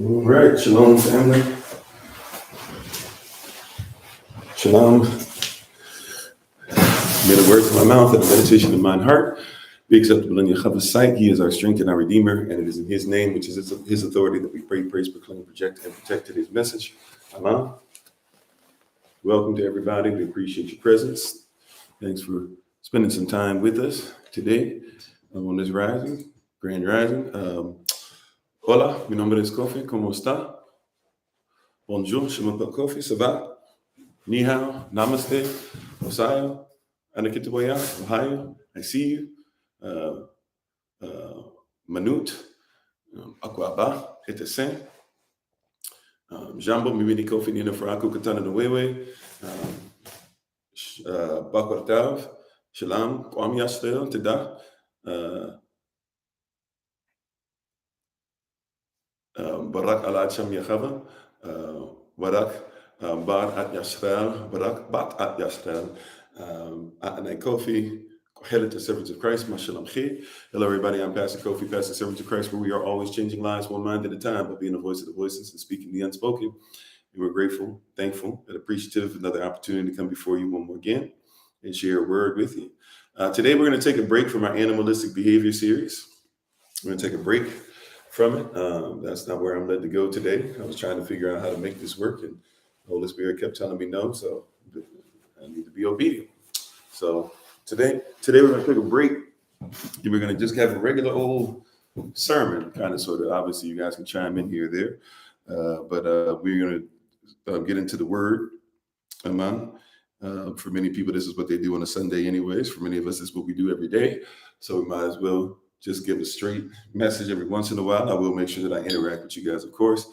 All right, shalom, family. Shalom. May the words of my mouth and the meditation of mine heart be acceptable in Yahweh's sight. He is our strength and our Redeemer, and it is in His name, which is His authority, that we pray, praise, proclaim, project, and protect His message. Amen. Welcome to everybody. We appreciate your presence. Thanks for spending some time with us today on this rising, grand rising. Hola, mi nombre es Kofi. ¿Cómo está? Bonjour, je m'appelle Kofi. Ça va? Ni hao, namaste, osayo, anakitaboya, ohio, I see you, manut, akwaba, etesen, jambo, mimini kofi, nina faraku, katana wewe, bakwartav, shalom, kwam yastel, tada, barak alad sham yachava, barak bar at yasrael, barak bat at yasrael, Anai Kofi, headed to Servants of Christ, Mashalom Chi. Hello, everybody. I'm Pastor Kofi, Pastor Servants of Christ, where we are always changing lives one mind at a time, but being the voice of the voiceless and speaking the unspoken. And we're grateful, thankful, and appreciative of another opportunity to come before you one more again and share a word with you. Today, we're going to take a break from our animalistic behavior series. We're going to take a break from it. That's not where I'm led to go today. I was trying to figure out how to make this work, and the Holy Spirit kept telling me no, so I need to be obedient. So today we're going to take a break. We're going to just have a regular old sermon, kind of, sort of. Obviously, you guys can chime in here or there. But we're going to get into the Word. Amen. For many people, this is what they do on a Sunday anyways. For many of us, this is what we do every day. So we might as well just give a straight message every once in a while. I will make sure that I interact with you guys, of course.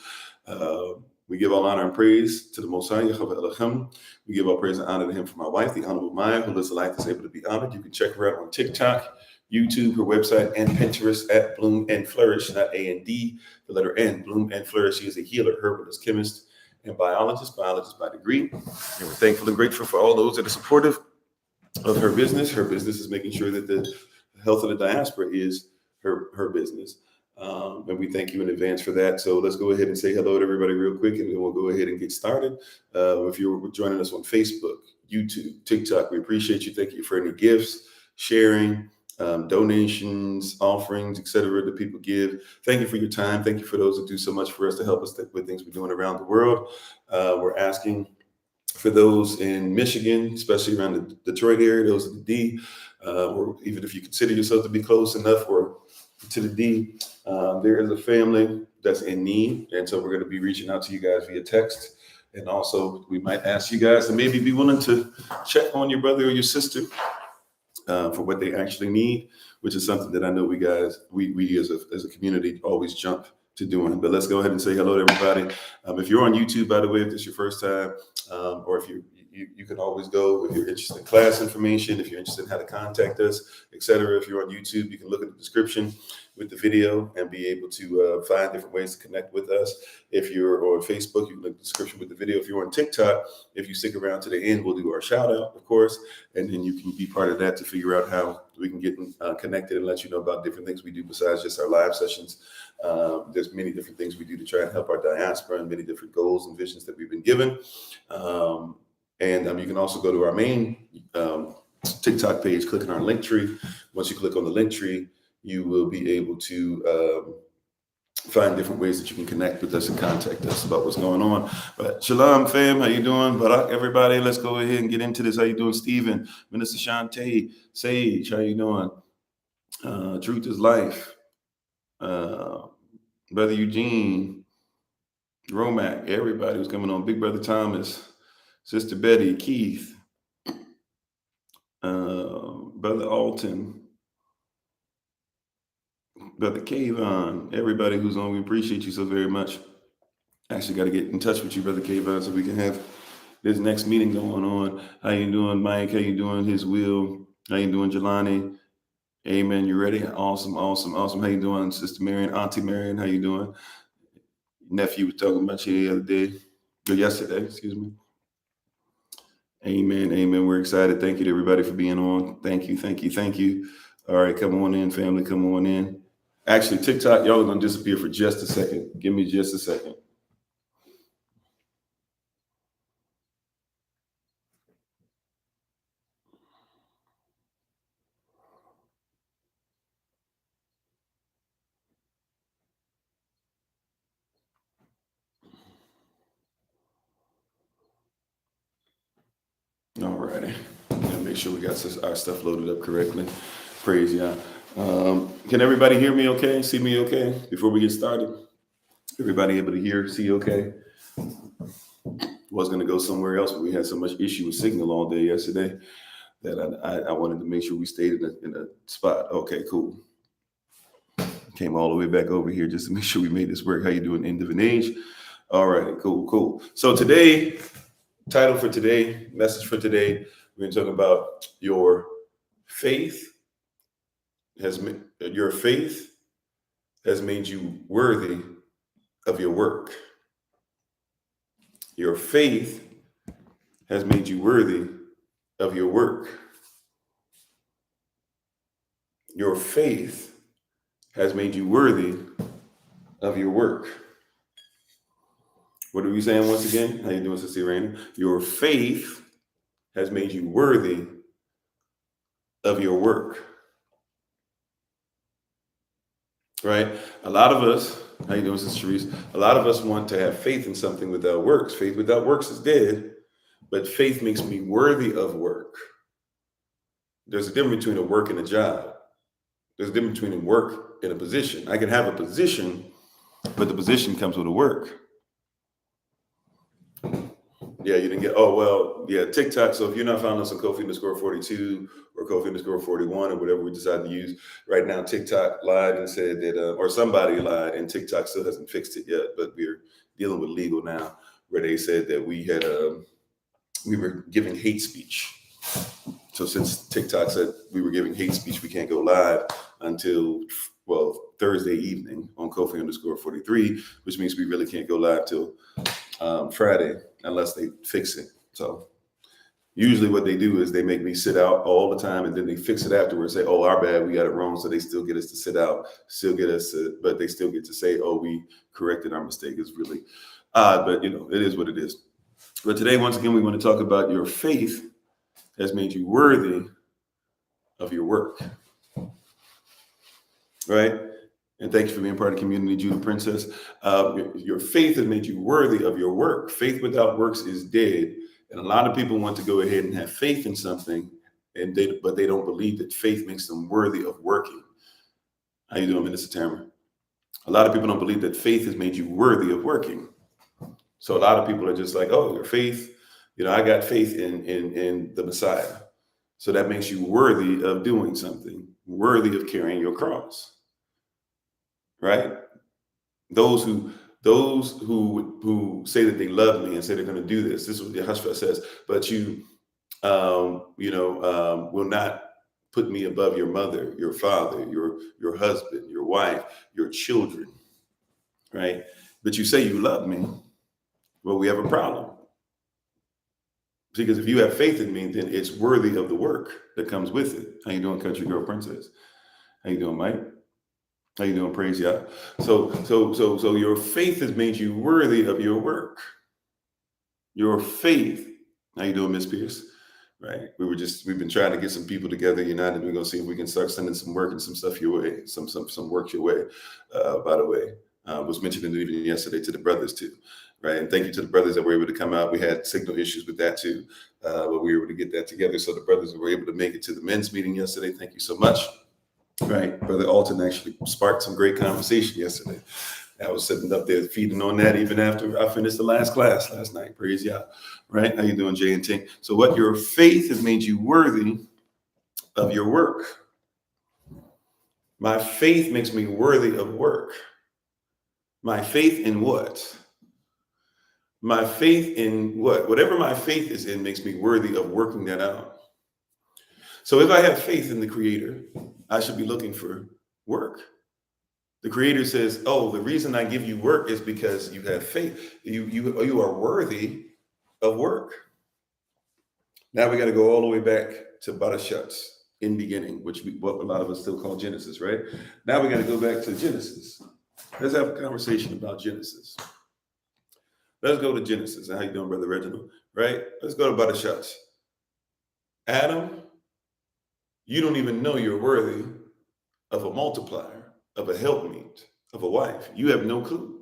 We give all honor and praise to the Most High, Yahweh Elohim. We give all praise and honor to Him for my wife, the Honorable Maya, who lives a life that's able to be honored. You can check her out on TikTok, YouTube, her website, and Pinterest at Bloom and Flourish, not A&D, the letter N, Bloom and Flourish. She is a healer, herbalist, chemist, and biologist by degree. And we're thankful and grateful for all those that are supportive of her business. Her business is making sure that the health of the diaspora is her business. And we thank you in advance for that. So let's go ahead and say hello to everybody real quick, and then we'll go ahead and get started. If you're joining us on Facebook, YouTube, TikTok, we appreciate you. Thank you for any gifts, sharing, donations, offerings, etc. that people give. Thank you for your time. Thank you for those that do so much for us to help us with things we're doing around the world. We're asking for those in Michigan, especially around the Detroit area, those in the D, or even if you consider yourself to be close enough or to the D, there is a family that's in need. And so we're going to be reaching out to you guys via text. And also we might ask you guys to maybe be willing to check on your brother or your sister for what they actually need, which is something that I know we as a community always jump to doing. But let's go ahead and say hello to everybody. If you're on YouTube, by the way, if this is your first time, or if you can always go if you're interested in class information, if you're interested in how to contact us, etc. If you're on YouTube, you can look at the description with the video and be able to find different ways to connect with us. If you're on Facebook, you can look at the description with the video. If you're on TikTok, if you stick around to the end, we'll do our shout out, of course, and then you can be part of that to figure out how we can get connected and let you know about different things we do besides just our live sessions. There's many different things we do to try and help our diaspora and many different goals and visions that we've been given. And you can also go to our main TikTok page, click on our link tree. Once you click on the link tree, you will be able to find different ways that you can connect with us and contact us about what's going on. But shalom, fam. How you doing? Barak, everybody. Let's go ahead and get into this. How you doing, Stephen? Minister Shantae, Sage, how you doing? Truth is life. Brother Eugene, Romac, everybody who's coming on. Big Brother Thomas, Sister Betty, Keith, Brother Alton, Brother Kayvon, everybody who's on, we appreciate you so very much. Actually got to get in touch with you, Brother Kayvon, so we can have this next meeting going on. How you doing, Mike? How you doing, His Will? How you doing, Jelani? Amen. You ready? Awesome. How you doing, Sister Marion, Auntie Marion? How you doing? Nephew was talking about you yesterday, excuse me. Amen. We're excited. Thank you to everybody for being on. Thank you. All right, come on in, family. Come on in. Actually, TikTok, y'all are going to disappear for just a second. Give me just a second. All righty. Gotta make sure we got our stuff loaded up correctly. Praise y'all. Can everybody hear me okay? See me okay before we get started? Everybody able to hear, see okay? Was going to go somewhere else, but we had so much issue with signal all day yesterday that I wanted to make sure we stayed in a spot. Okay, cool. Came all the way back over here just to make sure we made this work. How you doing, end of an age? All right, cool. So today, title for today, message for today, we're going to talk about your faith has made you worthy of your work. Your faith has made you worthy of your work. Your faith has made you worthy of your work. What are we saying once again? How you doing, Sister Raina? Your faith has made you worthy of your work. Right? A lot of us, how you doing, Sister Therese? A lot of us want to have faith in something without works. Faith without works is dead, but faith makes me worthy of work. There's a difference between a work and a job. There's a difference between a work and a position. I can have a position, but the position comes with a work. Yeah, you didn't get, TikTok. So if you're not following us on Kofi_42 or Kofi_41 or whatever we decide to use right now, TikTok lied and said that, or somebody lied and TikTok still hasn't fixed it yet, but we're dealing with legal now where they said that we were giving hate speech. So since TikTok said we were giving hate speech, we can't go live until, Thursday evening on Kofi_43, which means we really can't go live till Friday unless they fix it. So usually what they do is they make me sit out all the time and then they fix it afterwards, say, oh, our bad, we got it wrong. So they still get us to sit out, but they still get to say, oh, we corrected our mistake. It's really odd, but it is what it is. But today, once again, we want to talk about your faith has made you worthy of your work. Right? And thank you for being part of the community, Judah Princess. Your faith has made you worthy of your work. Faith without works is dead. And a lot of people want to go ahead and have faith in something, but they don't believe that faith makes them worthy of working. How you doing, Minister Tamara? A lot of people don't believe that faith has made you worthy of working. So a lot of people are just like, oh, your faith, I got faith in the Messiah. So that makes you worthy of doing something, worthy of carrying your cross. Right? Those who say that they love me and say they're going to do this. This is what Yehoshua says. But you, will not put me above your mother, your father, your husband, your wife, your children. Right? But you say you love me. Well, we have a problem. Because if you have faith in me, then it's worthy of the work that comes with it. How you doing, Country Girl Princess? How you doing, Mike? How you doing? Praise y'all. So your faith has made you worthy of your work. Your faith. How you doing, Miss Pierce? Right. We've been trying to get some people together, united. We're gonna see if we can start sending some work and some stuff your way, some work your way. By the way, was mentioning it even yesterday to the brothers too. Right. And thank you to the brothers that were able to come out. We had signal issues with that too, but we were able to get that together. So the brothers were able to make it to the men's meeting yesterday. Thank you so much. Right. Brother Alton actually sparked some great conversation yesterday. I was sitting up there feeding on that even after I finished the last class last night. Praise Yah. Right. How you doing, Jay and Tink? So what your faith has made you worthy of your work. My faith makes me worthy of work. My faith in what? My faith in what? Whatever my faith is in makes me worthy of working that out. So if I have faith in the Creator, I should be looking for work. The Creator says, oh, the reason I give you work is because you have faith. You are worthy of work. Now we got to go all the way back to Barashuts. in beginning, what a lot of us still call Genesis, right? Now we got to go back to Genesis. Let's have a conversation about Genesis. Let's go to Genesis. How you doing, Brother Reginald? Right? Let's go to Butter Shots. Adam, you don't even know you're worthy of a multiplier, of a helpmeet, of a wife. You have no clue.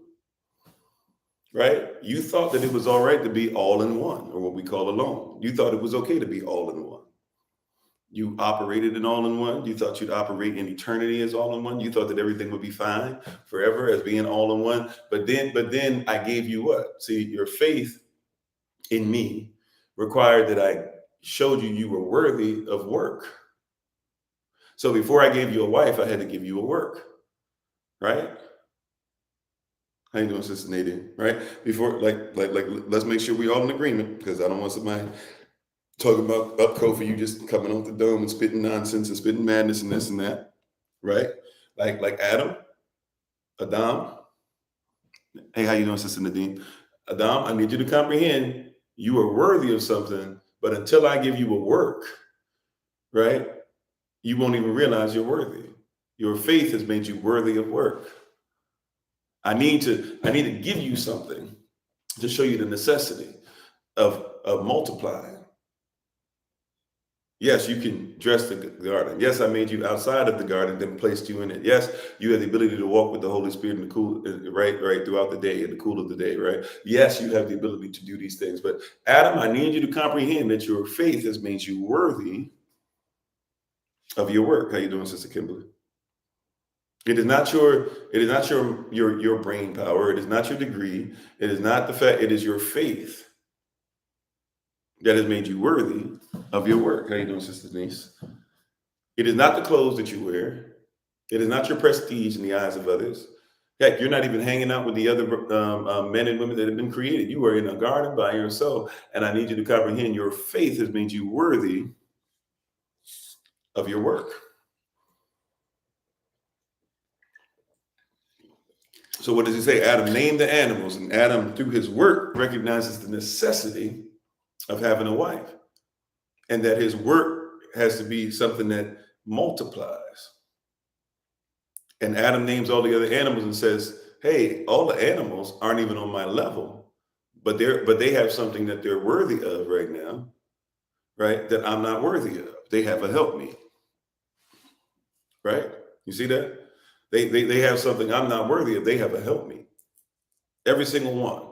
Right? You thought that it was all right to be all in one, or what we call alone. You thought it was okay to be all in one. You operated in all in one. You thought you'd operate in eternity as all in one. You thought that everything would be fine forever as being all in one. But then I gave you what? See, your faith in me required that I showed you were worthy of work. So before I gave you a wife, I had to give you a work, right? How you doing, Sister Nadine? Right? Before, let's make sure we all in agreement, because I don't want somebody talking about up Kofi, you just coming off the dome and spitting nonsense and spitting madness and this and that, right? Like Adam. Hey, how you doing, Sister Nadine? Adam, I need you to comprehend you are worthy of something, but until I give you a work, right, you won't even realize you're worthy. Your faith has made you worthy of work. I need to give you something to show you the necessity of multiplying. Yes, you can dress the garden. Yes, I made you outside of the garden, then placed you in it. Yes, you have the ability to walk with the Holy Spirit in the cool, right, throughout the day, in the cool of the day, right? Yes, you have the ability to do these things. But Adam, I need you to comprehend that your faith has made you worthy of your work. How you doing, Sister Kimberly? It is not your brain power. It is not your degree. It is not the fact. It is your faith that has made you worthy of your work. How you doing, Sister Denise? It is not the clothes that you wear. It is not your prestige in the eyes of others. Heck, you're not even hanging out with the other men and women that have been created. You are in a garden by yourself, and I need you to comprehend your faith has made you worthy of your work. So what does he say? Adam named the animals, and Adam, through his work, recognizes the necessity of having a wife, and that his work has to be something that multiplies. And Adam names all the other animals and says, hey, all the animals aren't even on my level, but they have something that they're worthy of right now, right? That I'm not worthy of. They have a help me. Right? You see that? They have something I'm not worthy of. They have a help me. Every single one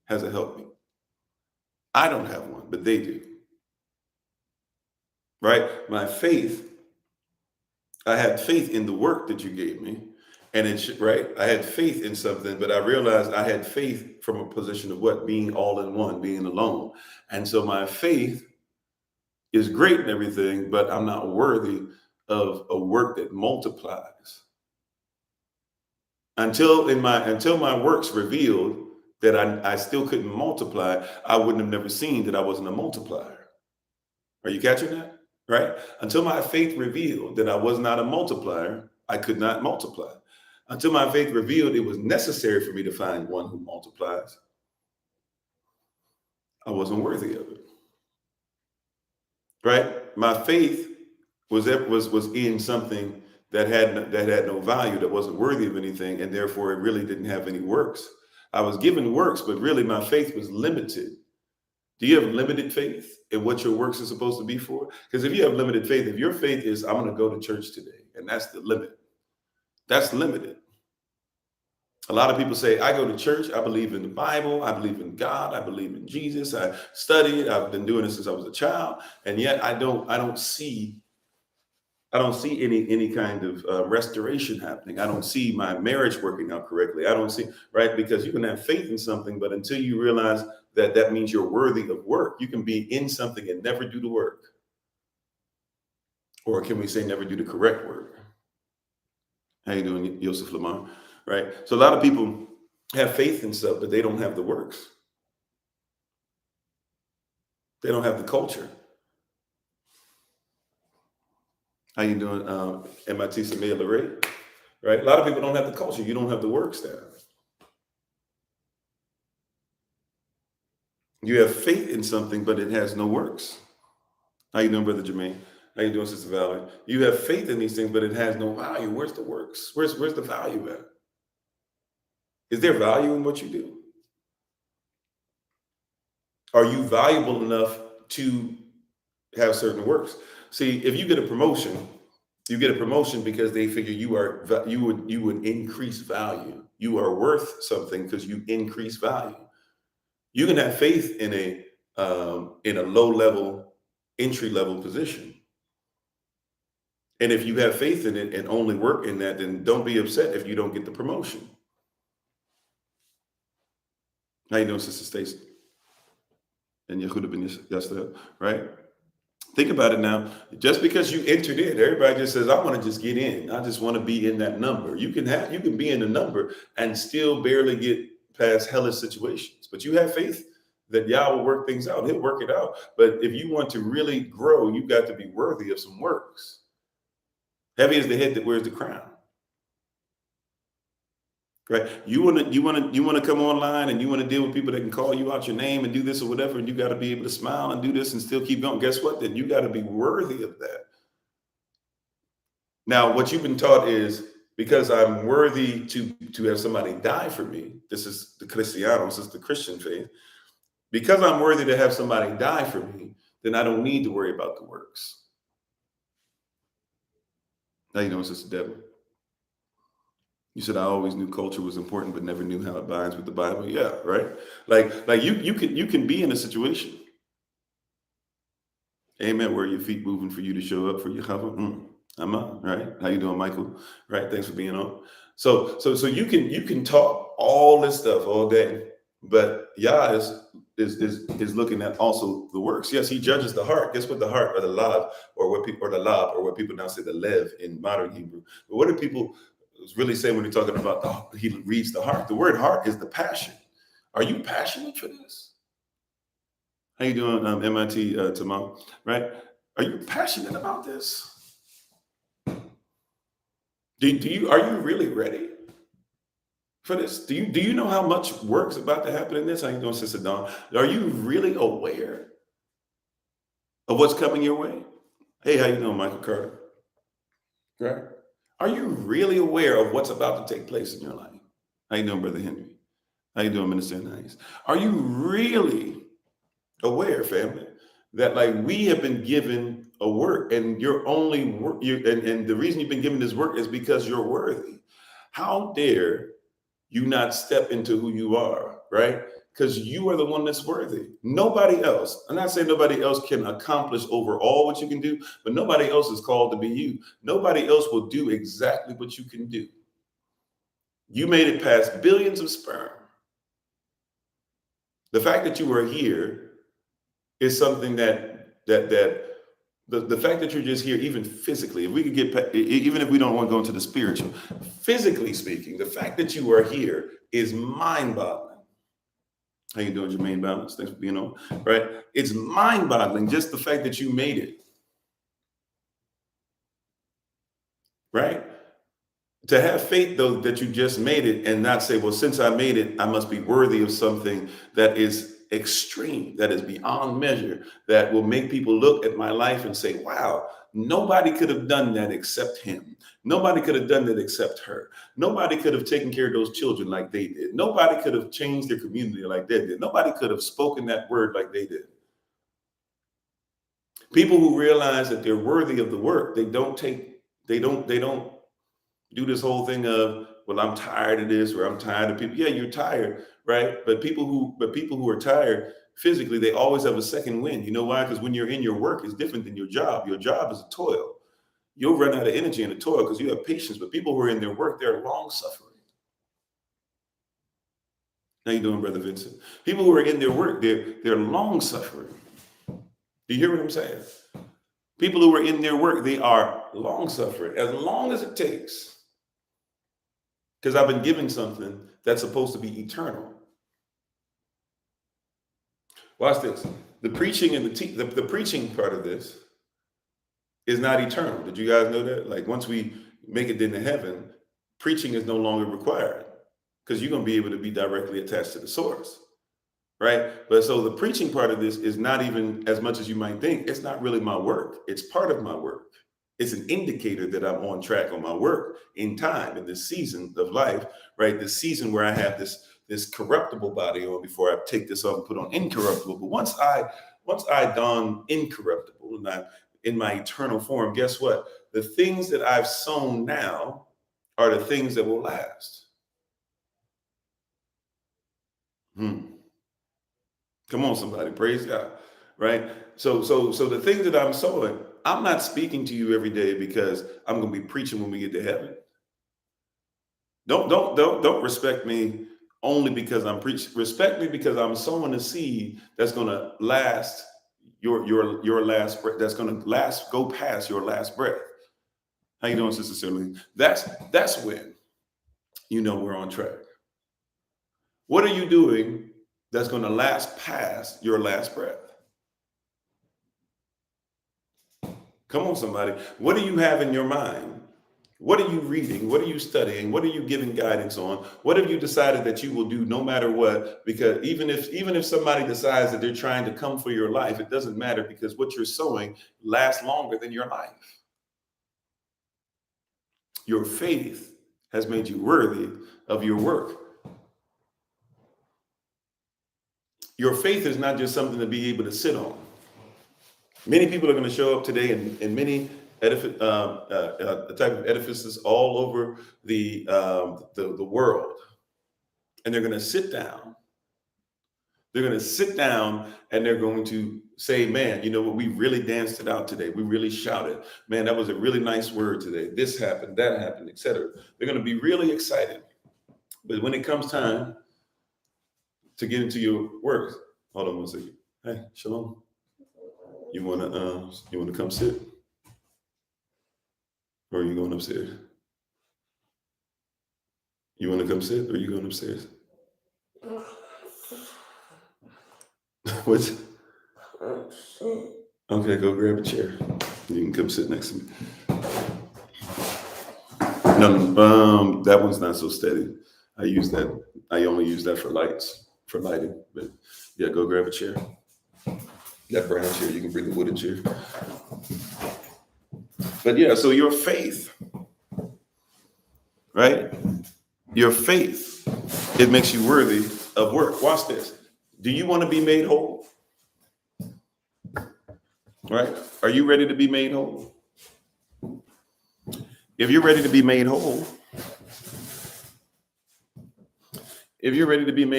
has a help me. I don't have one, but they do. Right? My faith, I had faith in the work that you gave me. And right. I had faith in something, but I realized I had faith from a position of what? Being all in one, being alone. And so my faith is great and everything, but I'm not worthy of a work that multiplies. Until my works revealed that I still couldn't multiply, I wouldn't have never seen that I wasn't a multiplier. Are you catching that? Right? Until my faith revealed that I was not a multiplier, I could not multiply. Until my faith revealed it was necessary for me to find one who multiplies, I wasn't worthy of it. Right? My faith was in something that had no value, that wasn't worthy of anything, and therefore it really didn't have any works. I was given works, but really my faith was limited. Do you have limited faith in what your works are supposed to be for? Because if you have limited faith, if your faith is, I'm going to go to church today, and that's the limit, that's limited. A lot of people say, I go to church, I believe in the Bible, I believe in God, I believe in Jesus, I studied, I've been doing this since I was a child, and yet I don't see any kind of restoration happening. I don't see my marriage working out correctly. I don't see, right? Because you can have faith in something, but until you realize that means you're worthy of work, you can be in something and never do the work. Or can we say never do the correct work? How you doing, Joseph Lamar? Right? So a lot of people have faith in stuff, but they don't have the works. They don't have the culture. How you doing, MIT Samia Larray? Right? A lot of people don't have the culture. You don't have the works there. You have faith in something, but it has no works. How you doing, Brother Jermaine? How you doing, Sister Valerie? You have faith in these things, but it has no value. Where's the works? Where's the value at? Is there value in what you do? Are you valuable enough to have certain works? See, if you get a promotion, you get a promotion because they figure you would increase value. You are worth something because you increase value. You can have faith in a low level, entry level position. And if you have faith in it and only work in that, then don't be upset if you don't get the promotion. How you doing, Sister Stacy? And Yehuda ben Yasser, right? Think about it now. Just because you entered in, everybody just says, "I want to just get in. I just want to be in that number." You can be in a number and still barely get past hellish situations. But you have faith that Yah will work things out. He'll work it out. But if you want to really grow, you got to be worthy of some works. Heavy is the head that wears the crown. Right? You want to come online and you want to deal with people that can call you out your name and do this or whatever, and you got to be able to smile and do this and still keep going. Guess what? Then you got to be worthy of that. Now, what you've been taught is because I'm worthy to have somebody die for me. This is the Cristianos, this is the Christian faith. Because I'm worthy to have somebody die for me, then I don't need to worry about the works. How you doing, Sister Deborah? You said I always knew culture was important, but never knew how it binds with the Bible. Yeah, right. Like you can be in a situation, amen, where your feet moving for you to show up for your cover. I'm up, right? How you doing, Michael? Right. Thanks for being on. So you can talk all this stuff all day, but Yah is looking at also the works. Yes, he judges the heart. Guess what the heart or the lav or the lab or what people now say the lev in modern Hebrew. But what do people really say when they're talking about he reads the heart? The word heart is the passion. Are you passionate for this? How you doing, MIT Tamam? Right? Are you passionate about this? Are you really ready for this? Do you know how much work's about to happen in this? How you doing, Sister Dawn? Are you really aware of what's coming your way? Hey, how you doing, Michael Carter? Right? Are you really aware of what's about to take place in your life? How you doing, Brother Henry? How you doing, Minister Ananias? Are you really aware, family, that like we have been given a work, and you're only and the reason you've been given this work is because you're worthy. How dare you not step into who you are, right? Because you are the one that's worthy. Nobody else. I'm not saying nobody else can accomplish overall what you can do, but nobody else is called to be you. Nobody else will do exactly what you can do. You made it past billions of sperm. The fact that you are here is something that the fact that you're just here, even physically, if we could get, even if we don't want to go into the spiritual, physically speaking, the fact that you are here is mind-boggling. How you doing, Jermaine Balance? Thanks for being on. Right? It's mind-boggling, just the fact that you made it. Right? To have faith, though, that you just made it and not say, well, since I made it, I must be worthy of something that is extreme, that is beyond measure, that will make people look at my life and say, wow, nobody could have done that except him. Nobody could have done that except her. Nobody could have taken care of those children like they did. Nobody could have changed their community like they did. Nobody could have spoken that word like they did. People who realize that they're worthy of the work, they don't do this whole thing of, well, I'm tired of this, or I'm tired of people. Yeah, you're tired, right? But people who are tired physically, they always have a second wind. You know why? Because when you're in your work, it's different than your job. Your job is a toil. You'll run out of energy in a toil because you have patience. But people who are in their work, they're long suffering. How you doing, Brother Vincent? People who are in their work, they're long suffering. Do you hear what I'm saying? People who are in their work, they are long suffering, as long as it takes. Because I've been given something that's supposed to be eternal. Watch this. The preaching and the preaching part of this is not eternal. Did you guys know that? Like once we make it into heaven, preaching is no longer required because you're going to be able to be directly attached to the source. right? But so the preaching part of this is not even as much as you might think. It's not really my work. It's part of my work. It's an indicator that I'm on track on my work in time in this season of life, right? This season where I have this corruptible body on before I take this off and put on incorruptible. But once I don incorruptible and I'm in my eternal form, guess what? The things that I've sown now are the things that will last. Come on, somebody, praise God, right? So the things that I'm sowing, I'm not speaking to you every day because I'm going to be preaching when we get to heaven. Don't respect me only because I'm preaching. Respect me because I'm sowing a seed that's going to last your last breath. That's going to go past your last breath. How you doing, Sister Celine? That's when you know we're on track. What are you doing that's going to last past your last breath? Come on, somebody. What do you have in your mind? What are you reading? What are you studying? What are you giving guidance on? What have you decided that you will do no matter what? Because even if somebody decides that they're trying to come for your life, it doesn't matter because what you're sowing lasts longer than your life. Your faith has made you worthy of your work. Your faith is not just something to be able to sit on. Many people are going to show up today in many type of edifices all over the world, and they're going to sit down. They're going to sit down and they're going to say, "Man, you know what? We really danced it out today. We really shouted. Man, that was a really nice word today. This happened, that happened, etc." They're going to be really excited, but when it comes time to get into your work, hold on one second. Hey, Shalom. You wanna come sit, or are you going upstairs? You wanna come sit, or are you going upstairs? What's okay? Go grab a chair. You can come sit next to me. No, that one's not so steady. I use that. I only use that for lighting. But yeah, go grab a chair. That brown chair. You can bring the wooden chair. But yeah, so your faith, right? Your faith, it makes you worthy of work. Watch this. Do you want to be made whole? Right? Are you ready to be made whole? If you're ready to be made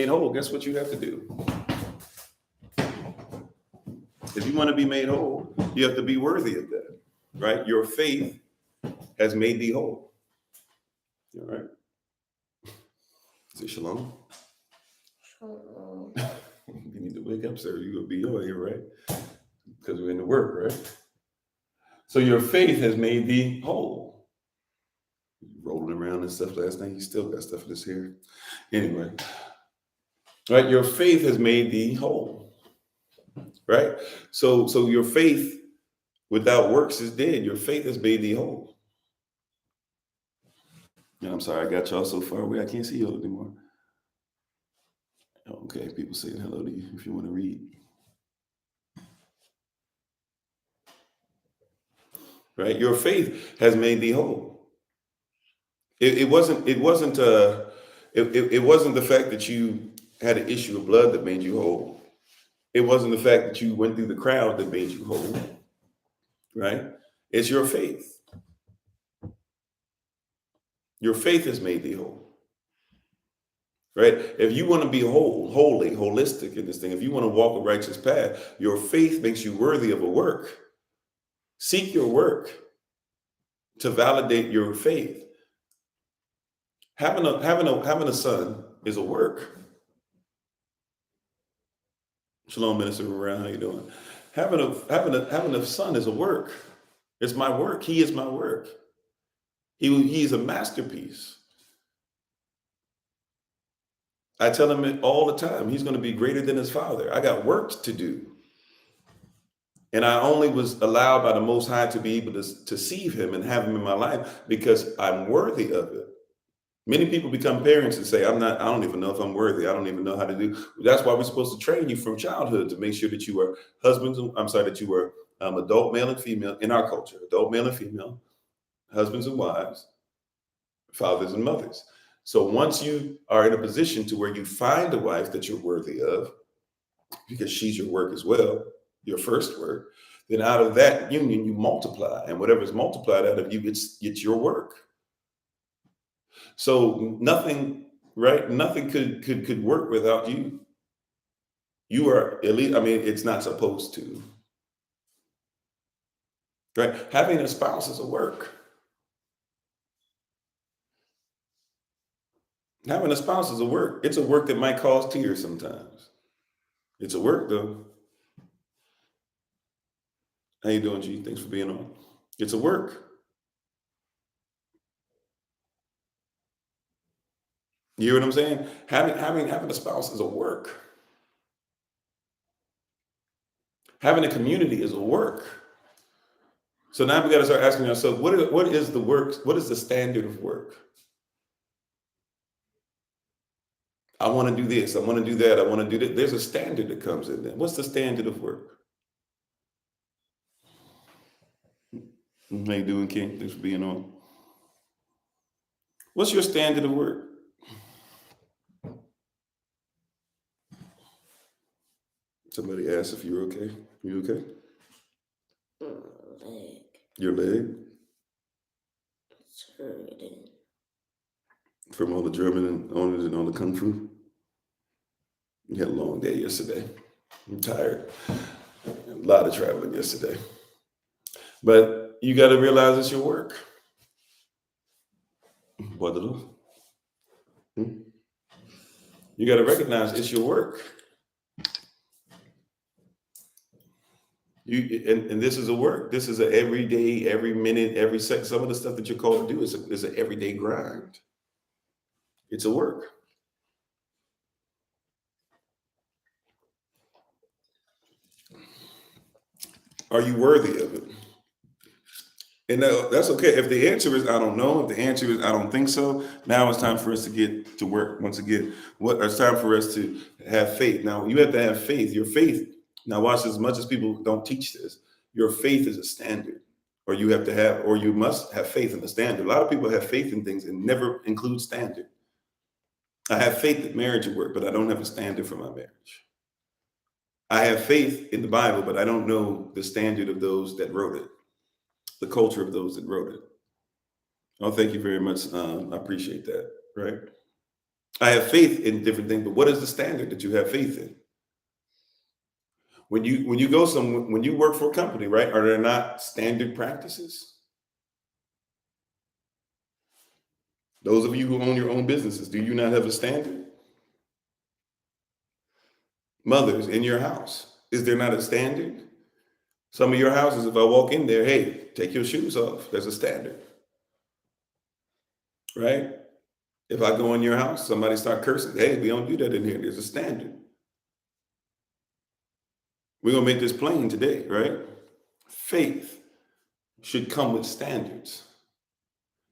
whole, guess what you have to do? If you want to be made whole, you have to be worthy of that, right? Your faith has made thee whole. All right. Say shalom. Shalom. You need to wake up, sir. You're going to be on here, right? Because we're in the work, right? So your faith has made thee whole. Rolling around and stuff last night, you still got stuff in this hair. Anyway, right? Your faith has made thee whole, right? So your faith without works is dead. Your faith has made thee whole. And I'm sorry, I got y'all so far away, I can't see y'all anymore. Okay, people saying hello to you if you want to read. Right? Your faith has made thee whole. It wasn't the fact that you had an issue of blood that made you whole. It wasn't the fact that you went through the crowd that made you whole. Right? It's your faith. Your faith has made thee whole. Right? If you want to be whole, holy, holistic in this thing, if you want to walk a righteous path, your faith makes you worthy of a work. Seek your work to validate your faith. Having a son is a work. Shalom, Minister Moran, how you doing? Having a son is a work. It's my work. He is my work. He's a masterpiece. I tell him it all the time. He's going to be greater than his father. I got work to do. And I only was allowed by the Most High to be able to see him and have him in my life because I'm worthy of it. Many people become parents and say, I don't even know if I'm worthy. I don't even know how to do. That's why we're supposed to train you from childhood to make sure that you are that you are adult male and female in our culture, adult male and female, husbands and wives, fathers and mothers. So once you are in a position to where you find a wife that you're worthy of, because she's your work as well, your first work, then out of that union you multiply, and whatever's multiplied out of you, it's your work. So nothing, right? Nothing could work without you. You are at least, I mean, it's not supposed to, right? Having a spouse is a work. Having a spouse is a work. It's a work that might cause tears sometimes. It's a work though. How you doing, G? Thanks for being on. It's a work. You hear what I'm saying? Having a spouse is a work. Having a community is a work. So now we got to start asking ourselves, what is the work? What is the standard of work? I want to do this. I want to do that. I want to do that. There's a standard that comes in there. What's the standard of work? How you doing, King? Thanks for being on. What's your standard of work? Somebody asked if you're okay. You okay? Leg. Your leg? It's hurting. From all the German and all the Kung Fu? You had a long day yesterday. I'm tired. A lot of traveling yesterday. But you got to realize it's your work. What the do? You got to recognize it's your work. And this is a work. This is an everyday, every minute, every second. Some of the stuff that you're called to do is an everyday grind. It's a work. Are you worthy of it? And that's okay. If the answer is I don't know, if the answer is I don't think so, now it's time for us to get to work once again. It's time for us to have faith. Now you have to have faith. Your faith. Now watch this. As much as people don't teach this, your faith is a standard, or you must have faith in the standard. A lot of people have faith in things and never include standard. I have faith that marriage will work, but I don't have a standard for my marriage. I have faith in the Bible, but I don't know the standard of those that wrote it, the culture of those that wrote it. Oh, thank you very much. I appreciate that. Right. I have faith in different things, but what is the standard that you have faith in? When you when you work for a company, right? Are there not standard practices? Those of you who own your own businesses, do you not have a standard? Mothers in your house, is there not a standard? Some of your houses, if I walk in there, hey, take your shoes off. There's a standard, right? If I go in your house, somebody start cursing. Hey, we don't do that in here. There's a standard. We're going to make this plain today, right? Faith should come with standards.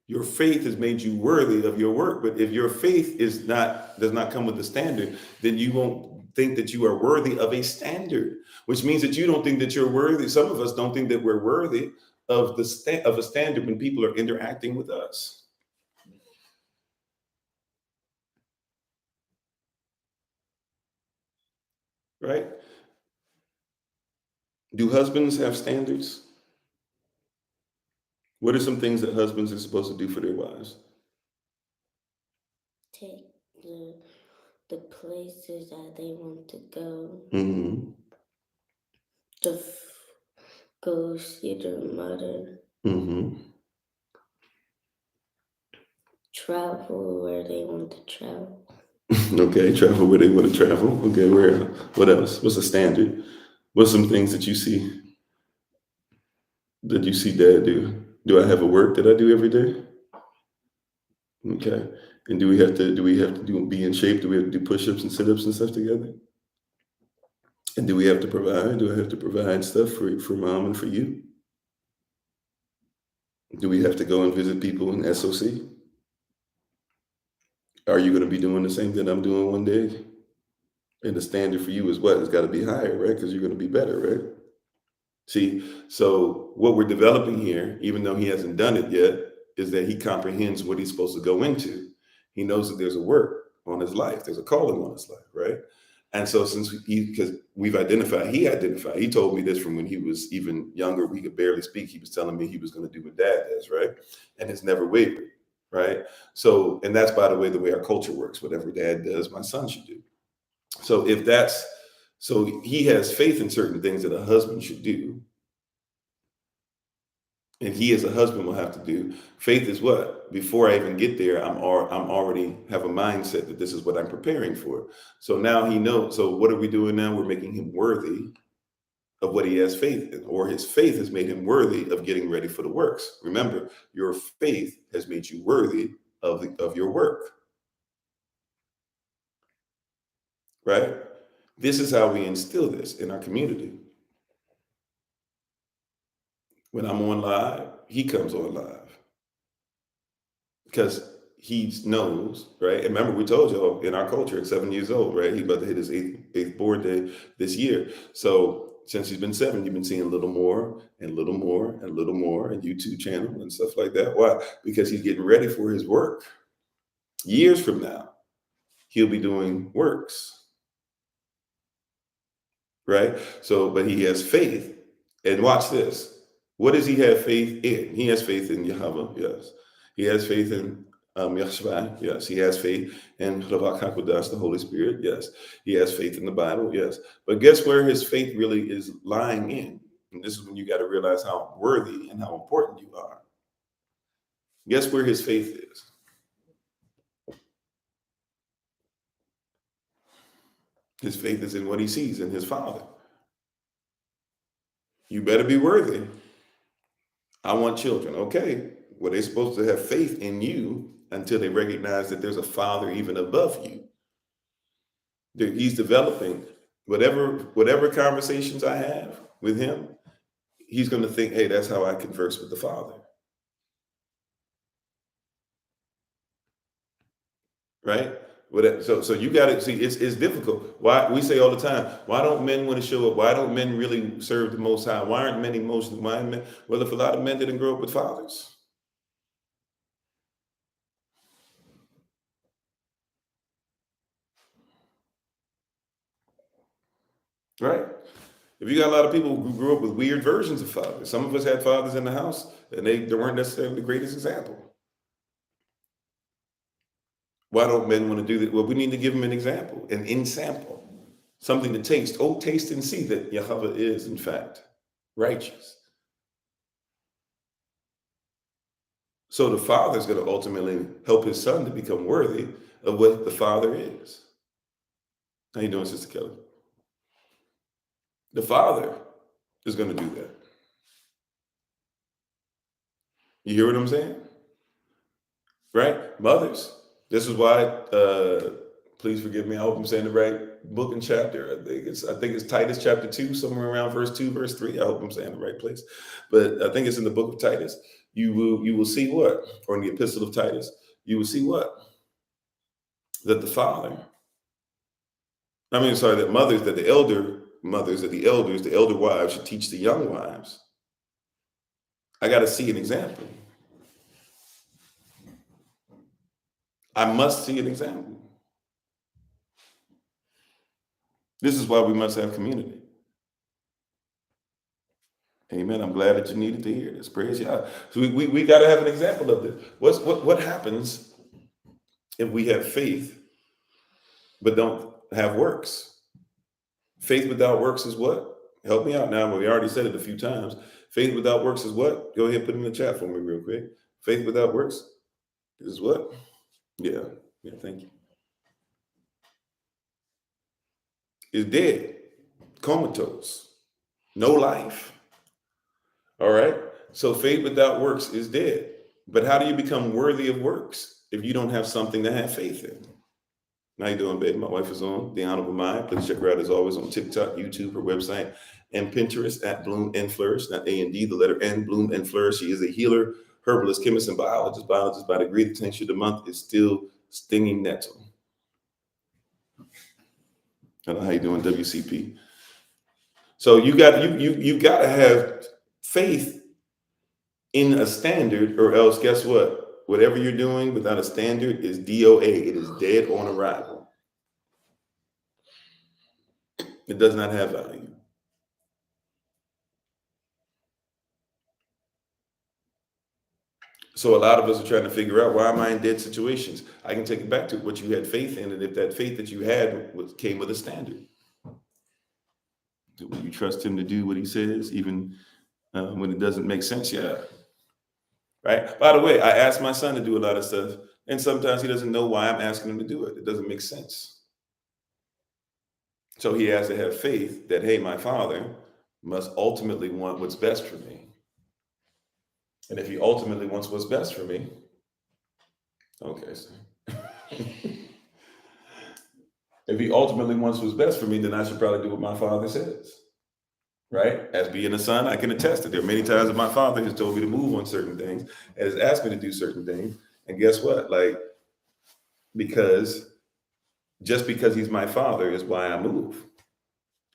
Your faith has made you worthy of your work. But if your faith does not come with a standard, then you won't think that you are worthy of a standard, which means that you don't think that you're worthy. Some of us don't think that we're worthy of a standard when people are interacting with us. Right? Do husbands have standards? What are some things that husbands are supposed to do for their wives? Take the places that they want to go. Mm-hmm. Go see their mother. Mm-hmm. Travel where they want to travel. Okay, travel where they want to travel. Okay, where? What else? What's the standard? What's some things that you see Dad do? Do I have a work that I do every day? Okay, and do we have to be in shape? Do we have to do push-ups and sit-ups and stuff together? And do we have to provide? Do I have to provide stuff for mom and for you? Do we have to go and visit people in SOC? Are you going to be doing the same thing I'm doing one day? And the standard for you is what? It's got to be higher, right? Because you're going to be better, right? See, so what we're developing here, even though he hasn't done it yet, is that he comprehends what he's supposed to go into. He knows that there's a work on his life, there's a calling on his life, right? And so since because he told me this from when he was even younger, we could barely speak. He was telling me he was going to do what dad does, right? And it's never wavered, right? So, and that's by the way our culture works. Whatever dad does, my son should do. So so he has faith in certain things that a husband should do, and he as a husband will have to do. Faith is what? Before I even get there, I'm already have a mindset that this is what I'm preparing for. So now he knows. So what are we doing now? We're making him worthy of what he has faith in, or his faith has made him worthy of getting ready for the works. Remember, your faith has made you worthy of your work, right? This is how we instill this in our community. When I'm on live, he comes on live because he knows, right? And remember, we told y'all in our culture at 7 years old, right? He's about to hit his eighth board day this year. So since he's been 7, you've been seeing a little more and a little more and a little more and YouTube channel and stuff like that. Why? Because he's getting ready for his work. Years from now, he'll be doing works, right? So, but he has faith. And watch this. What does he have faith in? He has faith in Yahweh, yes. He has faith in Yahshua, yes. He has faith in Ravak HaKodesh, the Holy Spirit, yes. He has faith in the Bible, yes. But guess where his faith really is lying in? And this is when you got to realize how worthy and how important you are. Guess where his faith is? His faith is in what he sees in his Father. You better be worthy. I want children. Okay. Well, they're supposed to have faith in you until they recognize that there's a Father even above you. He's developing whatever conversations I have with him, he's going to think, hey, that's how I converse with the Father. Right? So you got to see, it's difficult. Why we say all the time, why don't men want to show up? Why don't men really serve the Most High? Why aren't men emotional? Why aren't men? Well, if a lot of men didn't grow up with fathers. Right? If you got a lot of people who grew up with weird versions of fathers, some of us had fathers in the house, and they weren't necessarily the greatest example. Why don't men want to do that? Well, we need to give them an example, an ensample, something to taste. Oh, taste and see that Yahweh is, in fact, righteous. So the father is going to ultimately help his son to become worthy of what the father is. How you doing, Sister Kelly? The father is going to do that. You hear what I'm saying? Right? Mothers. This is why, please forgive me, I hope I'm saying the right book and chapter. I think it's Titus chapter 2, somewhere around verse 2, verse 3. I hope I'm saying the right place. But I think it's in the book of Titus. You will see what? Or in the epistle of Titus, you will see what? That the mothers, that the elder mothers, that the elder wives should teach the young wives. I got to see an example. I must see an example. This is why we must have community. Amen. I'm glad that you needed to hear this. Praise God. So we got to have an example of this. What happens if we have faith but don't have works? Faith without works is what? Help me out now. We already said it a few times. Faith without works is what? Go ahead and put it in the chat for me real quick. Faith without works is what? Yeah, thank you. Is dead, comatose, no life. All right. So faith without works is dead. But how do you become worthy of works if you don't have something to have faith in? How you doing, baby? My wife is on The Honorable Mind. Please check her out as always on TikTok, YouTube, her website, and Pinterest at Bloom and Flourish, not A&D, the letter N, Bloom and Flourish. She is a healer, herbalist, chemist, and biologist. Biologist by degree. The tincture of the month is still stinging nettle. I don't know how you doing, WCP. So you got to have faith in a standard, or else guess what? Whatever you're doing without a standard is DOA. It is dead on arrival. It does not have value. So a lot of us are trying to figure out, why am I in dead situations? I can take it back to what you had faith in, and if that faith that you had came with a standard. Will you trust him to do what he says, even when it doesn't make sense? Yeah. Right. By the way, I ask my son to do a lot of stuff, and sometimes he doesn't know why I'm asking him to do it. It doesn't make sense. So he has to have faith that, hey, my father must ultimately want what's best for me. And if he ultimately wants what's best for me, okay, so if he ultimately wants what's best for me, then I should probably do what my father says. Right? As being a son, I can attest that there are many times that my father has told me to move on certain things and has asked me to do certain things. And guess what? Like, just because he's my father is why I move.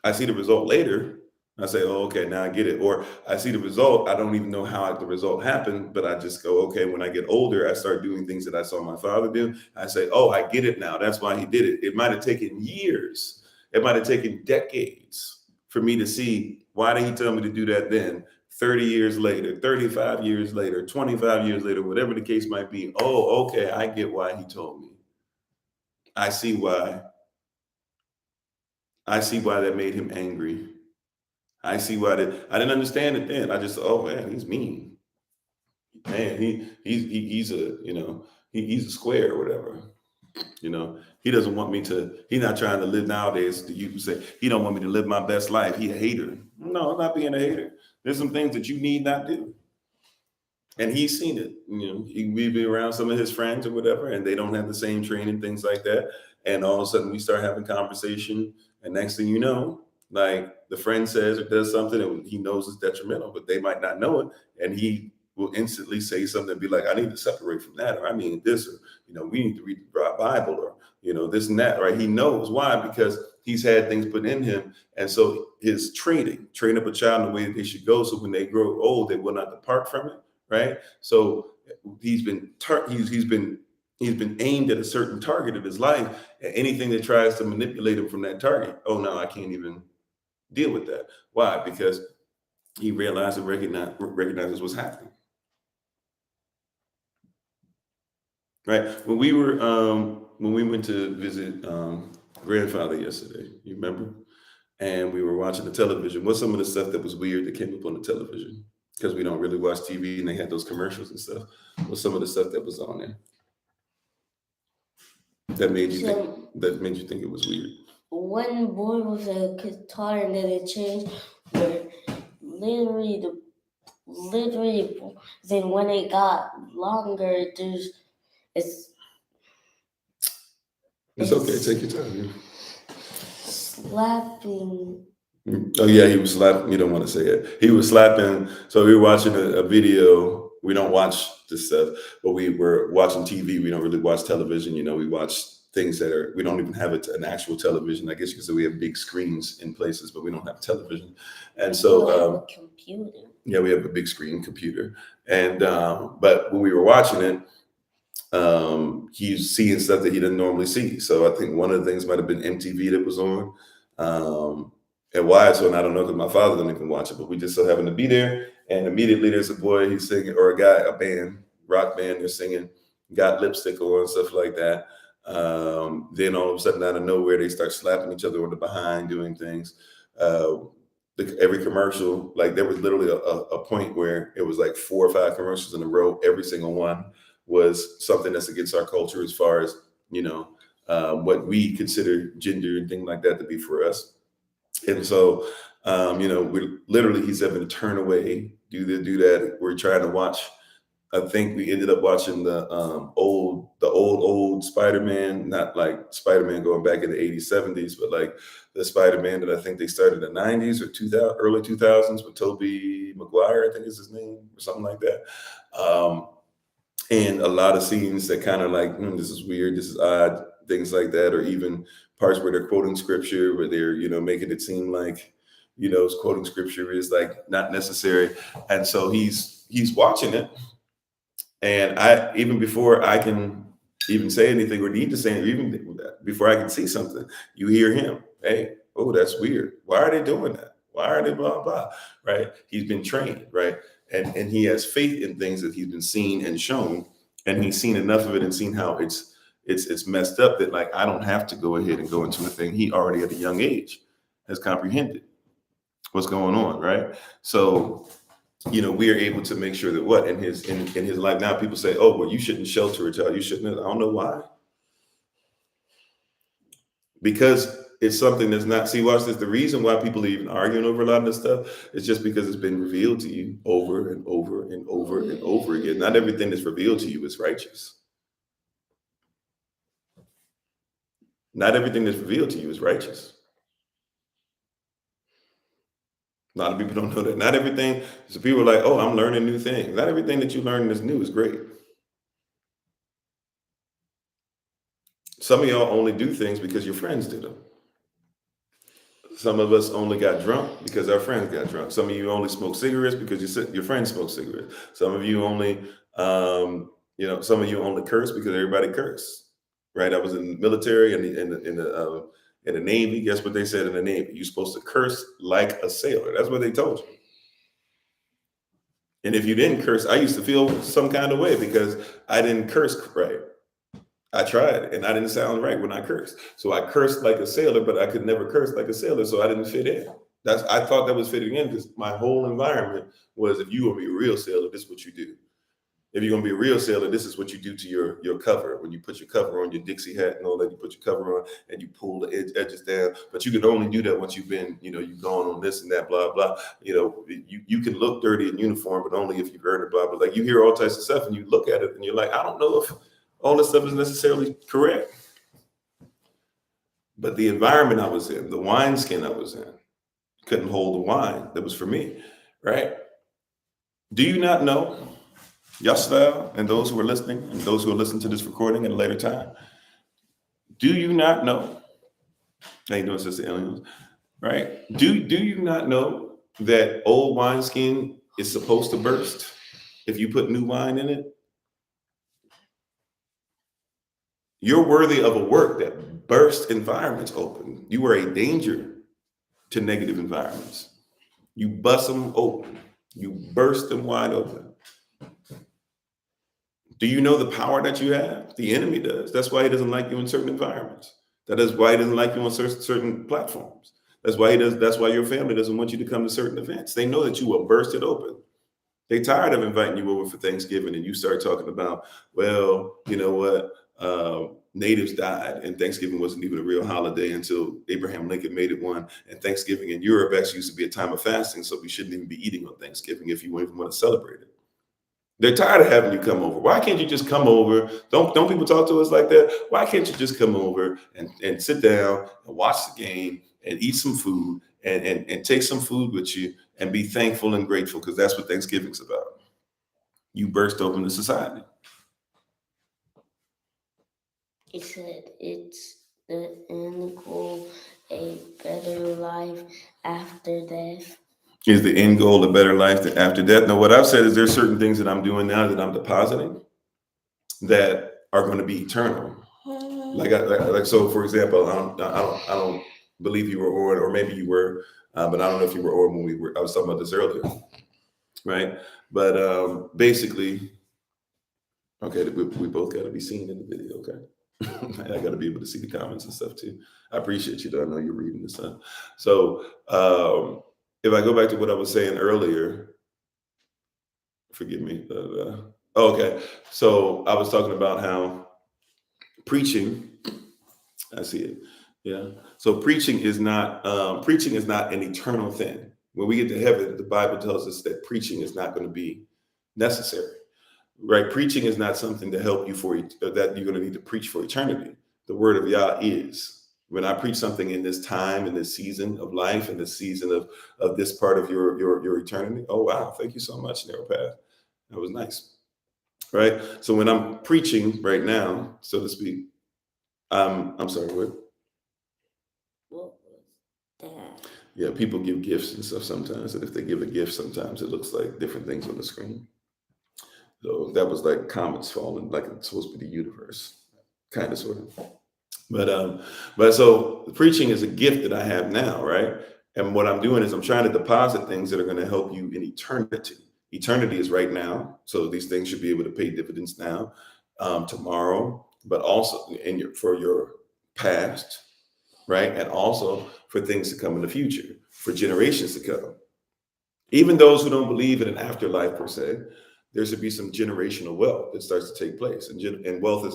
I see the result later. I say, oh, okay, now I get it. Or I see the result. I don't even know how the result happened, but I just go, okay, when I get older, I start doing things that I saw my father do. I say, oh, I get it now. That's why he did it. It might have taken years. It might have taken decades for me to see, why did he tell me to do that then? 30 years later, 35 years later, 25 years later, whatever the case might be. Oh, okay, I get why he told me. I see why. I see why that made him angry. I see why that I didn't understand it then. I just, oh man, he's mean. Man, he's a, he's a square or whatever. He doesn't want me to, he's not trying to live nowadays. You can say, he don't want me to live my best life. He a hater. No, I'm not being a hater. There's some things that you need not do. And he's seen it. We've been around some of his friends or whatever, and they don't have the same training, things like that. And all of a sudden we start having conversation, and next thing you know, like, the friend says or does something and he knows it's detrimental, but they might not know it. And he will instantly say something and be like, I need to separate from that, or I mean this, or, we need to read the Bible, or, this and that, right? He knows why, because he's had things put in him. And so his train up a child in the way that they should go, so when they grow old, they will not depart from it. Right. So he's been aimed at a certain target of his life, and anything that tries to manipulate him from that target, oh no, I can't even deal with that. Why? Because he realized and recognizes what's happening. Right. When we went to visit grandfather yesterday, you remember? And we were watching the television. What's some of the stuff that was weird that came up on the television? Because we don't really watch TV, and they had those commercials and stuff. What's some of the stuff that was on there that made you think it was weird? One boy with a guitar, and then it changed where literally then when it got longer, it's okay. Take your time. Slapping. Oh yeah, he was slapping. You don't want to say it. He was slapping. So we were watching a video. We don't watch this stuff, but we were watching TV. We don't really watch television. We watch things that we don't even have an actual television. I guess because we have big screens in places, but we don't have television. And so, have a computer. Yeah, we have a big screen computer. And but when we were watching it, he's seeing stuff that he didn't normally see. So I think one of the things might have been MTV that was on. And why it's on, I don't know, because my father didn't even watch it, but we just so happened to be there. And immediately there's a boy, he's singing, or a band, rock band, they're singing, got lipstick on, stuff like that. Then all of a sudden, out of nowhere, they start slapping each other on the behind, doing things. Every commercial, like, there was literally a point where it was like 4 or 5 commercials in a row. Every single one was something that's against our culture, as far as, what we consider gender and things like that to be for us. And so, we literally, he's having to turn away, do that. We're trying to watch. I think we ended up watching the old Spider-Man, not like Spider-Man going back in the 80s, 70s, but like the Spider-Man that I think they started in the 90s or 2000, early 2000s with Tobey Maguire, I think is his name, or something like that. and a lot of scenes that kind of like, this is weird, this is odd, things like that, or even parts where they're quoting scripture, where they're, making it seem like, quoting scripture is like not necessary. And so he's watching it. And I, even before I can even say anything or need to say anything, even before I can see something, you hear him, hey, oh, that's weird. Why are they doing that? Why are they blah, blah, right? He's been trained, right? And he has faith in things that he's been seen and shown, and he's seen enough of it and seen how it's messed up that like, I don't have to go ahead and go into a thing. He already at a young age has comprehended what's going on, right? So we are able to make sure that what in his life now, people say, oh, well, you shouldn't shelter a child, you shouldn't. I don't know why. Because it's something that's not, see, watch this, the reason why people are even arguing over a lot of this stuff is just because it's been revealed to you over and over and over and over again. Not everything that's revealed to you is righteous. Not everything that's revealed to you is righteous. A lot of people don't know that. Not everything, so people are like, oh, I'm learning new things. Not everything that you learn that's new is great. Some of y'all only do things because your friends did them. Some of us only got drunk because our friends got drunk. Some of you only smoke cigarettes because your friends smoke cigarettes. Some of you only, some of you only curse because everybody cursed. Right? I was in the military and in the Navy. Guess what they said in the Navy? You're supposed to curse like a sailor. That's what they told you. And if you didn't curse, I used to feel some kind of way because I didn't curse right. I tried and I didn't sound right when I cursed. So I cursed like a sailor, but I could never curse like a sailor. So I didn't fit in. I thought that was fitting in because my whole environment was, if you want to be a real sailor, this is what you do. If you're gonna be a real sailor, this is what you do to your cover. When you put your cover on, your Dixie hat and all that, you put your cover on and you pull the edges down. But you can only do that once you've been, you've gone on this and that, blah, blah. You can look dirty in uniform, but only if you've earned it, blah, blah. Like, you hear all types of stuff and you look at it and you're like, I don't know if all this stuff is necessarily correct. But the environment I was in, the wineskin I was in, couldn't hold the wine that was for me, right? Do you not know, Yasvel, and those who are listening, and those who are listening to this recording at a later time, do you not know, how you doing, Sister Aliens, right? Do you not know that old wineskin is supposed to burst if you put new wine in it? You're worthy of a work that bursts environments open. You are a danger to negative environments. You bust them open. You burst them wide open. Do you know the power that you have? The enemy does. That's why he doesn't like you in certain environments. That is why he doesn't like you on certain platforms. That's why your family doesn't want you to come to certain events. They know that you will burst it open. They tired of inviting you over for Thanksgiving, and you start talking about, well, you know what? Natives died, and Thanksgiving wasn't even a real holiday until Abraham Lincoln made it one. And Thanksgiving in Europe actually used to be a time of fasting, so we shouldn't even be eating on Thanksgiving if you even want to celebrate it. They're tired of having you come over. Why can't you just come over? Don't people talk to us like that? Why can't you just come over and sit down and watch the game and eat some food and take some food with you and be thankful and grateful, because that's what Thanksgiving's about. You burst open the society. He said it's the end goal, a better life after death. Is the end goal a better life after death? Now, what I've said is there's certain things that I'm doing now that I'm depositing that are going to be eternal. Like so, for example, I don't believe you were on, or maybe you were, but I don't know if you were on when I was talking about this earlier, right? But basically, okay, we both got to be seen in the video, okay? I got to be able to see the comments and stuff too. I appreciate you, though. I know you're reading this stuff. So if I go back to what I was saying earlier, forgive me. Okay, so I was talking about how preaching. I see it. Yeah. So preaching is not an eternal thing. When we get to heaven, the Bible tells us that preaching is not going to be necessary. Right? Preaching is not something to help you that you're going to need to preach for eternity. The word of Yah is. When I preach something in this time, in this season of life, in this season of this part of your eternity. Oh wow! Thank you so much, Narrow Path. That was nice. right? So when I'm preaching right now, so to speak, I'm sorry, what? What was that? Yeah, people give gifts and stuff sometimes, and if they give a gift, sometimes it looks like different things on the screen. So that was like comets falling, like it's supposed to be the universe, kind of, sort of. But so preaching is a gift that I have now, right? And what I'm doing is I'm trying to deposit things that are going to help you in eternity. Eternity is right now, so these things should be able to pay dividends now, tomorrow, but also for your past, right? And also for things to come in the future, for generations to come. Even those who don't believe in an afterlife per se, there should be some generational wealth that starts to take place. And wealth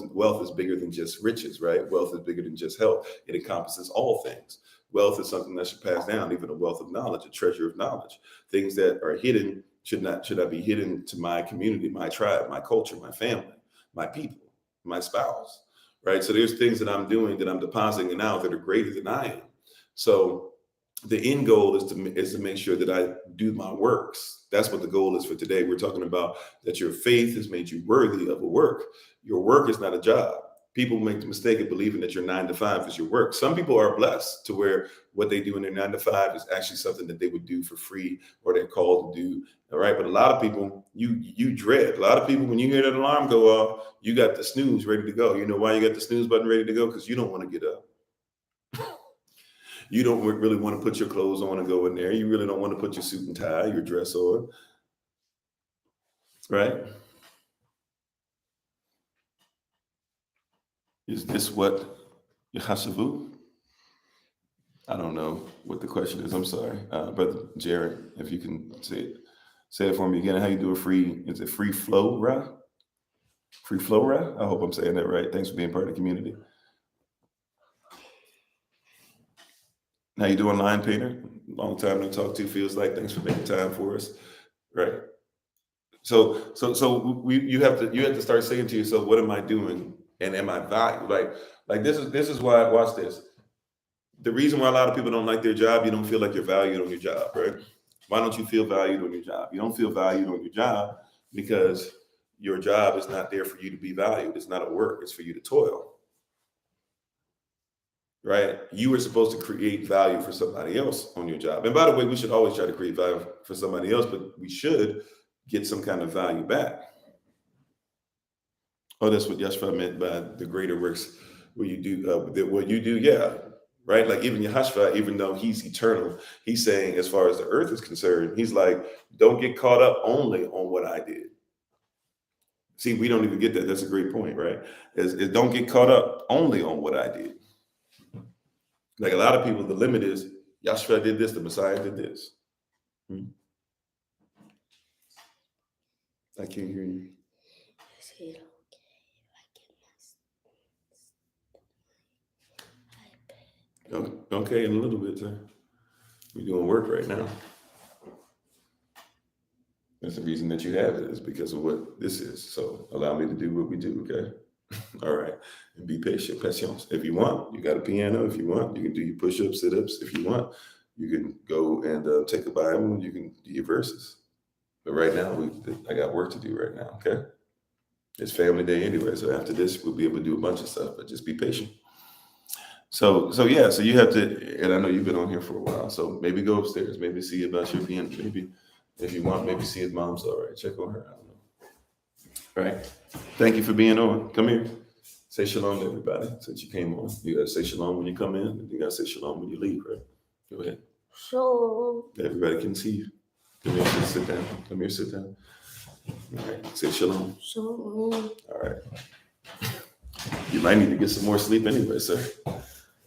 is bigger than just riches, right? Wealth is bigger than just health. It encompasses all things. Wealth is something that should pass down, even a wealth of knowledge, a treasure of knowledge. Things that are hidden should not be hidden to my community, my tribe, my culture, my family, my people, my spouse, right? So there's things that I'm doing that I'm depositing out that are greater than I am. So the end goal is to make sure that I do my works. That's what the goal is for today. We're talking about that your faith has made you worthy of a work. Your work is not a job. People make the mistake of believing that your 9 to 5 is your work. Some people are blessed to where what they do in their 9 to 5 is actually something that they would do for free or they're called to do. All right. But a lot of people, you dread. A lot of people, when you hear that alarm go off, you got the snooze ready to go. You know why you got the snooze button ready to go? Because you don't want to get up. You don't really want to put your clothes on and go in there. You really don't want to put your suit and tie, your dress on, right? Is this what Yehasavu? I don't know what the question is. I'm sorry, Brother Jared. If you can say it for me again. How you do a free? Is it free flow, Ra? Free flow, Ra? I hope I'm saying that right. Thanks for being part of the community. How you doing, Lion Painter? Long time to talk to. Feels like. Thanks for making time for us. Right. So you have to start saying to yourself, what am I doing, and am I valued? Like this is why. Watch this. The reason why a lot of people don't like their job, you don't feel like you're valued on your job, right? Why don't you feel valued on your job? You don't feel valued on your job because your job is not there for you to be valued. It's not a work. It's for you to toil, right? You were supposed to create value for somebody else on your job. And by the way, we should always try to create value for somebody else, but we should get some kind of value back. Oh, that's what Yashua meant by the greater works. What you do, what you do, yeah, right. Like even Yahashua, even though he's eternal, he's saying as far as the earth is concerned, he's like, don't get caught up only on what I did. See, we don't even get that. That's a great point, right? Is don't get caught up only on what I did. Like a lot of people, the limit is Yahshua did this, the Messiah did this. I can't hear you. Is it okay if I get my iPad? Okay, in a little bit, sir. We're doing work right now. That's the reason that you have it is because of what this is. So allow me to do what we do, okay? All right. And be patient, patience. If you want, you got a piano. If you want, you can do your push-ups, sit-ups. If you want, you can go and take a Bible and you can do your verses. But right now, I got work to do right now, okay? It's family day anyway. So after this, we'll be able to do a bunch of stuff, but just be patient. So yeah, so you have to, and I know you've been on here for a while, so maybe go upstairs, maybe see about your piano, maybe if you want, maybe see if mom's all right. Check on her. I don't know. All right. Thank you for being on. Come here. Say shalom to everybody since you came on. You gotta say shalom when you come in, and you gotta say shalom when you leave, right? Go ahead. So Everybody can see you. Come here, sit down. Come here, sit down. All right. Say shalom. Shalom. All right. You might need to get some more sleep anyway, sir.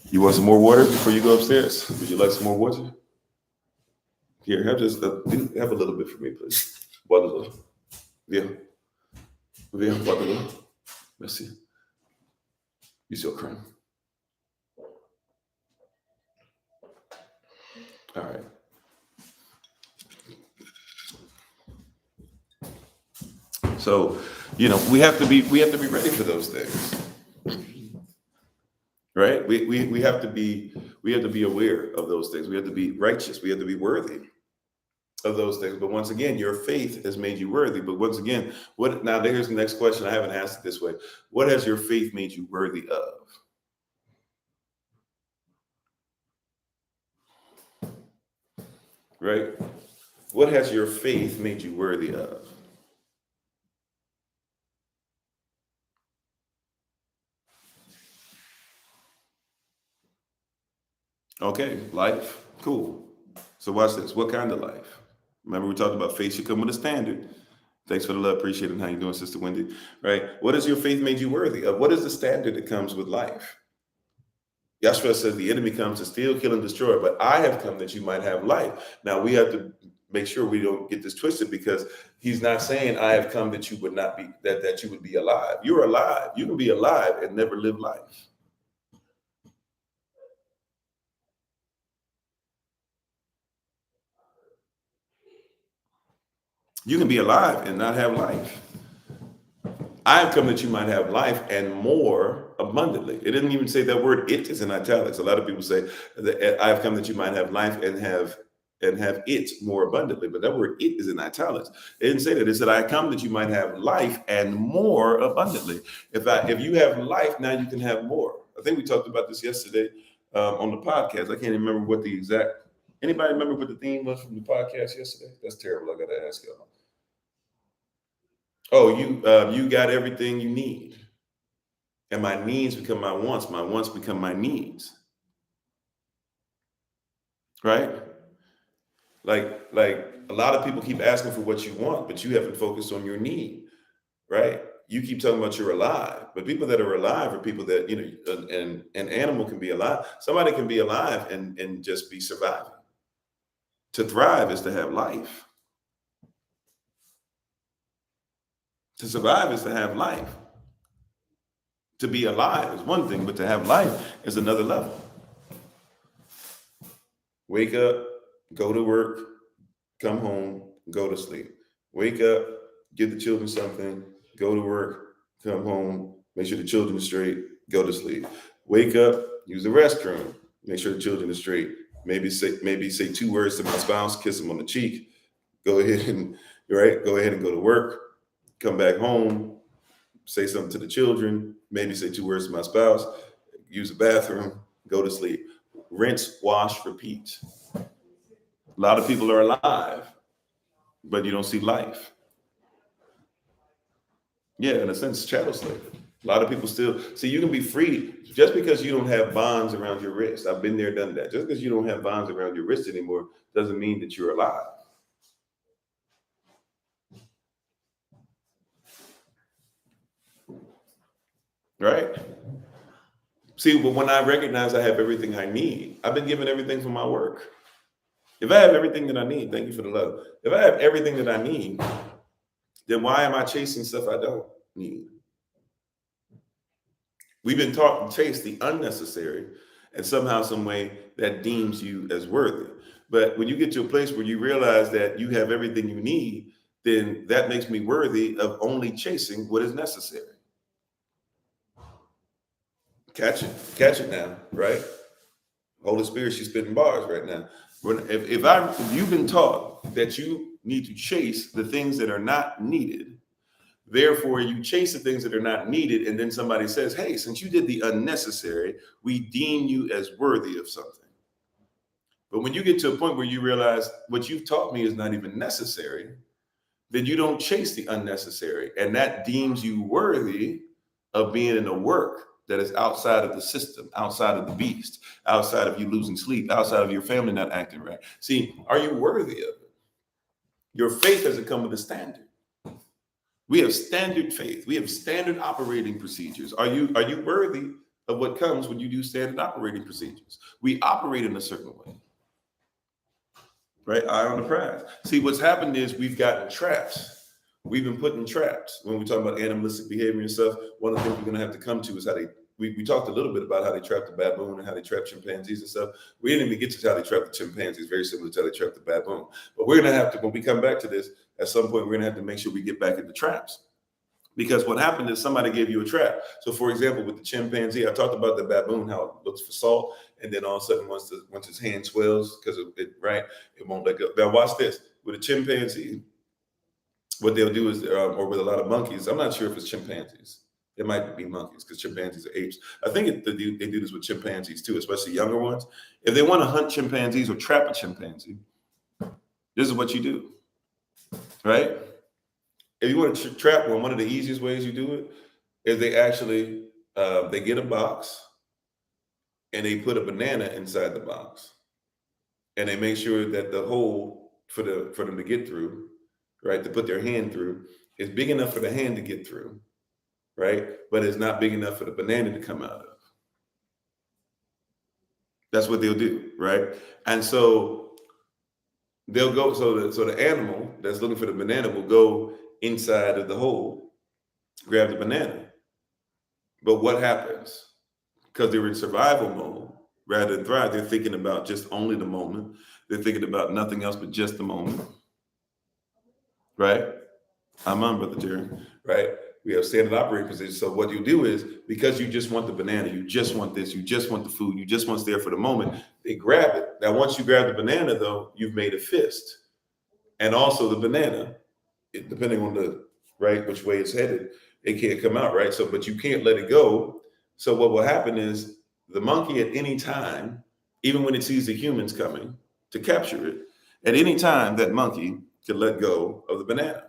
You want some more water before you go upstairs? Would you like some more water? Here, have a little bit for me, please. Bois de l'eau. Viens. Viens, bois de l'eau. Merci. Use your cream. All right. So, we have to be ready for those things. Right? We have to be aware of those things. We have to be righteous. We have to be worthy. of those things. But once again, your faith has made you worthy. But once again, what now? Here's the next question. I haven't asked it this way. What has your faith made you worthy of? Right? What has your faith made you worthy of? Okay, life. Cool. So watch this. What kind of life? Remember, we talked about faith should come with a standard. Thanks for the love. Appreciate it. How you doing, Sister Wendy? Right? What has your faith made you worthy of? What is the standard that comes with life? Yahshua says the enemy comes to steal, kill, and destroy, but I have come that you might have life. Now we have to make sure we don't get this twisted, because he's not saying I have come that you would not be, that you would be alive. You're alive. You can be alive and never live life. You can be alive and not have life. I have come that you might have life and more abundantly. It didn't even say that word. It is in italics. A lot of people say that I have come that you might have life and have it more abundantly. But that word "it" is in italics. It didn't say that. It said I come that you might have life and more abundantly. If you have life, now you can have more. I think we talked about this yesterday on the podcast. I can't remember what the exact. Anybody remember what the theme was from the podcast yesterday? That's terrible. I got to ask y'all. Oh, you got everything you need, and my needs become my wants become my needs, right? Like a lot of people keep asking for what you want, but you haven't focused on your need, right? You keep talking about you're alive, but people that are alive are people that, you know, an animal can be alive. Somebody can be alive and just be surviving. To thrive is to have life. To survive is to have life. To be alive is one thing, but to have life is another level. Wake up, go to work, come home, go to sleep. Wake up, get the children something, go to work, come home, make sure the children are straight, go to sleep. Wake up, use the restroom, make sure the children are straight. Maybe say 2 words to my spouse, kiss them on the cheek. Go ahead and go ahead and go to work, come back home, say something to the children, maybe say 2 words to my spouse, use the bathroom, go to sleep. Rinse, wash, repeat. A lot of people are alive, but you don't see life. Yeah, in a sense, chattel slave. A lot of people still see you can be free just because you don't have bonds around your wrist. I've been there, done that. Just because you don't have bonds around your wrist anymore doesn't mean that you're alive. Right? See, but when I recognize I have everything I need, I've been given everything for my work. If I have everything that I need, thank you for the love. If I have everything that I need, then why am I chasing stuff I don't need? We've been taught to chase the unnecessary, and somehow, some way, that deems you as worthy. But when you get to a place where you realize that you have everything you need, then that makes me worthy of only chasing what is necessary. Catch it now, right? Holy Spirit, she's spitting bars right now. If you've been taught that you need to chase the things that are not needed, therefore you chase the things that are not needed, and then somebody says, hey, since you did the unnecessary, we deem you as worthy of something. But when you get to a point where you realize what you've taught me is not even necessary, then you don't chase the unnecessary, and that deems you worthy of being in a work that is outside of the system, outside of the beast, outside of you losing sleep, outside of your family not acting right. See, are you worthy of it? Your faith doesn't come with a standard. We have standard faith. We have standard operating procedures. Are you worthy of what comes when you do standard operating procedures? We operate in a certain way. Right? Eye on the prize. See, what's happened is we've gotten traps. We've been put in traps. When we talk about animalistic behavior and stuff, one of the things we're going to have to come to is how we talked a little bit about how they trap the baboon and how they trap chimpanzees and stuff. We didn't even get to how they trap the chimpanzees, very similar to how they trap the baboon. But we're going to have to, when we come back to this, at some point, we're going to have to make sure we get back into traps. Because what happened is somebody gave you a trap. So, for example, with the chimpanzee, I talked about the baboon, how it looks for salt, and then all of a sudden, once his hand swells, because it won't let go. Now, watch this. With a chimpanzee, what they'll do is, or with a lot of monkeys, I'm not sure if it's chimpanzees. It might be monkeys because chimpanzees are apes. I think they do this with chimpanzees too, especially younger ones. If they want to hunt chimpanzees or trap a chimpanzee, this is what you do, right? If you want to trap one of the easiest ways you do it is they get a box and they put a banana inside the box, and they make sure that the hole for them to get through, right, to put their hand through, is big enough for the hand to get through, right, but it's not big enough for the banana to come out of. That's what they'll do, right? And so they'll go. So the animal that's looking for the banana will go inside of the hole, grab the banana. But what happens? Because they're in survival mode rather than thrive, they're thinking about just only the moment. They're thinking about nothing else but just the moment, right? I'm on, Brother Jerry, right? We have standard operating position. So what you do is, because you just want the banana, you just want this, you just want the food, you just want what's there for the moment, they grab it. Now, once you grab the banana, though, you've made a fist. And also the banana, depending on the right which way it's headed, it can't come out, right? So, but you can't let it go. So what will happen is the monkey at any time, even when it sees the humans coming to capture it, at any time that monkey can let go of the banana.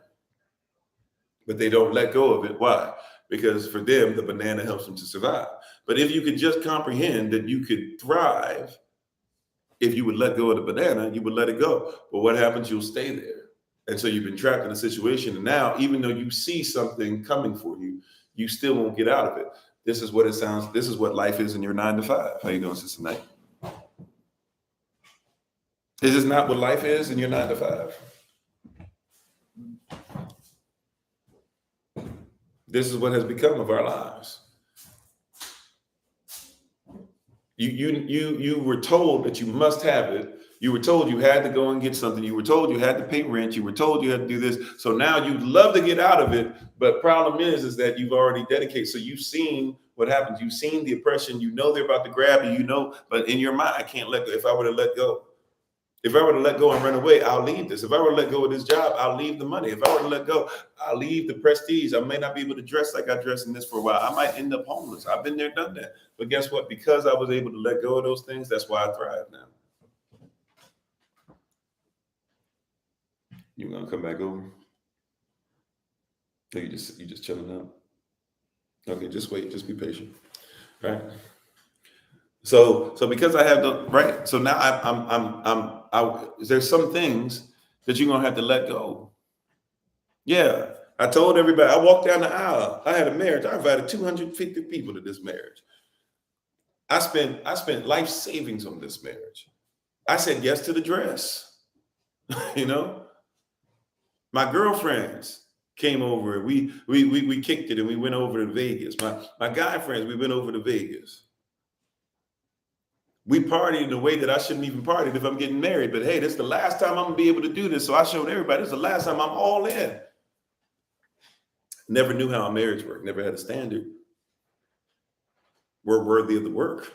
But they don't let go of it. Why? Because for them, the banana helps them to survive. But if you could just comprehend that you could thrive if you would let go of the banana, you would let it go. But what happens? You'll stay there. And so you've been trapped in a situation. And now, even though you see something coming for you, you still won't get out of it. This is what it sounds. This is what life is in your 9 to 5. How you doing, Sister Knight? This is not what life is in your 9 to 5. This is what has become of our lives. You were told that you must have it. You were told you had to go and get something. You were told you had to pay rent. You were told you had to do this. So now you'd love to get out of it. But problem is that you've already dedicated. So you've seen what happens. You've seen the oppression. You know they're about to grab you. You know, but in your mind, I can't let go. If I were to let go, if I were to let go and run away, I'll leave this. If I were to let go of this job, I'll leave the money. If I were to let go, I'll leave the prestige. I may not be able to dress like I dress in this for a while. I might end up homeless. I've been there, done that. But guess what? Because I was able to let go of those things, that's why I thrive now. You gonna come back over? Or you just chilling out? Okay, just wait. Just be patient. Right. So because I have the right. So now there's some things that you're gonna have to let go. Yeah, I told everybody. I walked down the aisle. I had a marriage. I invited 250 people to this marriage. I spent life savings on this marriage. I said yes to the dress. You know, my girlfriends came over. We kicked it and we went over to Vegas. My guy friends, we went over to Vegas. We partied in a way that I shouldn't even party if I'm getting married. But hey, this is the last time I'm gonna be able to do this. So I showed everybody this is the last time I'm all in. Never knew how a marriage worked. Never had a standard. We're worthy of the work.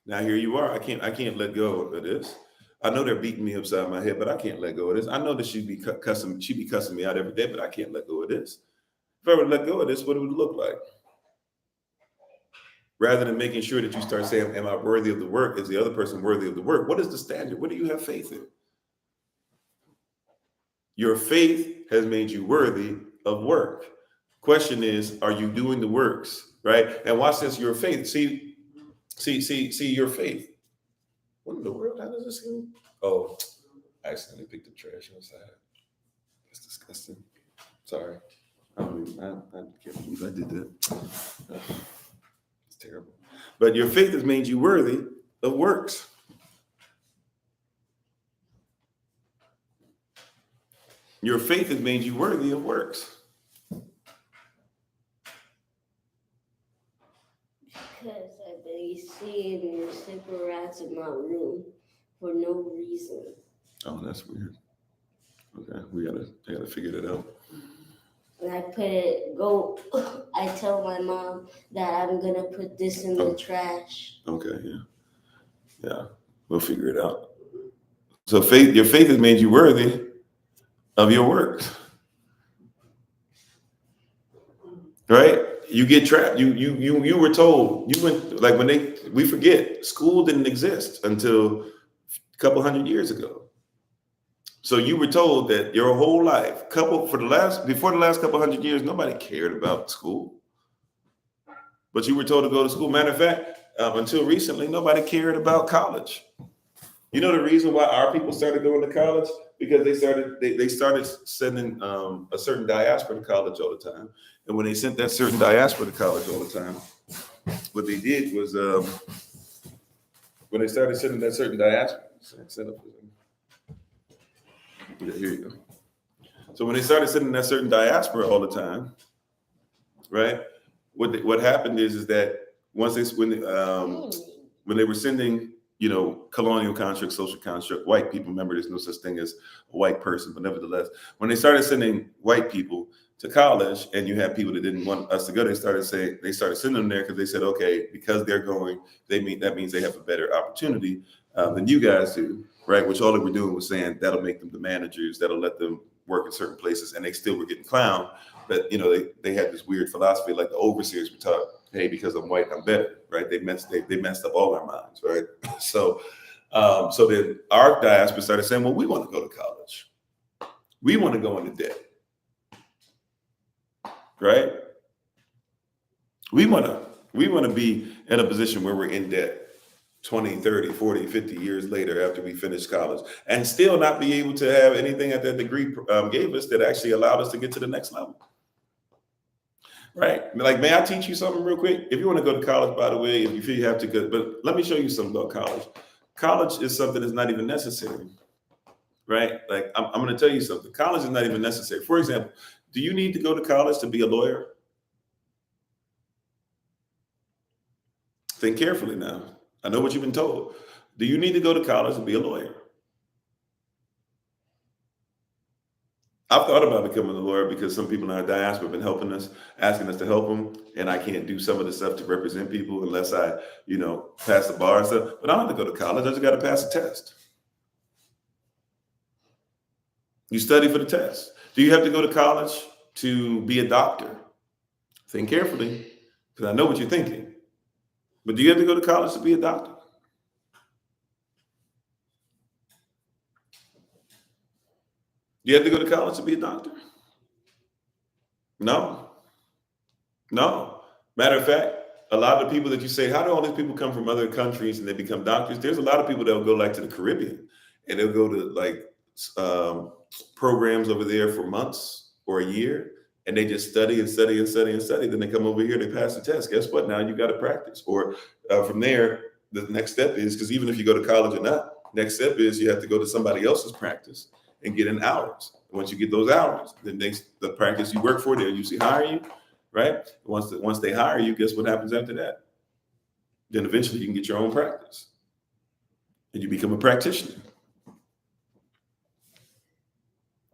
Now here you are. I can't let go of this. I know they're beating me upside my head, but I can't let go of this. I know that she'd be cussing me out every day, but I can't let go of this. If I were to let go of this, what it would look like? Rather than making sure that you start saying, am I worthy of the work? Is the other person worthy of the work? What is the standard? What do you have faith in? Your faith has made you worthy of work. Question is, are you doing the works? Right? And watch this, your faith. See your faith. What in the world? How does this go? Oh, I accidentally picked up trash outside. That's disgusting. Sorry. I can't believe I did that. It's terrible. But your faith has made you worthy of works. Your faith has made you worthy of works. Because I've been seeing the slipper rats in my room for no reason. Oh, that's weird. Okay, I gotta figure that out. and I I tell my mom that I'm gonna put this in the trash. Okay, yeah. We'll figure it out. So your faith has made you worthy of your works, right? You get trapped. You were told you went like we forget school didn't exist until a couple hundred years ago. So you were told that your whole life, before the last couple hundred years, nobody cared about school. But you were told to go to school. Matter of fact, until recently, nobody cared about college. You know the reason why our people started going to college? Because they started sending a certain diaspora to college all the time. And when they sent that certain diaspora to college all the time, what they did was when they started sending that certain diaspora, yeah, here you go. So when they started sending that certain diaspora all the time, right? What happened is that when they were sending, colonial construct, social construct, white people. Remember, there's no such thing as a white person, but nevertheless, when they started sending white people to college, and you had people that didn't want us to go, they started sending them there because they said, okay, because they're going, that means they have a better opportunity than you guys do, right? Which all they were doing was saying that'll make them the managers, that'll let them work in certain places, and they still were getting clowned. But they had this weird philosophy, like the overseers were taught, hey, because I'm white, I'm better, right? They messed up all our minds, right? So then our diaspora started saying, well, we want to go to college. We want to go into debt, right? We want to be in a position where we're in debt 20, 30, 40, 50 years later after we finish college and still not be able to have anything that degree gave us that actually allowed us to get to the next level. Right? Like, may I teach you something real quick? If you want to go to college, by the way, if you feel you have to go, but let me show you something about college. College is something that's not even necessary, right? Like, I'm going to tell you something. College is not even necessary. For example, do you need to go to college to be a lawyer? Think carefully now. I know what you've been told. Do you need to go to college to be a lawyer? I've thought about becoming a lawyer because some people in our diaspora have been helping us, asking us to help them, and I can't do some of the stuff to represent people unless I, pass the bar and stuff. But I don't have to go to college. I just got to pass a test. You study for the test. Do you have to go to college to be a doctor? Think carefully, because I know what you're thinking. But do you have to go to college to be a doctor? Do you have to go to college to be a doctor? No. Matter of fact, a lot of the people that you say, how do all these people come from other countries and they become doctors? There's a lot of people that will go like to the Caribbean and they'll go to like programs over there for months or a year, and they just study and study and study and study. Then they come over here, they pass the test. Guess what? Now you got to practice. Or from there, the next step is, because even if you go to college or not, next step is you have to go to somebody else's practice and get in hours. Once you get those hours, then the practice you work for, they'll usually hire you, right? Once they hire you, guess what happens after that? Then eventually you can get your own practice and you become a practitioner.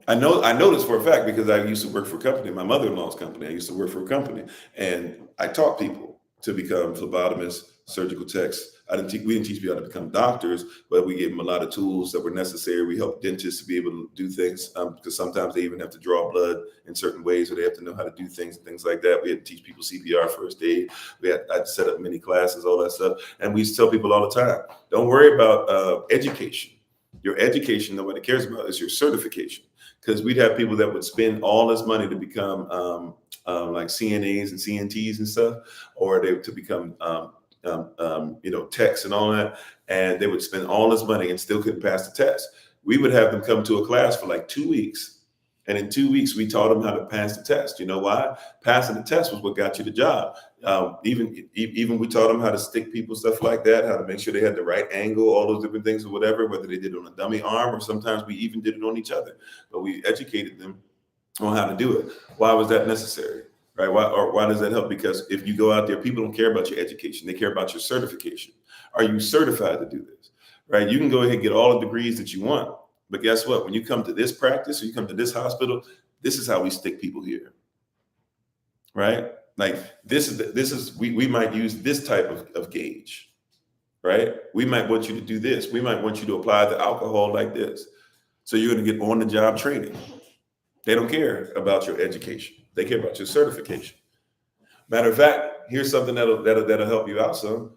I know this for a fact because I used to work for a company, my mother-in-law's company. I used to work for a company, and I taught people to become phlebotomists, surgical techs. We didn't teach people how to become doctors, but we gave them a lot of tools that were necessary. We helped dentists to be able to do things because sometimes they even have to draw blood in certain ways, or they have to know how to do things and things like that. We had to teach people CPR, first aid. I'd set up many classes, all that stuff. And we used to tell people all the time, don't worry about education. Your education, nobody cares about, is your certification. Because we'd have people that would spend all this money to become like CNAs and CNTs and stuff, or they to become techs and all that, and they would spend all this money and still couldn't pass the test. We would have them come to a class for like 2 weeks, and in 2 weeks we taught them how to pass the test. You know why? Passing the test was what got you the job. Even we taught them how to stick people, stuff like that, how to make sure they had the right angle, all those different things or whatever, whether they did it on a dummy arm or sometimes we even did it on each other. But we educated them on how to do it. Why was that necessary? Right? Why does that help? Because if you go out there, people don't care about your education. They care about your certification. Are you certified to do this? Right? You can go ahead and get all the degrees that you want. But guess what? When you come to this practice or you come to this hospital, this is how we stick people here. right? Like we might use this type of gauge, right? We might want you to do this. We might want you to apply the alcohol like this. So you're going to get on the job training. They don't care about your education. They care about your certification. Matter of fact, here's something that'll help you out some.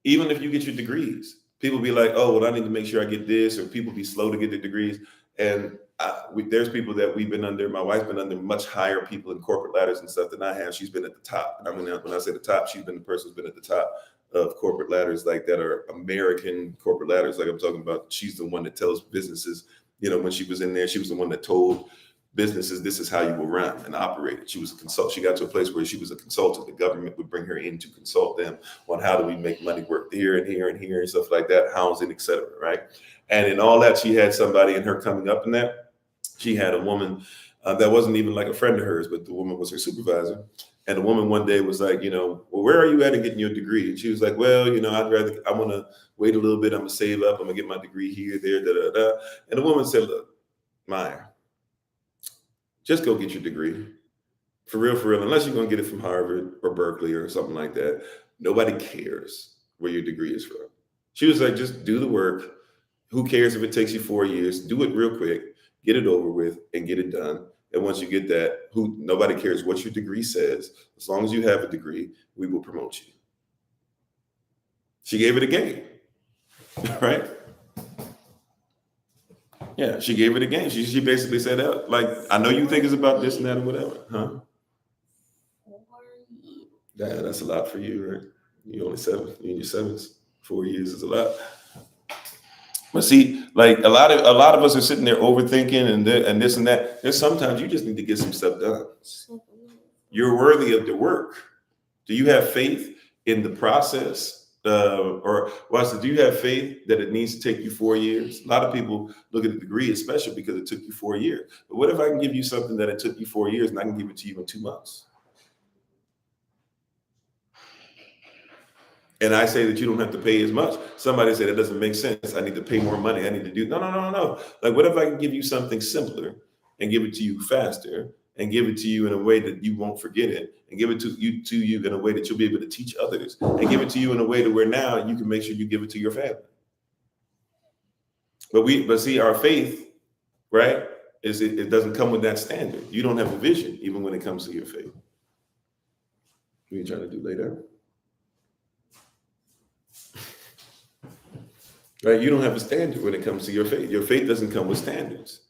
Even if you get your degrees, people be like, oh, well, I need to make sure I get this, or people be slow to get their degrees. And there's people that we've been under, my wife's been under much higher people in corporate ladders and stuff than I have. She's been at the top. And I mean, when I say the top, she's been the person who's been at the top of corporate ladders, like that are American corporate ladders. Like I'm talking about, she's the one that tells businesses, when she was in there, she was the one that told businesses, this is how you will run and operate it. She was a consultant. She got to a place where she was a consultant. The government would bring her in to consult them on how do we make money work here and here and here and stuff like that, housing, et cetera, right? And in all that, she had somebody in her coming up in that. She had a woman that wasn't even like a friend of hers, but the woman was her supervisor. And the woman one day was like, well, where are you at in getting your degree? And she was like, well, I want to wait a little bit. I'm going to save up. I'm going to get my degree here, there, da, da, da. And the woman said, look, Maya, just go get your degree. For real, unless you're going to get it from Harvard or Berkeley or something like that. Nobody cares where your degree is from. She was like, just do the work. Who cares if it takes you 4 years? Do it real quick, get it over with, and get it done. And once you get that, nobody cares what your degree says. As long as you have a degree, we will promote you. She gave it a game, right? Yeah, she gave it a game. She basically said, like, I know you think it's about this and that and whatever, huh? That's a lot for you, right? You're only 7. You're in your 7s. 4 years is a lot. But see, like a lot of us are sitting there overthinking and this and that. There's sometimes you just need to get some stuff done. You're worthy of the work. Do you have faith in the process? Do you have faith that it needs to take you 4 years? A lot of people look at the degree, especially because it took you 4 years. But what if I can give you something that it took you 4 years and I can give it to you in 2 months? And I say that you don't have to pay as much. Somebody said it doesn't make sense. I need to pay more money. I need to do no. Like, what if I can give you something simpler and give it to you faster and give it to you in a way that you won't forget it, and give it to you in a way that you'll be able to teach others, and give it to you in a way to where now you can make sure you give it to your family. But see, our faith, right, it doesn't come with that standard. You don't have a vision even when it comes to your faith. What are you trying to do later? Right? You don't have a standard when it comes to your faith. Your faith doesn't come with standards.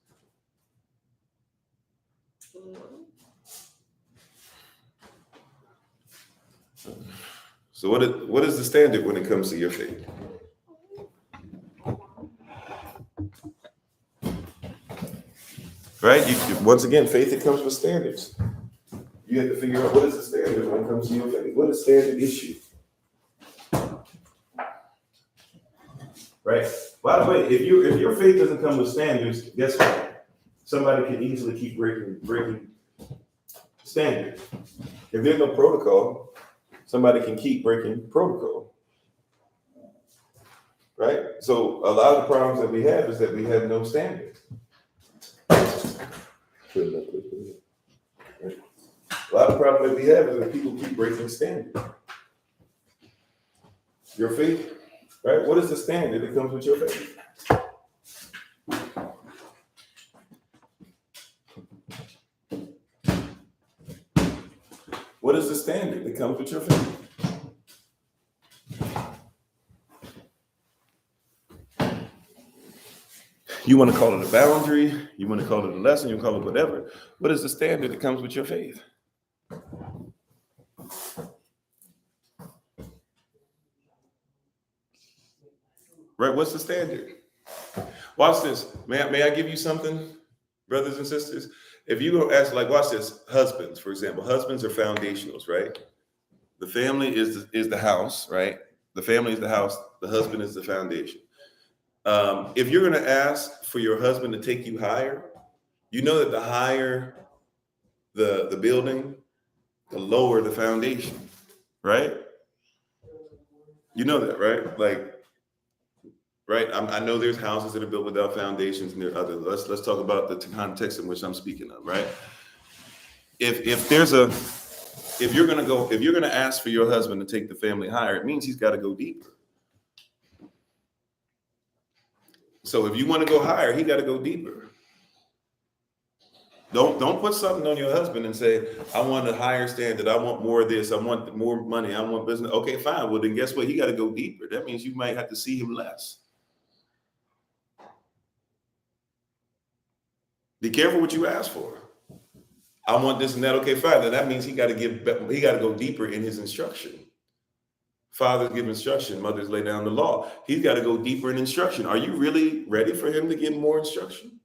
So what is the standard when it comes to your faith? Right? Once again, faith, it comes with standards. You have to figure out what is the standard when it comes to your faith. What is standard issue? Right. By the way, if your faith doesn't come with standards, guess what? Somebody can easily keep breaking standards. If there's no protocol, somebody can keep breaking protocol. Right. So a lot of the problems that we have is that we have no standards. Right. A lot of the problems that we have is that people keep breaking standards. Your faith. Right? What is the standard that comes with your faith? What is the standard that comes with your faith? You want to call it a boundary, you want to call it a lesson, you call it whatever. What is the standard that comes with your faith? Right? What's the standard? Watch this. May I give you something, brothers and sisters? If you go ask, like, watch this, husbands, for example. Husbands are foundationals, right? The family is the house, right? The family is the house. The husband is the foundation. If you're going to ask for your husband to take you higher, you know that the higher the building, the lower the foundation, right? You know that, right? Like, right? I know there's houses that are built without foundations, and there are other. Let's talk about the context in which I'm speaking of, right? If there's a if you're gonna ask for your husband to take the family higher, it means he's got to go deeper. So if you want to go higher, he got to go deeper. Don't put something on your husband and say, I want a higher standard, I want more of this, I want more money, I want business. Okay, fine. Well, then guess what? He got to go deeper. That means you might have to see him less. Be careful what you ask for. I want this and that. Okay, fine. Then that means he got to go deeper in his instruction. Fathers give instruction, mothers lay down the law. He's got to go deeper in instruction. Are you really ready for him to give more instruction?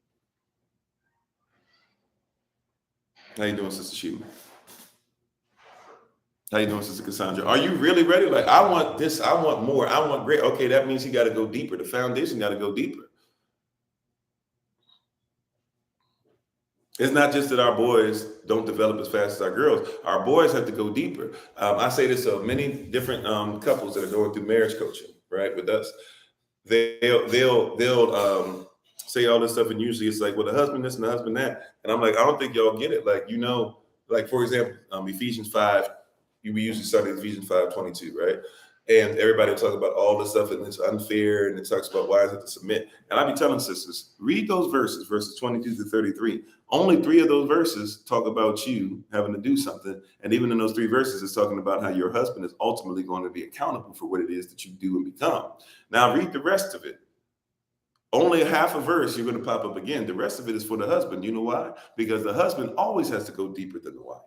How you doing, Sister Sheila? How you doing, Sister Cassandra? Are you really ready? Like, I want this, I want more, I want great. Okay, that means he got to go deeper. The foundation got to go deeper. It's not just that our boys don't develop as fast as our girls. Our boys have to go deeper. I say this of many different couples that are going through marriage coaching, right, with us. They'll say all this stuff, and usually it's like, well, the husband this and the husband that. And I'm like, I don't think y'all get it. Like, like, for example, Ephesians 5, we usually start at Ephesians 5:22, right? And everybody will talk about all this stuff, and it's unfair, and it talks about why is it to submit. And I be telling sisters, read those verses 22 to 33. Only 3 of those verses talk about you having to do something. And even in those 3 verses, it's talking about how your husband is ultimately going to be accountable for what it is that you do and become. Now read the rest of it. Only a half a verse, you're going to pop up again. The rest of it is for the husband. You know why? Because the husband always has to go deeper than the wife.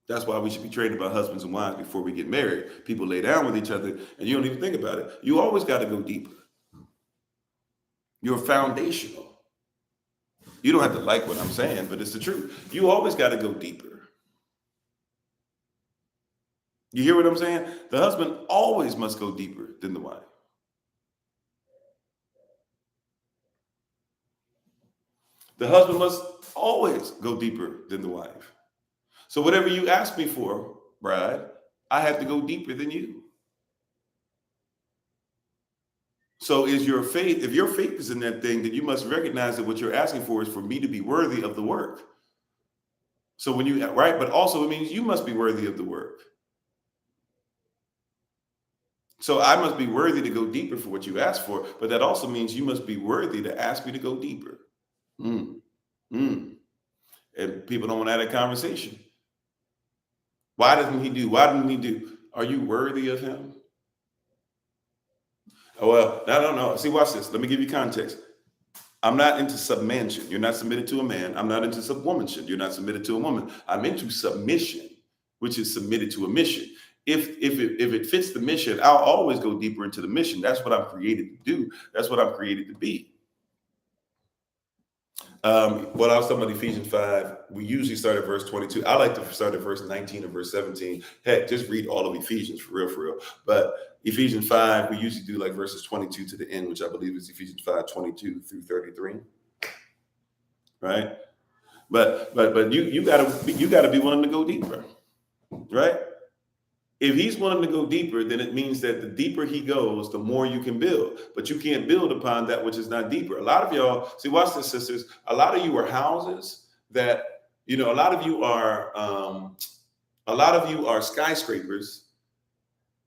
That's why we should be trained about husbands and wives before we get married. People lay down with each other and you don't even think about it. You always got to go deeper. You're foundational. You don't have to like what I'm saying, but it's the truth. You always got to go deeper. You hear what I'm saying? The husband always must go deeper than the wife. The husband must always go deeper than the wife. So whatever you ask me for, bride, I have to go deeper than you. So is your faith, if your faith is in that thing, then you must recognize that what you're asking for is for me to be worthy of the work. So when you, right, but also it means you must be worthy of the work. So I must be worthy to go deeper for what you ask for, but that also means you must be worthy to ask me to go deeper. And people don't want to have that conversation. Why doesn't he do? Why didn't he do? Are you worthy of him? Oh, well, I don't know. See, watch this. Let me give you context. I'm not into submission. You're not submitted to a man. I'm not into subwomanship. You're not submitted to a woman. I'm into submission, which is submitted to a mission. If it fits the mission, I'll always go deeper into the mission. That's what I'm created to do. That's what I'm created to be. Well, I was talking about Ephesians 5. We usually start at verse 22. I like to start at verse 19 and verse 17. Heck, just read all of Ephesians for real. But Ephesians 5, we usually do like verses 22 to the end, which I believe is Ephesians 5, 22 through 33. Right? But you gotta be willing to go deeper, right? If he's willing to go deeper, then it means that the deeper he goes, the more you can build. But you can't build upon that which is not deeper. A lot of y'all, see, watch this, sisters. A lot of you are houses that, a lot of you are skyscrapers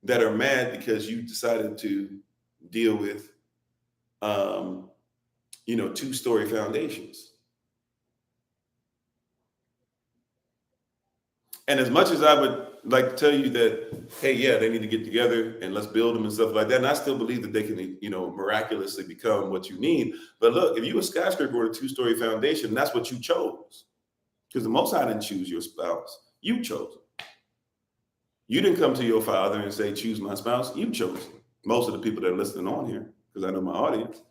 that are mad because you decided to deal with, 2-story foundations. And as much as I would like to tell you that, hey, yeah, they need to get together and let's build them and stuff like that. And I still believe that they can, miraculously become what you need. But look, if you a skyscraper with a 2-story foundation, that's what you chose. Because the Most High didn't choose your spouse. You chose it. You didn't come to your father and say, choose my spouse. You chose it. Most of the people that are listening on here, because I know my audience.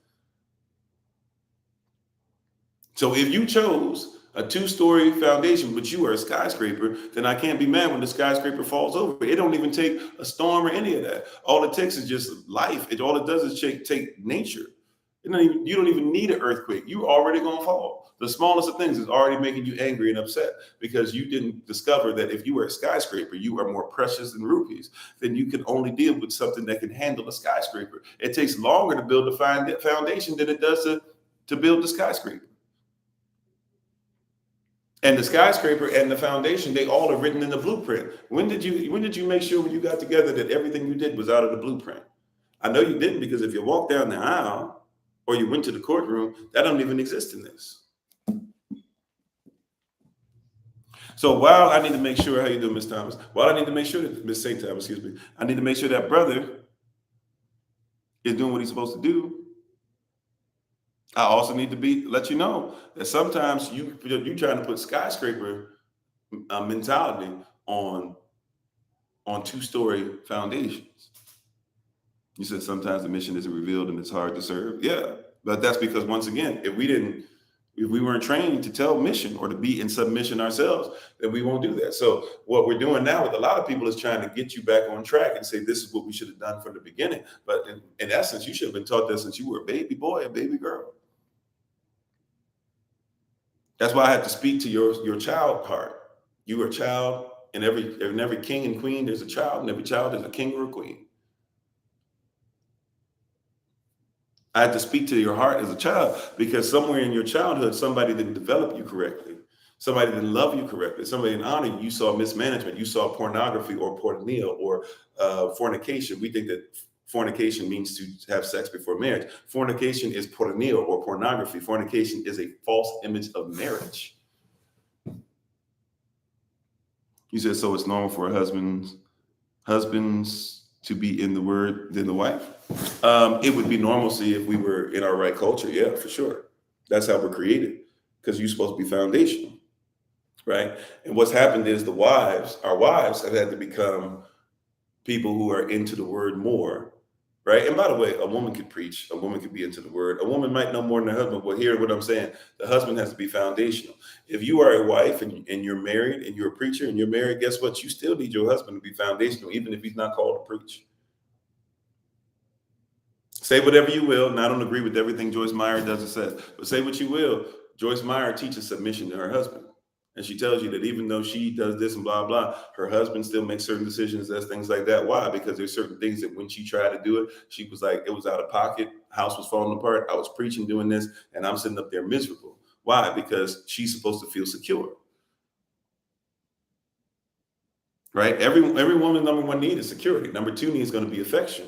So if you chose a 2-story foundation, but you are a skyscraper, then I can't be mad when the skyscraper falls over. It don't even take a storm or any of that. All it takes is just life. All it does is take nature. You don't even need an earthquake. You're already going to fall. The smallest of things is already making you angry and upset because you didn't discover that if you were a skyscraper, you are more precious than rupees. Then you can only deal with something that can handle a skyscraper. It takes longer to build a foundation than it does to build the skyscraper. And the skyscraper and the foundation, they all are written in the blueprint. When did you make sure when you got together that everything you did was out of the blueprint? I know you didn't, because if you walked down the aisle or you went to the courtroom, that don't even exist in this. So while I need to make sure, how you doing, Miss Thomas? While I need to make sure that Miss St. Thomas, excuse me, I need to make sure that brother is doing what he's supposed to do. I also need to let you know that sometimes you trying to put skyscraper mentality on two-story foundations. You said sometimes the mission isn't revealed and it's hard to serve. Yeah, but that's because, once again, if we weren't trained to tell mission or to be in submission ourselves, then we won't do that. So what we're doing now with a lot of people is trying to get you back on track and say, this is what we should have done from the beginning. But in essence, you should have been taught that since you were a baby boy, a baby girl. That's why I had to speak to your child heart. You are a child, and every king and queen, there's a child, and every child is a king or a queen. I had to speak to your heart as a child, because somewhere in your childhood, somebody didn't develop you correctly. Somebody didn't love you correctly. Somebody didn't honor you. You saw mismanagement. You saw pornography or porneia or fornication. We think that fornication means to have sex before marriage. Fornication is porneia or pornography. Fornication is a false image of marriage. You said, so it's normal for husbands to be in the word than the wife? It would be normalcy if we were in our right culture. Yeah, for sure. That's how we're created, because you're supposed to be foundational, right? And what's happened is our wives have had to become people who are into the word more, right? And by the way, a woman could preach, a woman could be into the word, a woman might know more than her husband. But hear what I'm saying, the husband has to be foundational. If you are a wife and you're married and you're a preacher and you're married, guess what? You still need your husband to be foundational, even if he's not called to preach. Say whatever you will, and I don't agree with everything Joyce Meyer does or says, but say what you will. Joyce Meyer teaches submission to her husband. And she tells you that even though she does this and blah, blah, her husband still makes certain decisions, does things like that. Why? Because there's certain things that when she tried to do it, she was like, it was out of pocket. House was falling apart. I was preaching, doing this, and I'm sitting up there miserable. Why? Because she's supposed to feel secure. Right? Every woman's number one need is security. Number two need is going to be affection.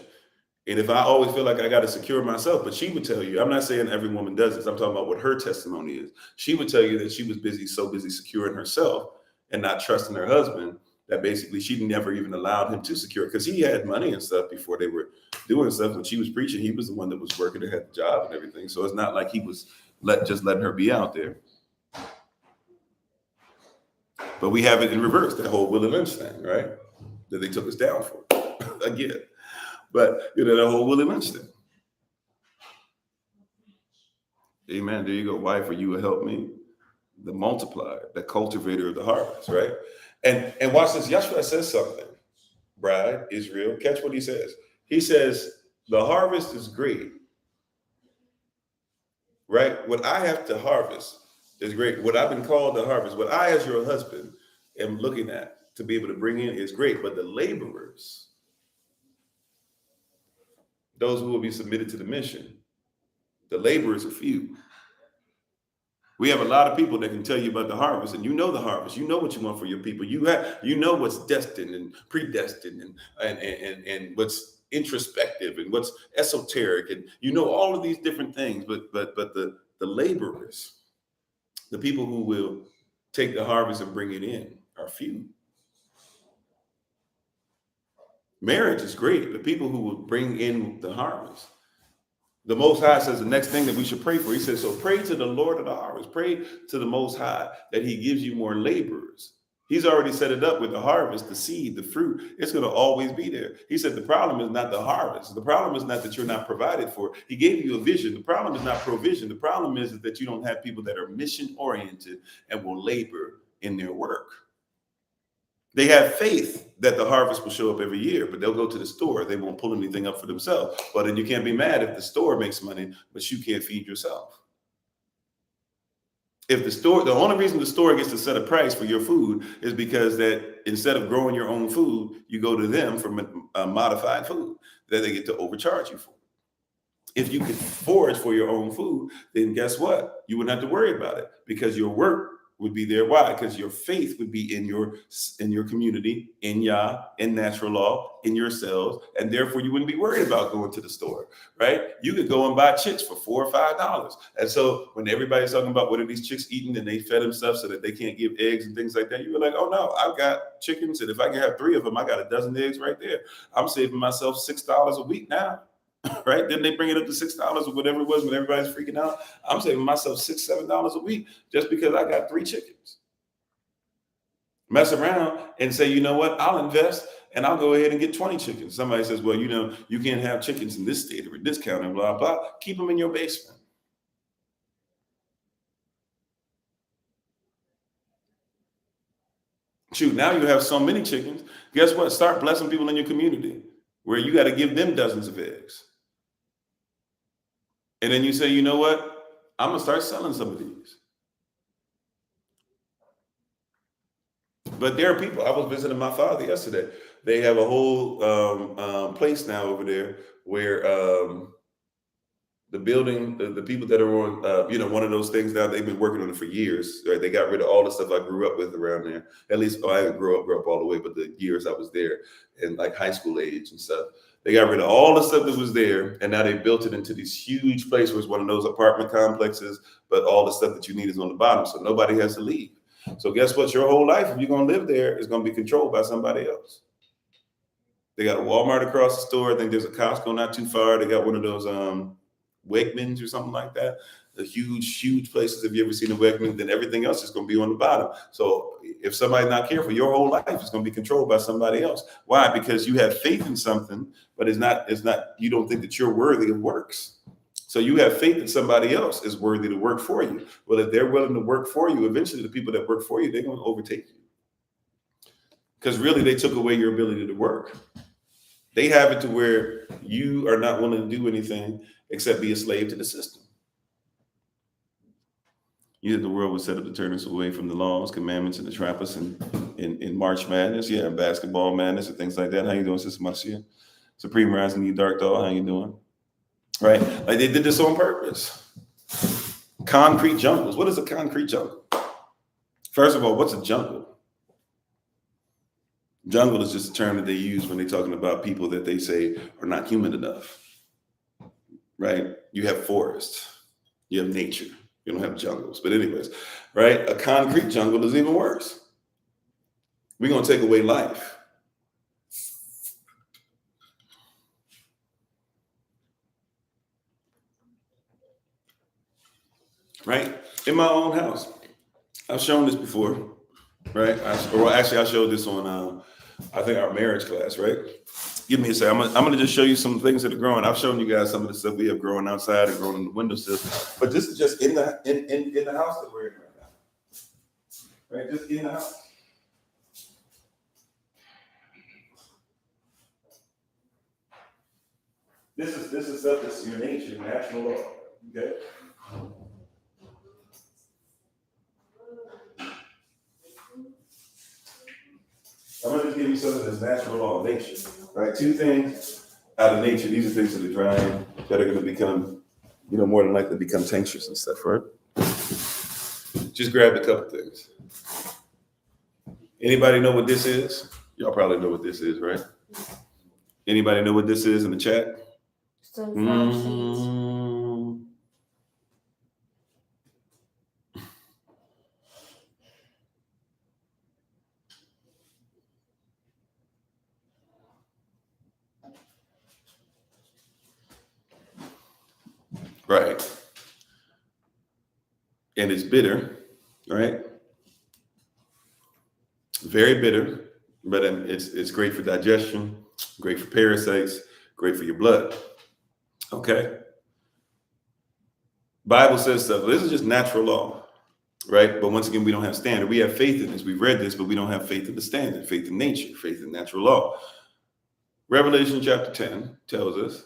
And if I always feel like I got to secure myself, but she would tell you, I'm not saying every woman does this. I'm talking about what her testimony is. She would tell you that she was so busy securing herself and not trusting her husband, that basically she never even allowed him to secure, because he had money and stuff before they were doing stuff. When she was preaching, he was the one that was working and had the job and everything. So it's not like he was just letting her be out there. But we have it in reverse, that whole Willie Lynch thing, right? That they took us down for again. But the whole Willie Lynch thing. Amen. There you go. Wife, or you will help me. The multiplier, the cultivator of the harvest, right? And watch this. Yeshua says something. Bride, Israel, catch what he says. He says, the harvest is great, right? What I have to harvest is great. What I've been called to harvest, what I as your husband am looking at to be able to bring in is great. But the laborers, those who will be submitted to the mission, the laborers are few. We have a lot of people that can tell you about the harvest, and you know the harvest. You know what you want for your people. You know what's destined and predestined and what's introspective and what's esoteric, and you know all of these different things. But the laborers, the people who will take the harvest and bring it in, are few. Marriage is great. The people who will bring in the harvest. The Most High says the next thing that we should pray for. He says, so pray to the Lord of the harvest. Pray to the Most High that he gives you more laborers. He's already set it up with the harvest, the seed, the fruit. It's going to always be there. He said the problem is not the harvest. The problem is not that you're not provided for. He gave you a vision. The problem is not provision. The problem is that you don't have people that are mission oriented and will labor in their work. They have faith that the harvest will show up every year, but they'll go to the store. They won't pull anything up for themselves. But then you can't be mad if the store makes money, but you can't feed yourself. If the only reason the store gets to set a price for your food is because that instead of growing your own food, you go to them for modified food that they get to overcharge you for. If you could forage for your own food, then guess what? You wouldn't have to worry about it, because your work would be there. Why? Because your faith would be in your community, in Yah, in natural law, in yourselves, and therefore you wouldn't be worried about going to the store, right? You could go and buy chicks for $4 or $5. And so when everybody's talking about what are these chicks eating and they fed themselves so that they can't give eggs and things like that, you were like, oh no, I've got chickens, and if I can have 3 of them, I got a dozen eggs right there. I'm saving myself $6 a week now. Right? Then they bring it up to $6 or whatever it was when everybody's freaking out. I'm saving myself $6, $7 a week just because I got 3 chickens. Mess around and say, you know what? I'll invest and I'll go ahead and get 20 chickens. Somebody says, well, you know, you can't have chickens in this state or in this county, blah, blah. Keep them in your basement. Shoot, now you have so many chickens. Guess what? Start blessing people in your community where you got to give them dozens of eggs. And then you say, you know what? I'm going to start selling some of these. But there are people, I was visiting my father yesterday. They have a whole place now over there where the building, the people that are on, one of those things now, they've been working on it for years. Right? They got rid of all the stuff I grew up with around there. At least, I didn't grow up all the way, but the years I was there and like high school age and stuff. They got rid of all the stuff that was there, and now they built it into this huge place where it's one of those apartment complexes, but all the stuff that you need is on the bottom, so nobody has to leave. So guess what? Your whole life, if you're going to live there, is going to be controlled by somebody else. They got a Walmart across the store. I think there's a Costco not too far. They got one of those Wegmans or something like that. The huge places. If you ever seen a Wegman, then everything else is going to be on the bottom. So if somebody's not careful, your whole life is going to be controlled by somebody else. Why? Because you have faith in something, but it's not. You don't think that you're worthy of works. So you have faith that somebody else is worthy to work for you. Well, if they're willing to work for you, eventually the people that work for you, they're going to overtake you. Because really, they took away your ability to work. They have it to where you are not willing to do anything except be a slave to the system. You think the world was set up to turn us away from the laws, commandments, and to trap us in March Madness, and basketball madness and things like that. How you doing, Sister Marcia? Supreme Rising, you dark doll, how you doing? Right? Like they did this on purpose. Concrete jungles. What is a concrete jungle? First of all, what's a jungle? Jungle is just a term that they use when they're talking about people that they say are not human enough. Right? You have forests. You have nature. You don't have jungles. But anyways, right? A concrete jungle is even worse. We're going to take away life. Right? In my own house. I've shown this before, right? I showed this on, I think, our marriage class, right? Give me a second. I'm going to just show you some things that are growing. I've shown you guys some of the stuff we have growing outside and growing in the windowsill. But this is just in the house that we're in right now. Right? Just in the house. This is stuff that's your nature, natural law. Okay? I'm going to just give you some of this natural law of nature, right? 2 things out of nature. These are things that are drying, that are going to become, more than likely become tinctures and stuff, right? Just grabbed a couple things. Anybody know what this is? Y'all probably know what this is, right? Anybody know what this is in the chat? Sunflower seeds. Right. And it's bitter, right? Very bitter, but it's great for digestion, great for parasites, great for your blood. Okay? Bible says stuff. This is just natural law, right? But once again, we don't have standard. We have faith in this. We've read this, but we don't have faith in the standard, faith in nature, faith in natural law. Revelation chapter 10 tells us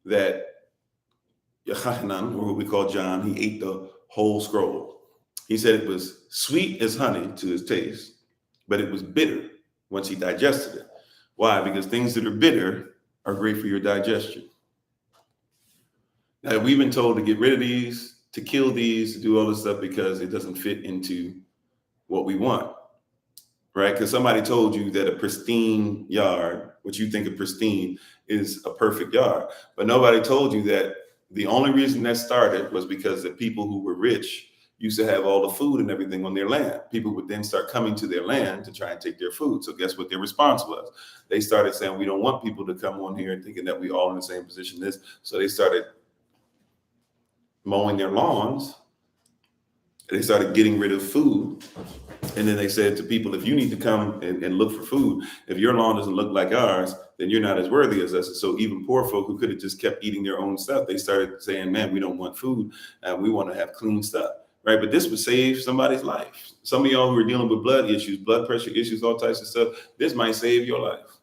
that Yochanan, or what we call John, he ate the whole scroll. He said it was sweet as honey to his taste, but it was bitter once he digested it. Why? Because things that are bitter are great for your digestion. Now, we've been told to get rid of these, to kill these, to do all this stuff because it doesn't fit into what we want, right? Because somebody told you that a pristine yard, what you think of pristine, is a perfect yard. But nobody told you that the only reason that started was because the people who were rich used to have all the food and everything on their land. People would then start coming to their land to try and take their food. So guess what their response was? They started saying, we don't want people to come on here thinking that we all in the same position as this. So they started mowing their lawns. They started getting rid of food. And then they said to people, if you need to come and look for food, if your lawn doesn't look like ours, then you're not as worthy as us. And so even poor folk who could have just kept eating their own stuff, they started saying, man, we don't want food. We want to have clean stuff. Right. But this would save somebody's life. Some of y'all who are dealing with blood issues, blood pressure issues, all types of stuff, this might save your life.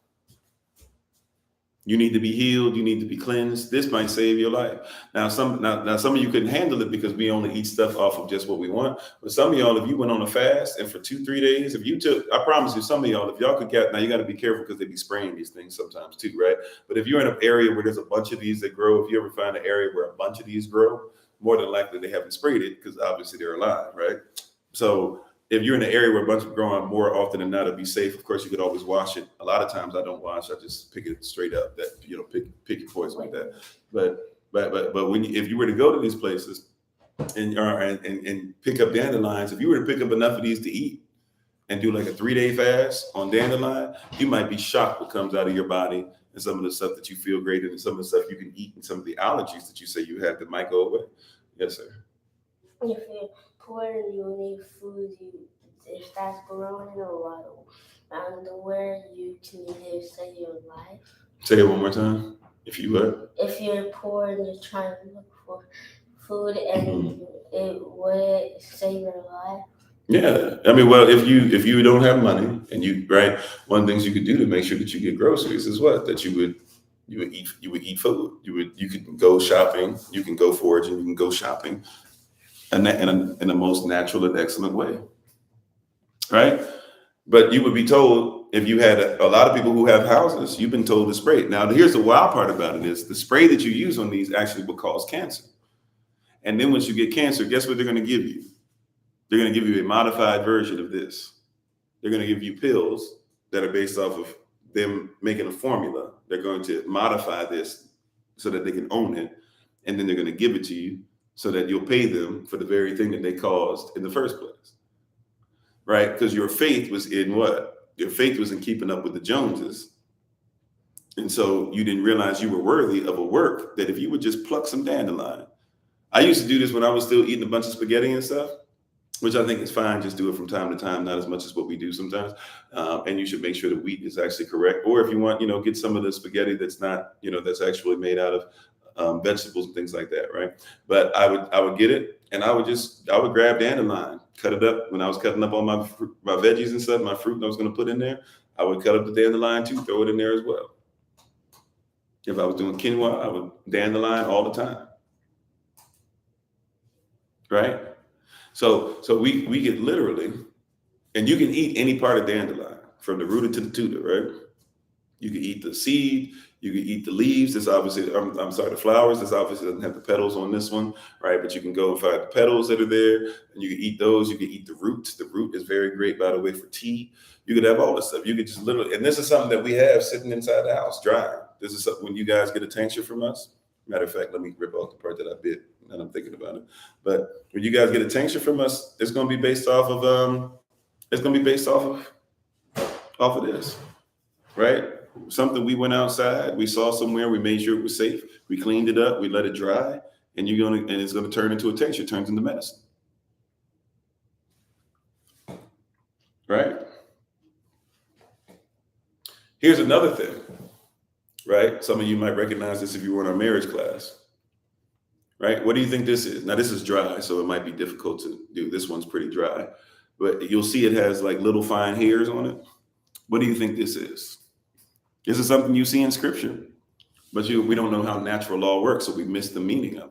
You need to be healed. You need to be cleansed. This might save your life. Now, some of you couldn't handle it because we only eat stuff off of just what we want. But some of y'all, if you went on a fast and for 2-3 days, if you took, I promise you, some of y'all, if y'all could get, now you got to be careful because they be spraying these things sometimes too, right? But if you're in an area where there's a bunch of these that grow, if you ever find an area where a bunch of these grow, more than likely they haven't sprayed it because obviously they're alive, right? So if you're in an area where a bunch of growing more often than not, to be safe, of course, you could always wash it. A lot of times I don't wash, I just pick it straight up. That, you know, pick your poison like that. But when if you were to go to these places and pick up dandelions, if you were to pick up enough of these to eat and do like a 3-day fast on dandelion, you might be shocked what comes out of your body and some of the stuff that you feel great in and some of the stuff you can eat and some of the allergies that you say you have that might go away. Yes, sir. If you're poor and you need food, it starts growing in a lot of where you can either save your life. Say it one more time. If you what? If you're poor and you're trying to look for food and it would save your life. Yeah, I mean, well, if you don't have money and you, right, one of the things you could do to make sure that you get groceries is what? That you would eat food. You could go shopping, you can go foraging, you can go shopping, in the most natural and excellent way, right? But you would be told, if you had a lot of people who have houses, you've been told to spray it. Now, here's the wild part about it is the spray that you use on these actually will cause cancer. And then once you get cancer, guess what they're going to give you? They're going to give you a modified version of this. They're going to give you pills that are based off of them making a formula. They're going to modify this so that they can own it. And then they're going to give it to you so that you'll pay them for the very thing that they caused in the first place. Right? Because your faith was in what? Your faith was in keeping up with the Joneses. And so you didn't realize you were worthy of a work that if you would just pluck some dandelion. I used to do this when I was still eating a bunch of spaghetti and stuff, which I think is fine. Just do it from time to time, not as much as what we do sometimes. And you should make sure the wheat is actually correct. Or if you want, get some of the spaghetti that's not, that's actually made out of vegetables and things like that, right? But I would get it, and I would grab dandelion, cut it up. When I was cutting up all my veggies and stuff, my fruit that I was going to put in there, I would cut up the dandelion too, throw it in there as well. If I was doing quinoa, I would dandelion all the time, right? So we get literally, and you can eat any part of dandelion from the rooter to the tutor, right? You can eat the seed, you can eat the leaves. This obviously, I'm sorry, the flowers. This obviously doesn't have the petals on this one, right? But you can go and find the petals that are there, and you can eat those. You can eat the root. The root is very great, by the way, for tea. You could have all this stuff. You could just literally, and this is something that we have sitting inside the house, drying. This is something when you guys get a tincture from us. Matter of fact, let me rip off the part that I bit, and I'm thinking about it. But when you guys get a tincture from us, it's going to be based off of off of this, right? Something we went outside, we saw somewhere, we made sure it was safe, we cleaned it up, we let it dry, and it's gonna turn into a tincture, turns into medicine, right? Here's another thing, right? Some of you might recognize this if you were in our marriage class, right? What do you think this is? Now this is dry, so it might be difficult to do. This one's pretty dry, but you'll see it has like little fine hairs on it. What do you think this is? This is something you see in scripture, but we don't know how natural law works, so we miss the meaning of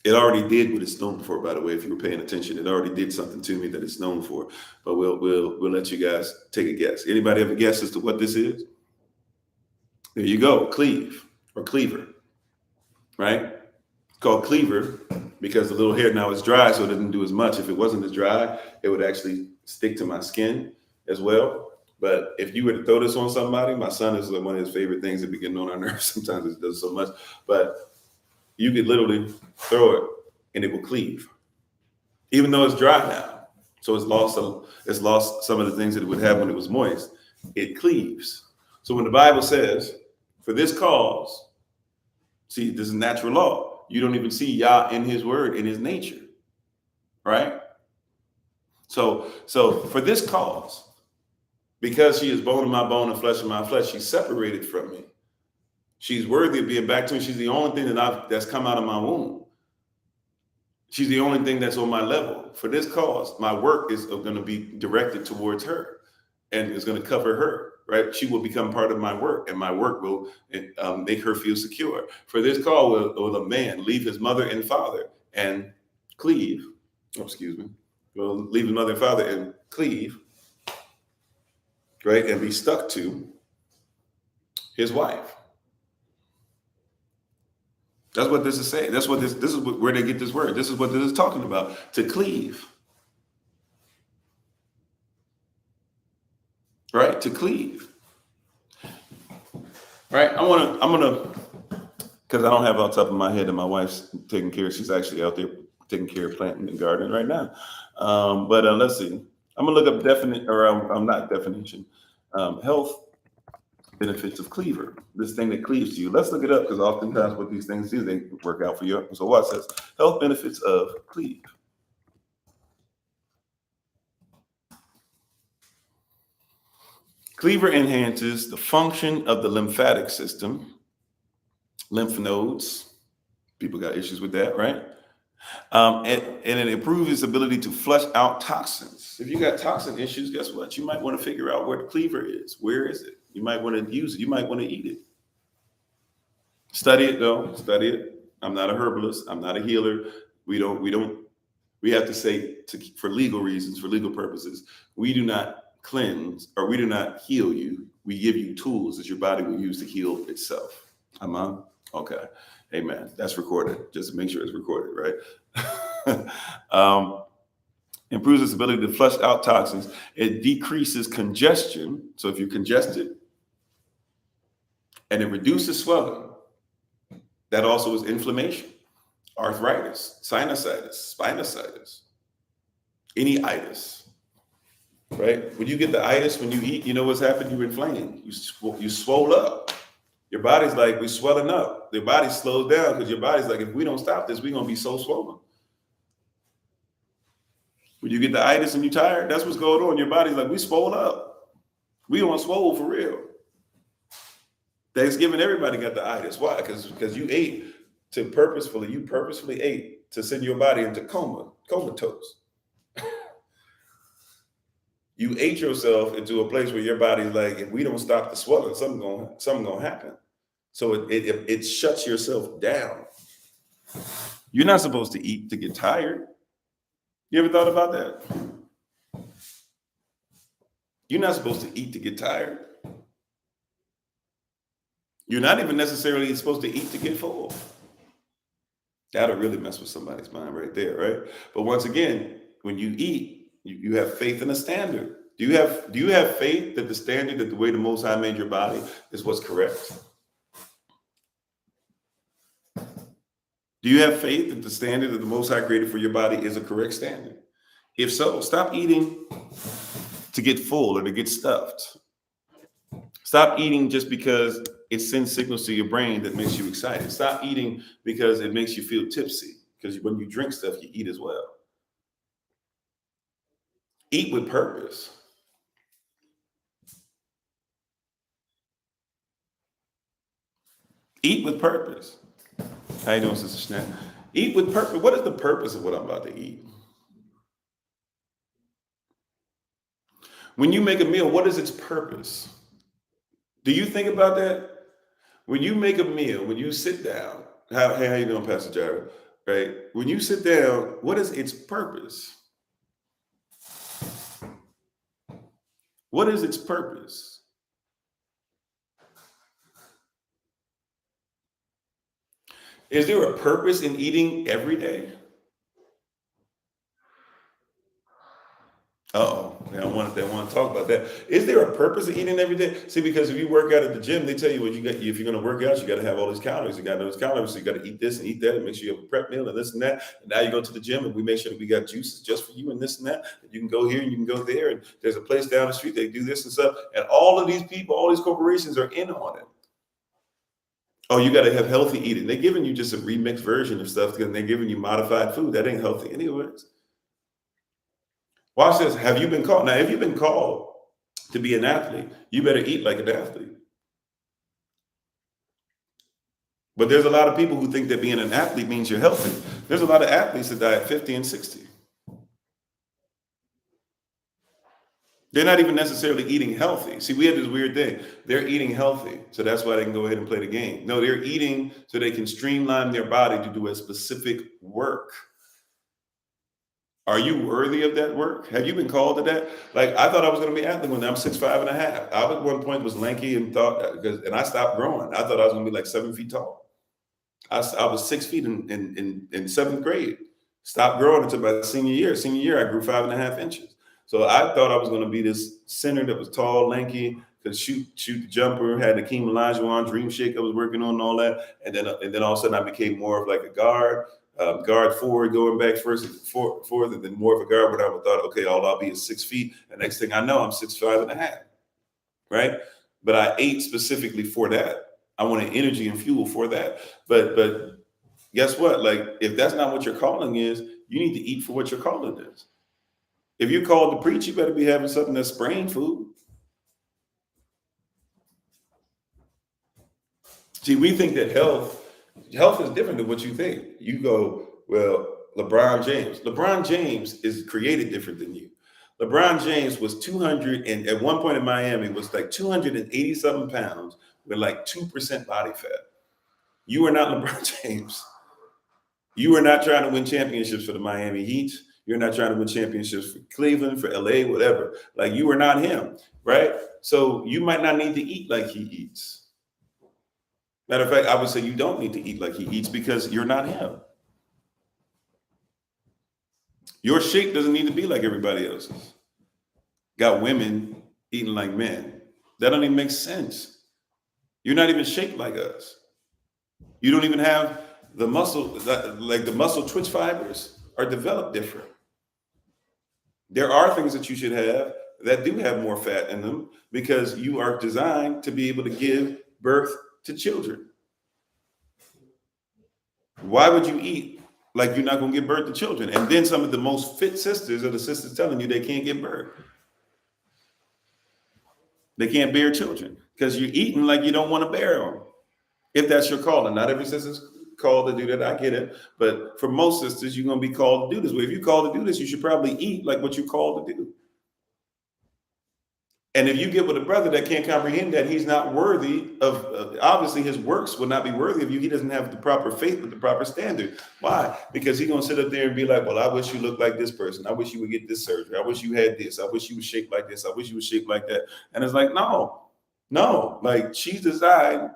it. It already did what it's known for, by the way, if you were paying attention. It already did something to me that it's known for, but we'll let you guys take a guess. Anybody have a guess as to what this is? There you go, cleave or cleaver, right? called cleaver because the little hair now is dry, so it doesn't do as much. If it wasn't as dry, it would actually stick to my skin as well. But if you were to throw this on somebody, my son is one of his favorite things that be getting on our nerves. Sometimes it does so much, but you could literally throw it and it will cleave, even though it's dry now. So it's lost some of the things that it would have when it was moist. It cleaves. So when the Bible says, "For this cause," see, this is natural law. You don't even see Yah in His word, in His nature, right? So for this cause, because she is bone of my bone and flesh of my flesh, she's separated from me. She's worthy of being back to me. She's the only thing that's come out of my womb. She's the only thing that's on my level. For this cause, my work is going to be directed towards her, and it's going to cover her. Right? She will become part of my work, and my work will make her feel secure. For this cause, will a man leave his mother and father and cleave? Oh, excuse me. Will leave his mother and father and cleave, right, and be stuck to his wife. That's what this is saying. That's what this is where they get this word. This is what this is talking about, to cleave. Right? To cleave. Right? I'm gonna because I don't have it on top of my head, and my wife's taking care. She's actually out there taking care of planting and gardening right now. But let's see. I'm gonna look up not definition. Health benefits of cleaver. This thing that cleaves to you. Let's look it up, because oftentimes what these things do, they work out for you. So what says health benefits of cleave? Cleaver enhances the function of the lymphatic system, lymph nodes. People got issues with that, right? And it improves its ability to flush out toxins. If you got toxin issues, guess what? You might want to figure out where the cleaver is. Where is it? You might want to use it. You might want to eat it. Study it, though. Study it. I'm not a herbalist. I'm not a healer. We have to say, for legal reasons, for legal purposes, we do not cleanse, or we do not heal you. We give you tools that your body will use to heal itself. Amen. Okay. Amen. That's recorded. Just to make sure it's recorded, right? Improves its ability to flush out toxins. It decreases congestion. So if you're congested, and it reduces swelling, that also is inflammation, arthritis, sinusitis, spinositis, any itis, right? When you get the itis, when you eat, you know what's happened? You inflamed. You swole up. Your body's like, we're swelling up. Your body slows down because your body's like, if we don't stop this, we're going to be so swollen. When you get the itis and you're tired, that's what's going on. Your body's like, we swole up. We on swole for real. Thanksgiving, everybody got the itis. Why? Because you purposefully ate to send your body into comatose. You ate yourself into a place where your body's like, if we don't stop the swelling, something gonna happen. So it shuts yourself down. You're not supposed to eat to get tired. You ever thought about that? You're not supposed to eat to get tired. You're not even necessarily supposed to eat to get full. That'll really mess with somebody's mind right there, right? But once again, when you eat, you have faith in a standard. Do you have faith that the standard, that the way the Most High made your body is what's correct? Do you have faith that the standard that the Most High created for your body is a correct standard? If so, stop eating to get full or to get stuffed. Stop eating just because it sends signals to your brain that makes you excited. Stop eating because it makes you feel tipsy. Because when you drink stuff, you eat as well. Eat with purpose. Eat with purpose. How you doing, Sister Snap? Eat with purpose. What is the purpose of what I'm about to eat? When you make a meal, what is its purpose? Do you think about that? When you make a meal, when you sit down, how you doing, Pastor Jared? Right? When you sit down, what is its purpose? What is its purpose? Is there a purpose in eating every day? Oh, they want to talk about that. Is there a purpose of eating every day? See, because if you work out at the gym, they tell you what you got. If you're going to work out, you got to have all these calories. You got those calories, so you got to eat this and eat that, and make sure you have a prep meal and this and that. And now you go to the gym, and we make sure that we got juices just for you and this and that. And you can go here and you can go there, and there's a place down the street they do this and stuff. And all of these people, all these corporations are in on it. Oh, you got to have healthy eating. They're giving you just a remixed version of stuff because they're giving you modified food. That ain't healthy anyways. Watch this. Have you been called? Now, if you've been called to be an athlete, you better eat like an athlete. But there's a lot of people who think that being an athlete means you're healthy. There's a lot of athletes that die at 50 and 60. They're not even necessarily eating healthy. See, we have this weird thing. They're eating healthy, so that's why they can go ahead and play the game. No, they're eating so they can streamline their body to do a specific work. Are you worthy of that work? Have you been called to that? Like, I thought I was going to be an athlete when I'm 6'5" and a half. I at one point was lanky and and I stopped growing. I thought I was going to be like 7 feet tall. I was 6 feet in seventh grade. Stopped growing until my senior year. Senior year, I grew 5.5 inches. So I thought I was going to be this center that was tall, lanky, could shoot the jumper, had Hakeem Olajuwon, Dream Shake I was working on and all that. And then all of a sudden I became more of like a guard forward, going back first and fourth, and then more of a guard when I thought, okay, all I'll be is 6 feet. And next thing I know, I'm 6'5" and a half. Right? But I ate specifically for that. I wanted energy and fuel for that. But guess what? Like, if that's not what your calling is, you need to eat for what your calling is. If you're called to preach, you better be having something that's brain food. See, we think that health is different than what you think. You go, well, LeBron James is created different than you. LeBron James was 200, and at one point in Miami was like 287 pounds with like 2% body fat. You are not LeBron James. You are not trying to win championships for the Miami Heat. You're not trying to win championships for Cleveland, for LA, whatever. Like, you are not him, right? So you might not need to eat like he eats. Matter of fact, I would say you don't need to eat like he eats because you're not him. Your shape doesn't need to be like everybody else's. Got women eating like men. That don't even make sense. You're not even shaped like us. You don't even have the muscle, like the muscle twitch fibers are developed different. There are things that you should have that do have more fat in them because you are designed to be able to give birth to children. Why would you eat like you're not going to give birth to children? And then some of the most fit sisters are the sisters telling you they can't give birth. They can't bear children because you're eating like you don't want to bear them. If that's your calling. Not every sister's called to do that. I get it. But for most sisters, you're going to be called to do this. Well, if you're called to do this, you should probably eat like what you're called to do. And if you get with a brother that can't comprehend that he's not worthy of, obviously his works will not be worthy of you. He doesn't have the proper faith with the proper standard. Why? Because he's going to sit up there and be like, well, I wish you looked like this person. I wish you would get this surgery. I wish you had this. I wish you was shaped like this. I wish you was shaped like that. And it's like, no, like, she's designed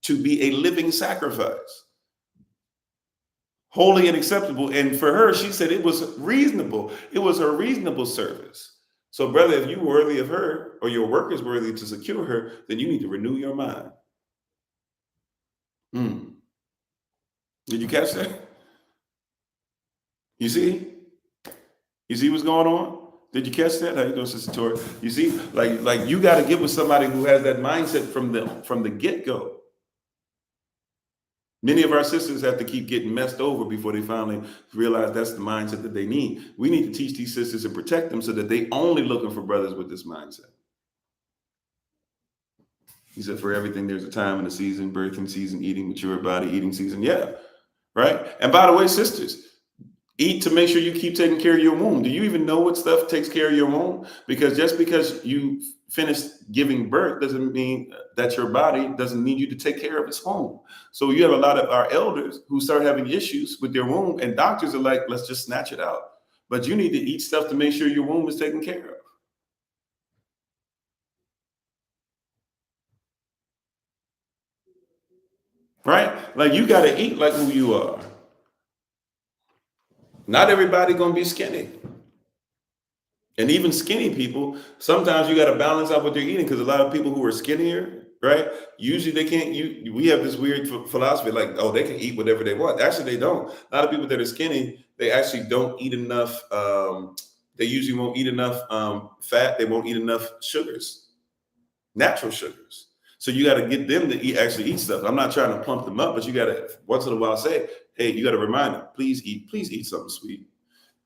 to be a living sacrifice, holy and acceptable. And for her, she said it was reasonable. It was her reasonable service. So, brother, if you're worthy of her or your work is worthy to secure her, then you need to renew your mind. Did you catch that? You see? You see what's going on? Did you catch that? How you doing, Sister Tori? You see, like you got to get with somebody who has that mindset from the get-go. Many of our sisters have to keep getting messed over before they finally realize that's the mindset that they need. We need to teach these sisters and protect them so that they only looking for brothers with this mindset. He said, for everything, there's a time and a season, birthing season, eating, mature body, eating season. Yeah, right? And by the way, sisters, eat to make sure you keep taking care of your womb. Do you even know what stuff takes care of your womb? Because just because you finished giving birth doesn't mean that your body doesn't need you to take care of its womb. So you have a lot of our elders who start having issues with their womb, and doctors are like, let's just snatch it out. But you need to eat stuff to make sure your womb is taken care of. right? Like you got to eat like who you are. Not everybody gonna be skinny. And even skinny people, sometimes you got to balance out what they're eating because a lot of people who are skinnier, right? Usually they can't. We have this weird philosophy like, oh, they can eat whatever they want. Actually, they don't. A lot of people that are skinny, they actually don't eat enough. They usually won't eat enough fat. They won't eat enough sugars, natural sugars. So you got to get them to actually eat stuff. I'm not trying to plump them up, but you got to once in a while say, hey, you got to remind them, please eat something sweet.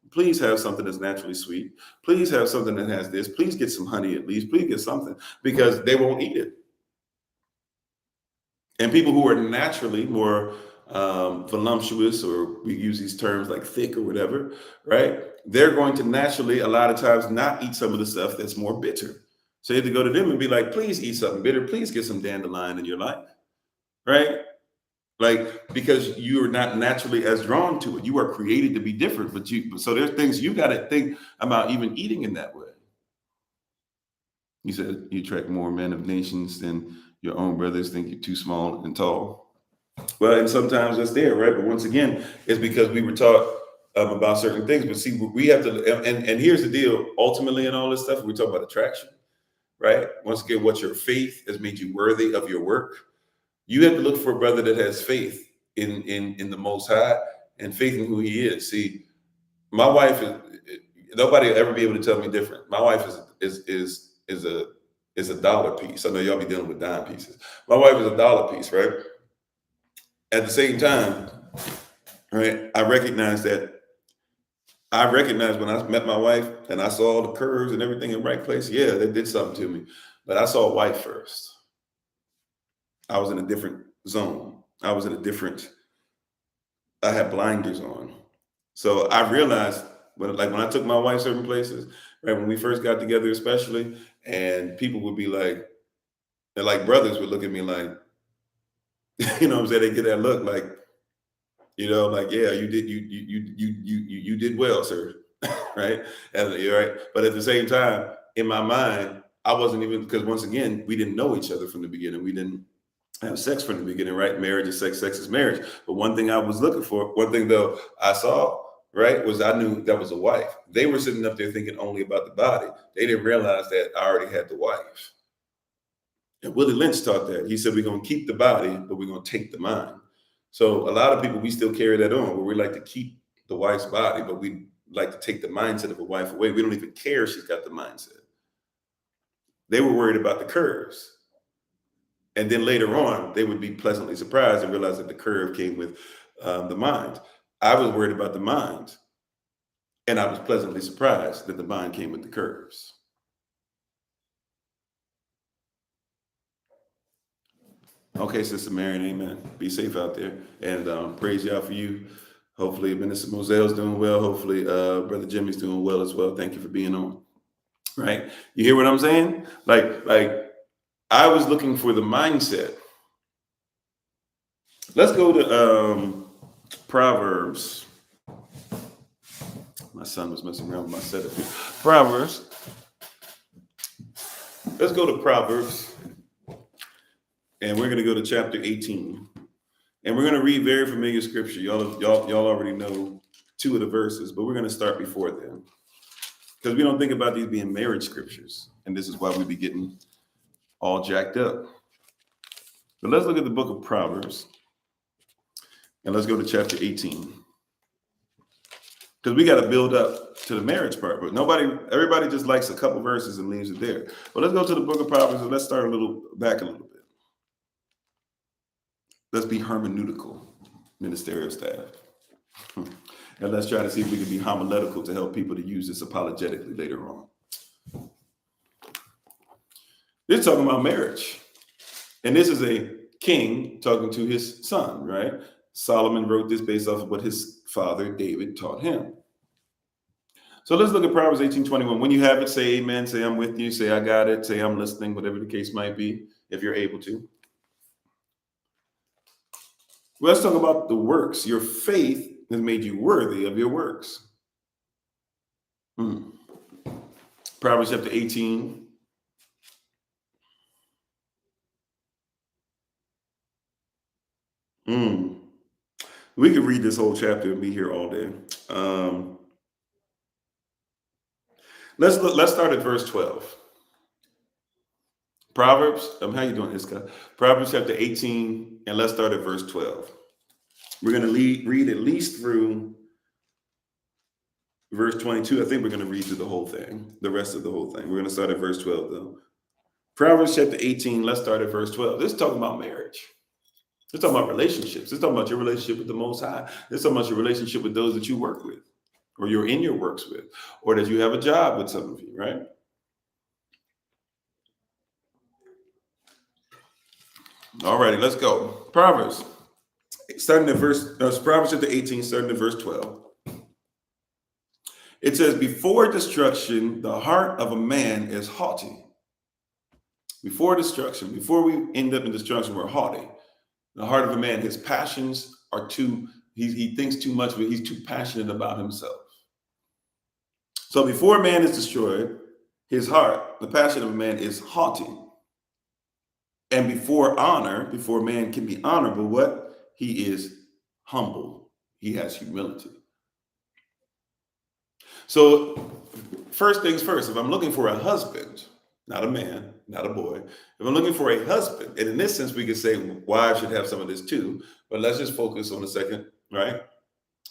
Please have something that's naturally sweet. Please have something that has this. Please get some honey at least. Please get something because they won't eat it. And people who are naturally more voluptuous, or we use these terms like thick or whatever, right? They're going to naturally, a lot of times, not eat some of the stuff that's more bitter. So you have to go to them and be like, please eat something bitter. Please get some dandelion in your life, right? Like because you are not naturally as drawn to it. You are created to be different, but so there's things you got to think about even eating in that way. You said you attract more men of nations than your own brothers think you're too small and tall. Well, and sometimes that's there, right? But once again, it's because we were taught about certain things. But see, we have to, and here's the deal. Ultimately, in all this stuff, we talk about attraction, right? Once again, what your faith has made you worthy of your work. You have to look for a brother that has faith in the Most High and faith in who He is. See, my wife is nobody will ever be able to tell me different. My wife is a dollar piece. I know y'all be dealing with dime pieces. My wife is a dollar piece, right? At the same time, right? I recognize when I met my wife and I saw all the curves and everything in the right place. Yeah, they did something to me, but I saw white first. I was in a different zone. I was in a different. I had blinders on. So I realized when I took my wife certain places, right, when we first got together, especially, and people would be like, and like brothers would look at me like, you know what I'm saying? They get that look like, like, yeah, you did well, sir. Right? And you're right. But at the same time, in my mind, I wasn't even because once again, we didn't know each other from the beginning. We didn't have sex from the beginning, right? Marriage is sex, sex is marriage. But one thing I was looking for, one thing though I saw, right, was I knew that was a wife. They were sitting up there thinking only about the body. They didn't realize that I already had the wife. And Willie Lynch taught that. He said, we're going to keep the body, but we're going to take the mind. So a lot of people, we still carry that on where we like to keep the wife's body, but we like to take the mindset of a wife away. We don't even care if she's got the mindset. They were worried about the curves. And then later on, they would be pleasantly surprised and realize that the curve came with the mind. I was worried about the mind, and I was pleasantly surprised that the mind came with the curves. Okay, Sister Marion, amen. Be safe out there, and praise y'all for you. Hopefully, Minister Moselle's doing well. Hopefully, Brother Jimmy's doing well as well. Thank you for being on. Right? You hear what I'm saying? Like I was looking for the mindset. Let's go to Proverbs. My son was messing around with my setup here. Proverbs. Let's go to Proverbs. And we're going to go to chapter 18. And we're going to read very familiar scripture. Y'all already know two of the verses, but we're going to start before them. Because we don't think about these being marriage scriptures. And this is why we be getting all jacked up. But let's look at the book of Proverbs. And let's go to chapter 18. Because we got to build up to the marriage part. But everybody just likes a couple verses and leaves it there. But let's go to the book of Proverbs and let's start back a little bit. Let's be hermeneutical, ministerial staff. And let's try to see if we can be homiletical to help people to use this apologetically later on. This is talking about marriage. And this is a king talking to his son, right? Solomon wrote this based off of what his father David taught him. So let's look at Proverbs 18:21. When you have it, say amen, say I'm with you, say I got it, say I'm listening, whatever the case might be, if you're able to. Let's talk about the works. Your faith has made you worthy of your works. Proverbs chapter 18. Mm. We could read this whole chapter and be here all day. Let's start at verse 12. Proverbs, how you doing, Iska? Proverbs chapter 18, and let's start at verse 12. We're going to read at least through verse 22. I think we're going to read through the whole thing, the rest of the whole thing. We're going to start at verse 12, though. Proverbs chapter 18, let's start at verse 12. This is talking about marriage. It's talking about relationships. It's talking about your relationship with the Most High. It's talking about your relationship with those that you work with, or you're in your works with, or that you have a job with some of you, right? All righty, let's go. Proverbs, starting at Proverbs chapter 18, starting at verse 12. It says, before destruction, the heart of a man is haughty. Before destruction, before we end up in destruction, we're haughty. The heart of a man, his passions are he thinks too much, but he's too passionate about himself. So before man is destroyed, his heart, the passion of a man is haughty. And before honor, before man can be honorable, what? He is humble. He has humility. So first things first, if I'm looking for a husband, not a man, not a boy, if I'm looking for a husband, and in this sense, we could say wives should have some of this too, but let's just focus on a second, right?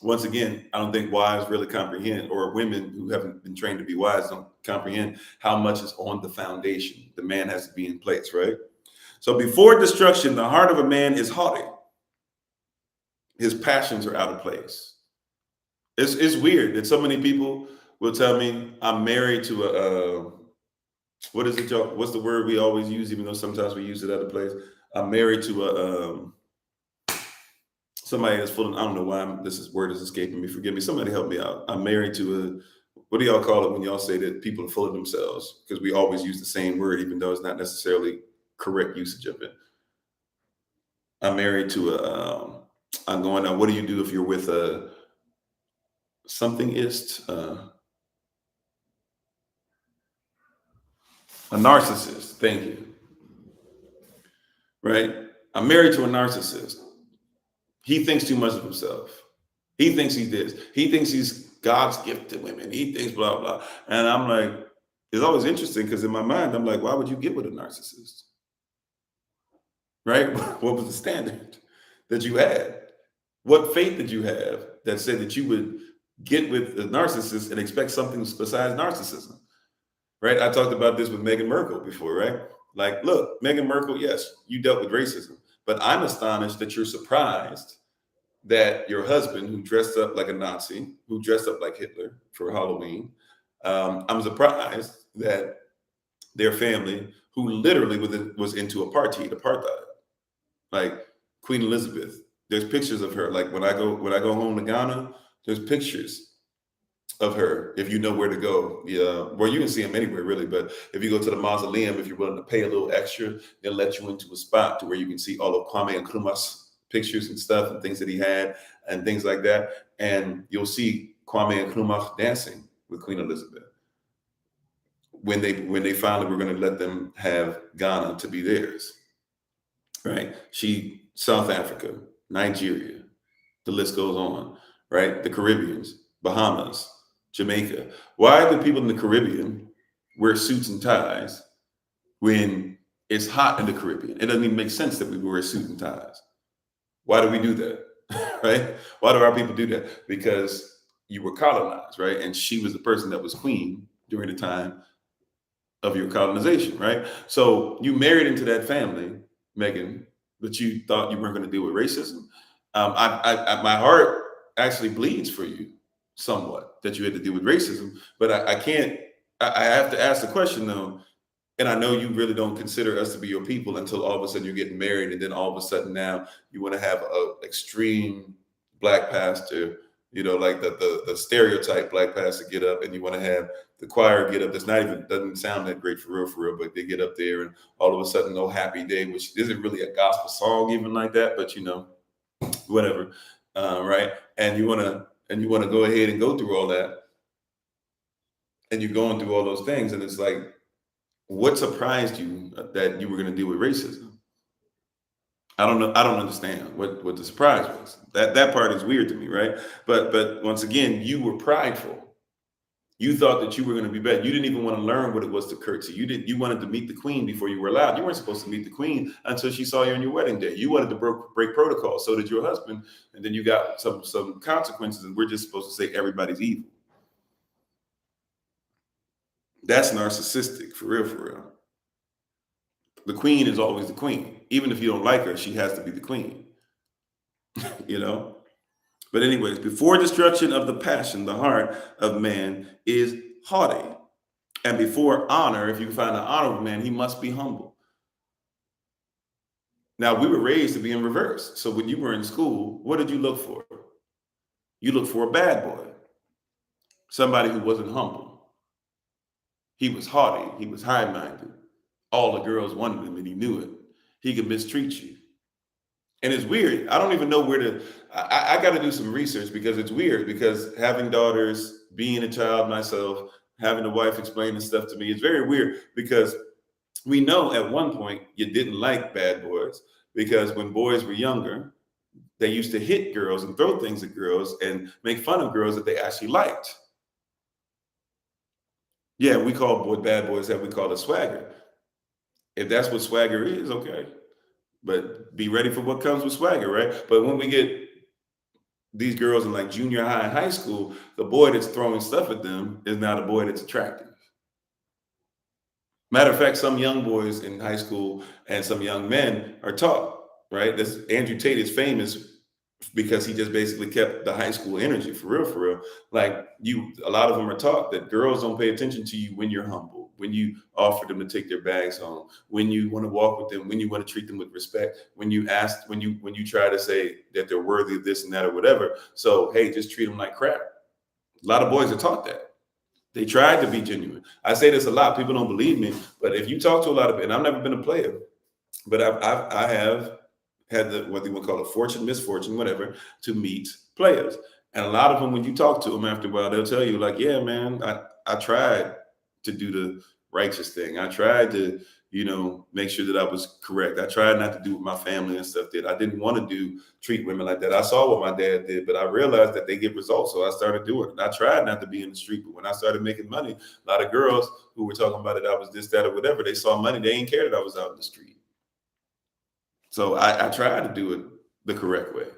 Once again, I don't think wives really comprehend, or women who haven't been trained to be wives don't comprehend how much is on the foundation. The man has to be in place, right? So before destruction, the heart of a man is haughty. His passions are out of place. It's weird that so many people will tell me I'm married to what is it, y'all? What's the word we always use, even though sometimes we use it at a place? I'm married to somebody that's full of, I don't know why this word is escaping me. Forgive me. Somebody help me out. I'm married to what do y'all call it when y'all say that people are full of themselves? Because we always use the same word, even though it's not necessarily correct usage of it. I'm married to I'm going now. What do you do if you're with a somethingist? A narcissist. Thank you. Right? I'm married to a narcissist. He thinks too much of himself. He thinks he's this. He thinks he's God's gift to women. He thinks blah, blah. And I'm like, it's always interesting because in my mind, I'm like, why would you get with a narcissist? Right? What was the standard that you had? What faith did you have that said that you would get with a narcissist and expect something besides narcissism? Right? I talked about this with Meghan Markle before, right? Like, look, Meghan Markle, yes, you dealt with racism, but I'm astonished that you're surprised that your husband, who dressed up like a Nazi, who dressed up like Hitler for Halloween, I'm surprised that their family, who literally was into apartheid, like Queen Elizabeth. There's pictures of her. Like when I go home to Ghana, there's pictures of her. If you know where to go, yeah. Well, you can see them anywhere really, but if you go to the mausoleum, if you're willing to pay a little extra, they'll let you into a spot to where you can see all of Kwame Nkrumah's pictures and stuff and things that he had and things like that. And you'll see Kwame Nkrumah dancing with Queen Elizabeth when they finally were going to let them have Ghana to be theirs. Right? South Africa, Nigeria, the list goes on, right? The Caribbeans, Bahamas, Jamaica. Why do people in the Caribbean wear suits and ties when it's hot in the Caribbean? It doesn't even make sense that we wear suits and ties. Why do we do that? Right? Why do our people do that? Because you were colonized, right? And she was the person that was queen during the time of your colonization, right? So you married into that family, Megan, but you thought you weren't going to deal with racism. My heart actually bleeds for you somewhat that you had to deal with racism, but I can't. I have to ask the question though, and I know you really don't consider us to be your people until all of a sudden you're getting married, and then all of a sudden now you want to have a extreme black pastor, like the stereotype black pastor get up, and you want to have the choir get up. That's not even doesn't sound that great for real, but they get up there, and all of a sudden, "Oh Happy Day," which isn't really a gospel song even like that, but whatever, right? And you want to go ahead and go through all that, and you're going through all those things, and it's like, what surprised you that you were going to deal with racism? I don't know. I don't understand what the surprise was. That part is weird to me, right? But once again, you were prideful. You thought that you were going to be better. You didn't even want to learn what it was to curtsy. You wanted to meet the queen before you were allowed. You weren't supposed to meet the queen until she saw you on your wedding day. You wanted to break protocol. So did your husband, and then you got some consequences. And we're just supposed to say everybody's evil. That's narcissistic, for real, for real. The queen is always the queen. Even if you don't like her, she has to be the queen. you know. But anyways, before destruction of the passion, the heart of man is haughty. And before honor, if you find the honor of man, he must be humble. Now, we were raised to be in reverse. So when you were in school, what did you look for? You looked for a bad boy, somebody who wasn't humble. He was haughty. He was high-minded. All the girls wanted him, and he knew it. He could mistreat you. And it's weird. I don't even know where to. I got to do some research because it's weird. Because having daughters, being a child myself, having a wife explain this stuff to me, it's very weird. Because we know at one point you didn't like bad boys because when boys were younger, they used to hit girls and throw things at girls and make fun of girls that they actually liked. Yeah, we call bad boys that we call a swagger. If that's what swagger is, okay. But be ready for what comes with swagger, right? But when we get these girls in like junior high and high school, the boy that's throwing stuff at them is not a boy that's attractive. Matter of fact, some young boys in high school and some young men are taught, right? This Andrew Tate is famous because he just basically kept the high school energy for real, for real. Like a lot of them are taught that girls don't pay attention to you when you're humble, when you offer them to take their bags home, when you want to walk with them, when you want to treat them with respect, when you try to say that they're worthy of this and that or whatever. So hey, just treat them like crap. A lot of boys are taught that. They tried to be genuine. I say this a lot. People don't believe me, but if you talk to a lot of, and I've never been a player, but I have had the, what they would call a fortune, misfortune, whatever, to meet players. And a lot of them, when you talk to them after a while, they'll tell you like, yeah, man, I tried to do the righteous thing. I tried to, make sure that I was correct. I tried not to do what my family and stuff did. I didn't want to treat women like that. I saw what my dad did, but I realized that they get results. So I started doing it. I tried not to be in the street, but when I started making money, a lot of girls who were talking about it, I was this, that, or whatever, they saw money. They didn't care that I was out in the street. So I tried to do it the correct way,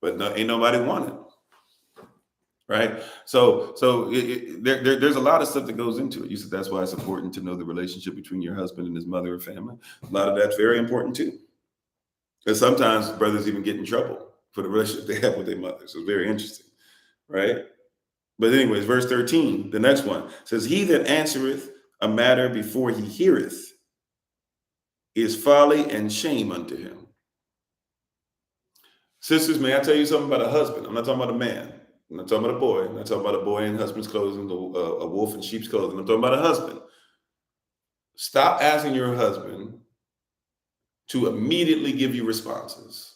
but ain't nobody want it. Right. So there's a lot of stuff that goes into it. You said that's why it's important to know the relationship between your husband and his mother or family. A lot of that's very important too. Because sometimes brothers even get in trouble for the relationship they have with their mother. So it's very interesting. Right. But anyways, verse 13, the next one says, he that answereth a matter before he heareth is folly and shame unto him. Sisters, may I tell you something about a husband? I'm not talking about a man. I'm not talking about a boy. I'm not talking about a boy in husband's clothing, a wolf in sheep's clothing. I'm talking about a husband. Stop asking your husband to immediately give you responses.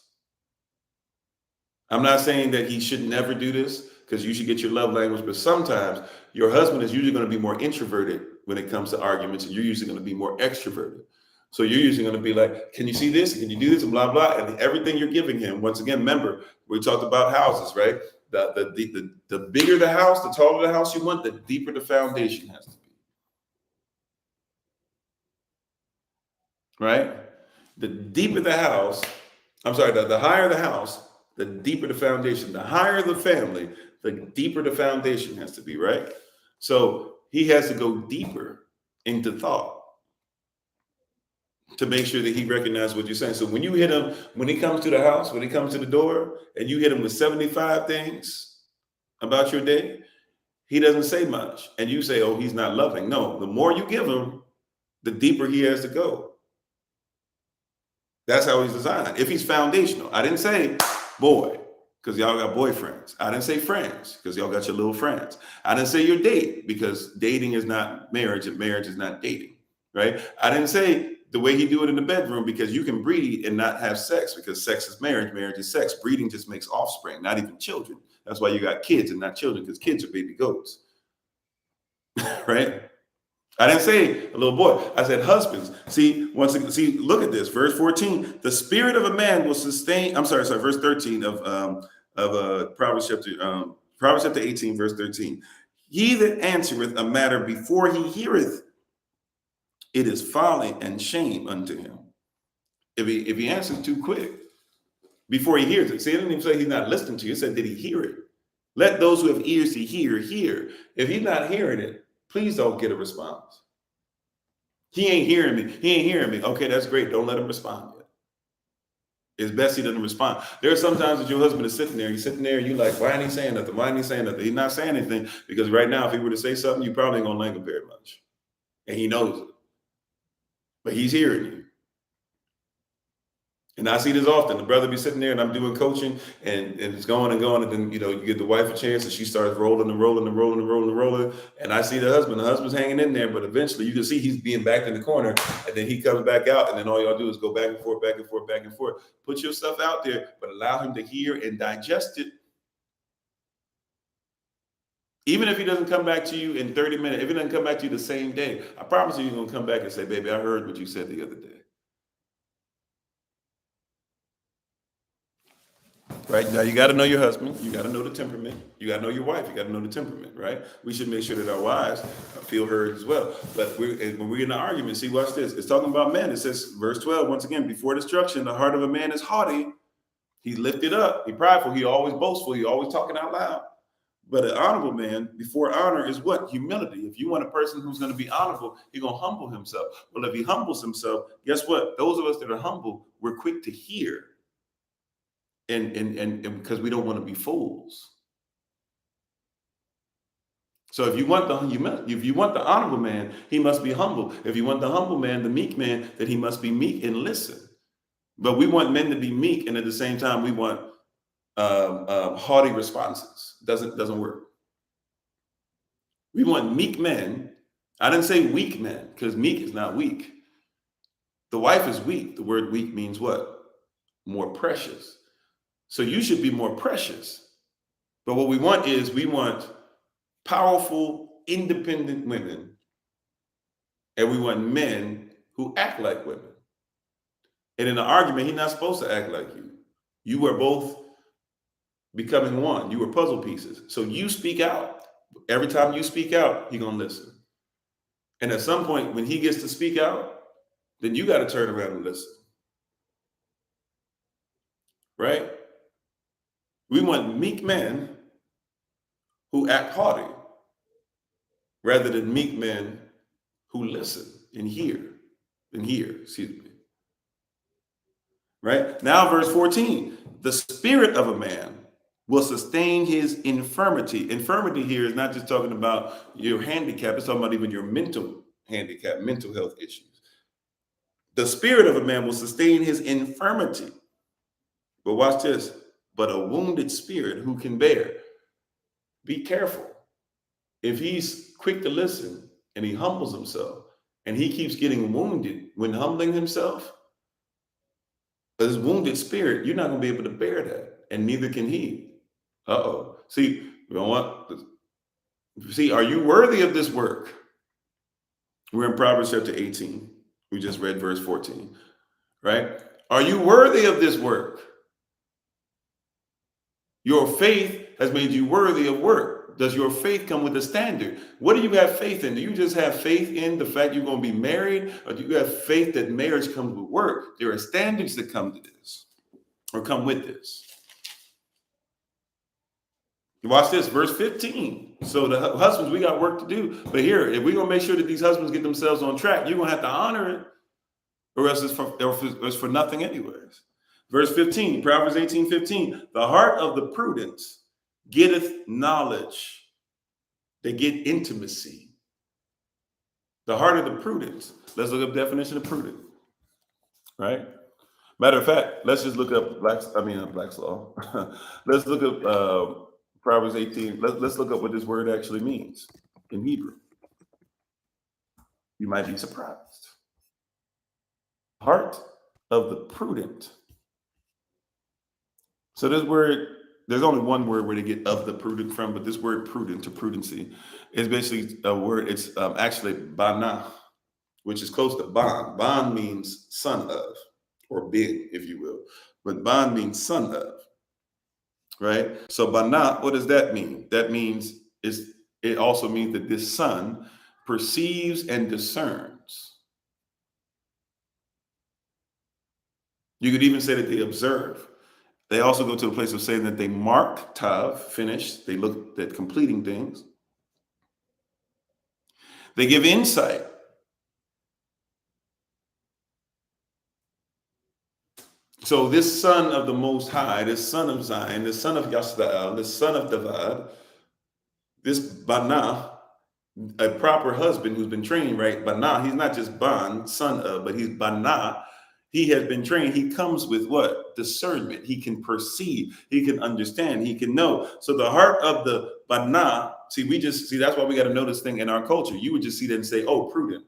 I'm not saying that he should never do this because you should get your love language, but sometimes your husband is usually going to be more introverted when it comes to arguments, and you're usually going to be more extroverted. So you're usually going to be like, can you see this? Can you do this? And blah, blah. And everything you're giving him, once again, remember, we talked about houses, right? The bigger the house, the taller the house you want, the deeper the foundation has to be. Right? The deeper the house, the higher the house, the deeper the foundation. The higher the family, the deeper the foundation has to be, right? So he has to go deeper into thought to make sure that he recognizes what you're saying. So when you hit him, when he comes to the house, when he comes to the door, and you hit him with 75 things about your day, he doesn't say much. And you say, oh, he's not loving. No, the more you give him, the deeper he has to go. That's how he's designed. If he's foundational. I didn't say boy, because y'all got boyfriends. I didn't say friends, because y'all got your little friends. I didn't say your date, because dating is not marriage, and marriage is not dating, right? I didn't say the way he do it in the bedroom, because you can breed and not have sex, because sex is marriage, marriage is sex. Breeding just makes offspring, not even children. That's why you got kids and not children, because kids are baby goats, right? I didn't say a little boy. I said husbands. See, once again, see, look at this. Verse 14. The spirit of a man will sustain. I'm sorry, verse 13 of Proverbs chapter 18, verse 13. He that answereth a matter before he heareth, it is folly and shame unto him. If he answers too quick before he hears it. See, it didn't even say he's not listening to you. It said, did he hear it? Let those who have ears to hear. If he's not hearing it, please don't get a response. He ain't hearing me. Okay, that's great. Don't let him respond yet. It's best he doesn't respond. There are some times that your husband is sitting there, and you're like, why ain't he saying nothing? Why ain't he saying nothing? He's not saying anything because right now, if he were to say something, you probably ain't gonna like him very much. And he knows it. But he's hearing you. And I see this often. The brother be sitting there and I'm doing coaching and it's going and going. And then, you give the wife a chance and she starts rolling. And I see the husband's hanging in there, but eventually you can see he's being backed in the corner and then he comes back out. And then all y'all do is go back and forth. Put yourself out there, but allow him to hear and digest it. Even if he doesn't come back to you in 30 minutes, if he doesn't come back to you the same day, I promise you he's going to come back and say, baby, I heard what you said the other day. Right now, you got to know your husband. You got to know the temperament. You got to know your wife. You got to know the temperament, right? We should make sure that our wives feel heard as well. But when we're in an argument, see, watch this. It's talking about men. It says, verse 12, once again, before destruction, the heart of a man is haughty. He's lifted up. He's prideful. He always boastful. He always talking out loud. But an honorable man, before honor, is what? Humility. If you want a person who's going to be honorable, he's going to humble himself. Well, if he humbles himself, guess what? Those of us that are humble, we're quick to hear. And because we don't want to be fools. So if you want the honorable man, he must be humble. If you want the humble man, the meek man, then he must be meek and listen. But we want men to be meek, and at the same time, we want haughty responses. Doesn't work. We want meek men. I didn't say weak men, because meek is not weak. The wife is weak. The word weak means what? More precious. So you should be more precious. But what we want powerful, independent women. And we want men who act like women. And in an argument, he's not supposed to act like you. You are both becoming one. You were puzzle pieces. So you speak out. Every time you speak out, he's going to listen. And at some point, when he gets to speak out, then you got to turn around and listen. Right? We want meek men who act haughty rather than meek men who listen and hear. Right? Now, verse 14, the spirit of a man will sustain his infirmity. Infirmity here is not just talking about your handicap, it's talking about even your mental handicap, mental health issues. The spirit of a man will sustain his infirmity. But watch this. But a wounded spirit who can bear. Be careful. If he's quick to listen and he humbles himself and he keeps getting wounded when humbling himself, his wounded spirit, you're not going to be able to bear that. And neither can he. See, you know what? See, are you worthy of this work? We're in Proverbs chapter 18. We just read verse 14, right? Are you worthy of this work? Your faith has made you worthy of work. Does your faith come with a standard? What do you have faith in? Do you just have faith in the fact you're going to be married? Or do you have faith that marriage comes with work? There are standards that come to this or come with this. Watch this, verse 15. So the husbands, we got work to do. But here, if we're going to make sure that these husbands get themselves on track, you're going to have to honor it or else it's for nothing anyways. Verse 15, Proverbs 18:15. The heart of the prudent getteth knowledge. They get intimacy. The heart of the prudent. Let's look up definition of prudent. Right? Matter of fact, let's just look up Black's Law. Let's look up Proverbs 18. Let's look up what this word actually means in Hebrew. You might be surprised. Heart of the prudent. So this word there's only one word where they get of the prudent from, but this word prudent to prudency is basically a word. It's actually bana, which is close to bond. Bond means son of, or big, if you will. But bond means son of, right? So bana, what does that mean? That means it also means that this son perceives and discerns. You could even say that they observe. They also go to the place of saying that they mark, tav, finish. They look at completing things. They give insight. So this son of the Most High, this son of Zion, this son of Yasda'el, this son of David, this Bana, a proper husband who's been trained, right? Bana, he's not just Ban, son of, but he's Bana. He has been trained. He comes with what? Discernment. He can perceive. He can understand. He can know. So the heart of the Bana, that's why we got to know this thing in our culture. You would just see that and say, oh, prudent.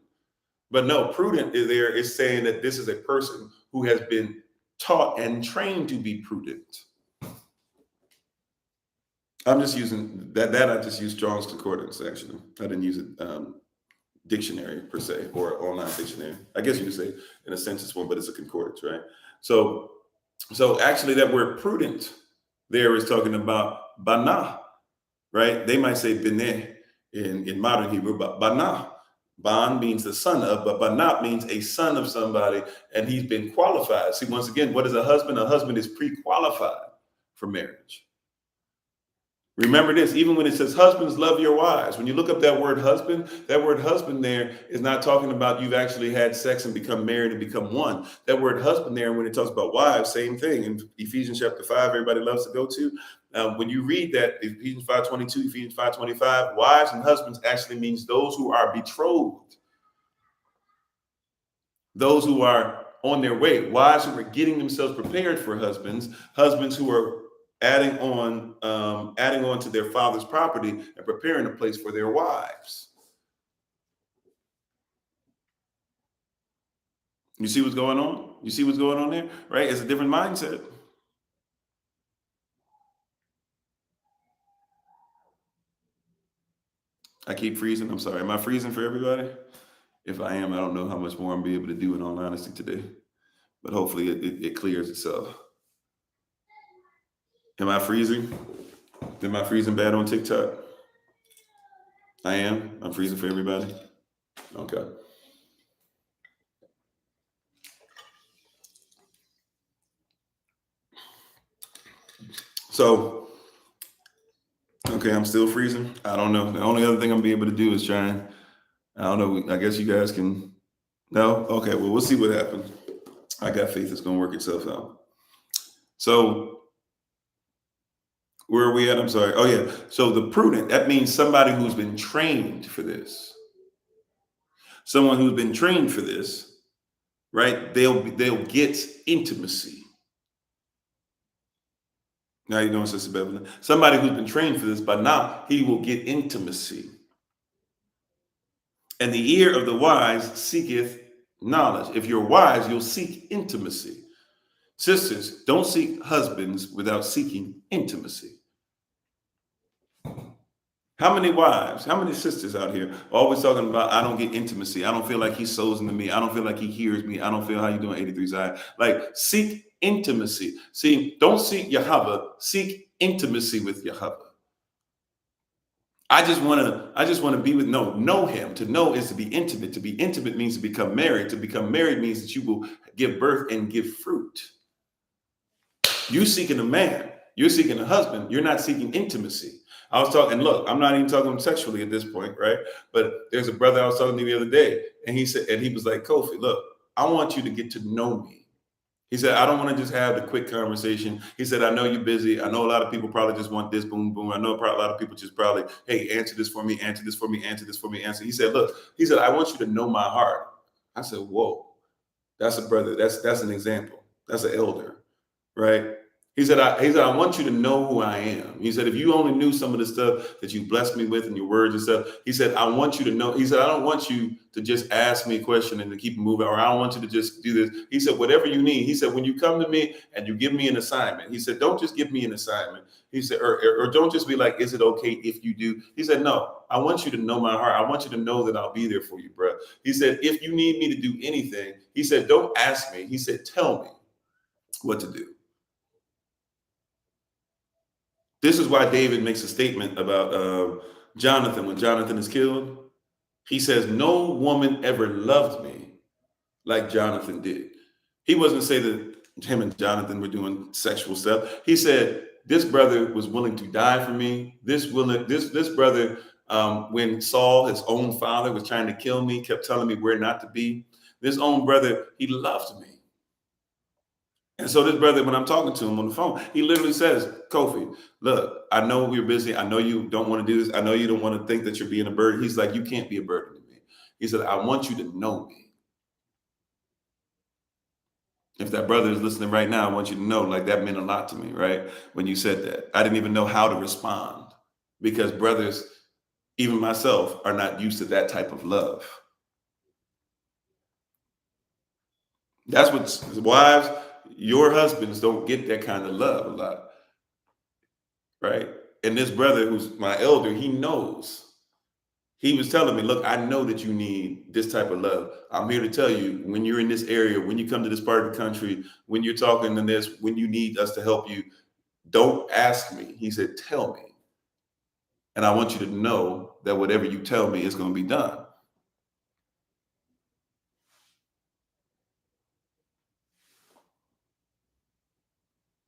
But no, prudent is saying that this is a person who has been taught and trained to be prudent. I'm just using that. I just use Strong's Concordance, actually. I didn't use it dictionary per se, or online dictionary. I guess you could say in a sense it's one, but it's a concordance, right? So actually that word prudent there is talking about bana, right? They might say bene in modern Hebrew, but bana. Ban means the son of, but banat means a son of somebody, and he's been qualified. See, once again, what is a husband? A husband is pre-qualified for marriage. Remember this, even when it says husbands, love your wives. When you look up that word husband there is not talking about you've actually had sex and become married and become one. That word husband there, when it talks about wives, same thing. In Ephesians chapter 5, everybody loves to go to. When you read that, Ephesians 5:22, Ephesians 5:25, wives and husbands actually means those who are betrothed. Those who are on their way, wives who are getting themselves prepared for husbands, husbands who are adding on to their father's property and preparing a place for their wives. You see what's going on? You see what's going on there, right? It's a different mindset. I keep freezing. I'm sorry. Am I freezing for everybody? If I am, I don't know how much more I'm be able to do in all honesty today, but hopefully it clears itself. Am I freezing? Am I freezing bad on TikTok? I am. I'm freezing for everybody. Okay. So, okay, I'm still freezing. I don't know. The only other thing I'm be able to do is try and, I don't know. I guess you guys can. No? Okay. Well, we'll see what happens. I got faith it's going to work itself out. So, where are we at? I'm sorry. Oh, yeah. So the prudent, that means somebody who's been trained for this. Someone who's been trained for this, right? They'll get intimacy. Now you know, Sister Beverly. Somebody who's been trained for this, but now he will get intimacy. And the ear of the wise seeketh knowledge. If you're wise, you'll seek intimacy. Sisters, don't seek husbands without seeking intimacy. How many wives, how many sisters out here always talking about, I don't get intimacy. I don't feel like he sows into me. I don't feel like he hears me. I don't feel how you doing 83 side. Like, seek intimacy. See, don't seek Yahweh, seek intimacy with Yahweh. I just want to be with, know him. To know is to be intimate. To be intimate means to become married. To become married means that you will give birth and give fruit. You seeking a man, you're seeking a husband, you're not seeking intimacy. I was talking, look, I'm not even talking sexually at this point, right? But there's a brother I was talking to the other day, and he said, and he was like, Kofi, look, I want you to get to know me. He said, I don't want to just have the quick conversation. He said, I know you're busy. I know a lot of people probably just want this, boom, boom. I know a lot of people just probably, hey, answer this for me, answer this for me, answer this for me, answer. He said, look, I want you to know my heart. I said, whoa, that's a brother. That's an example. That's an elder, right? He said, I want you to know who I am. He said, if you only knew some of the stuff that you blessed me with and your words and stuff, he said, I want you to know. He said, I don't want you to just ask me a question and to keep moving, or I don't want you to just do this. He said, whatever you need. He said, when you come to me and you give me an assignment, he said, don't just give me an assignment. He said, or don't just be like, is it okay if you do? He said, no, I want you to know my heart. I want you to know that I'll be there for you, bro. He said, if you need me to do anything, he said, don't ask me. He said, tell me what to do. This is why David makes a statement about Jonathan when Jonathan is killed. He says, no woman ever loved me like Jonathan did. He wasn't saying that him and Jonathan were doing sexual stuff. He said, this brother was willing to die for me. This brother, when Saul, his own father, was trying to kill me, kept telling me where not to be. This own brother, he loved me. And so this brother, when I'm talking to him on the phone, he literally says, Kofi, look, I know we're busy. I know you don't want to do this. I know you don't want to think that you're being a burden. He's like, you can't be a burden to me. He said, I want you to know me. If that brother is listening right now, I want you to know, like, that meant a lot to me, right? When you said that, I didn't even know how to respond because brothers, even myself, are not used to that type of love. That's what wives, your husbands don't get that kind of love a lot, right? And this brother, who's my elder, he knows. He was telling me, look, I know that you need this type of love. I'm here to tell you, when you're in this area, when you come to this part of the country, when you're talking to this, when you need us to help you, don't ask me. He said, tell me. And I want you to know that whatever you tell me is going to be done.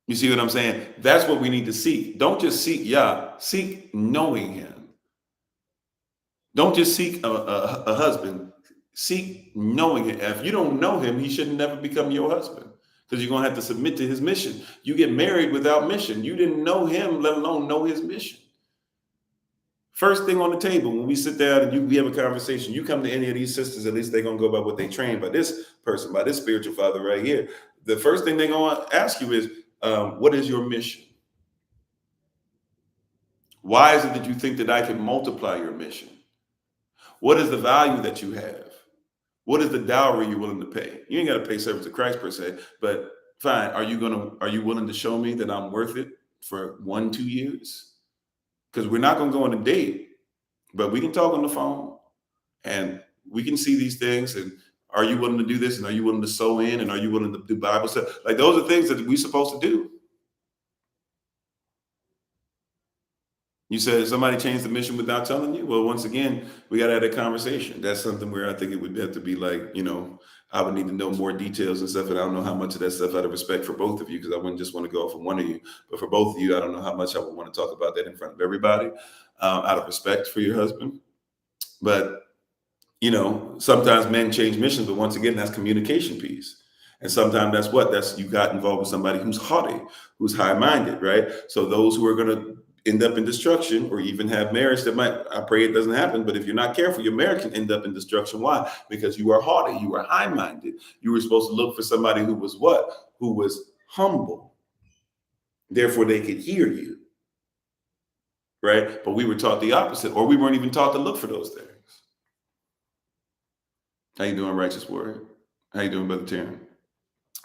You see what I'm saying? That's what we need to seek. Don't just seek Yah, seek knowing him. Don't just seek a husband, seek knowing him. If you don't know him, he should never become your husband because you're going to have to submit to his mission. You get married without mission. You didn't know him, let alone know his mission. First thing on the table, when we sit down and we have a conversation, you come to any of these sisters, at least they're going to go by what they trained by this person, by this spiritual father right here. The first thing they're going to ask you is, what is your mission? Why is it that you think that I can multiply your mission? What is the value that you have? What is the dowry you're willing to pay? You ain't got to pay service to Christ per se, but fine. Are you willing to show me that I'm worth it for 1-2 years? Because we're not going to go on a date, but we can talk on the phone and we can see these things. And are you willing to do this? And are you willing to sow in? And are you willing to do Bible stuff? Like, those are things that we're supposed to do. You said somebody changed the mission without telling you? Well, once again, we got to have a conversation. That's something where I think it would have to be like, I would need to know more details and stuff. And I don't know how much of that stuff out of respect for both of you, because I wouldn't just want to go off on one of you. But for both of you, I don't know how much I would want to talk about that in front of everybody out of respect for your husband. But, sometimes men change missions. But once again, that's communication piece. And sometimes that's you got involved with somebody who's haughty, who's high-minded, right? So those who are going to end up in destruction or even have marriage that I pray it doesn't happen, but if you're not careful, your marriage can end up in destruction. Why? Because you are haughty, you are high-minded. You were supposed to look for somebody who was what? Who was humble. Therefore, they could hear you, right? But we were taught the opposite, or we weren't even taught to look for those things. How you doing, Righteous Warrior? How you doing, Brother Taryn?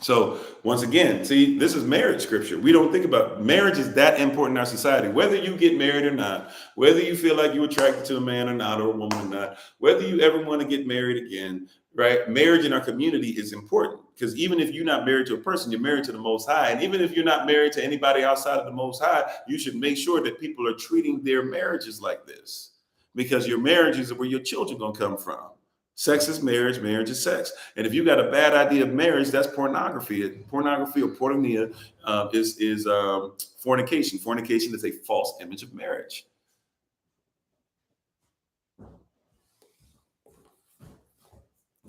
So once again, see, this is marriage scripture. We don't think about marriage is that important in our society. Whether you get married or not, whether you feel like you're attracted to a man or not, or a woman or not, whether you ever want to get married again, right? Marriage in our community is important because even if you're not married to a person, you're married to the Most High. And even if you're not married to anybody outside of the Most High, you should make sure that people are treating their marriages like this, because your marriages are where your children are going to come from. Sex is marriage, marriage is sex. And if you got a bad idea of marriage, that's pornography. Pornography or porneia is fornication. Fornication is a false image of marriage.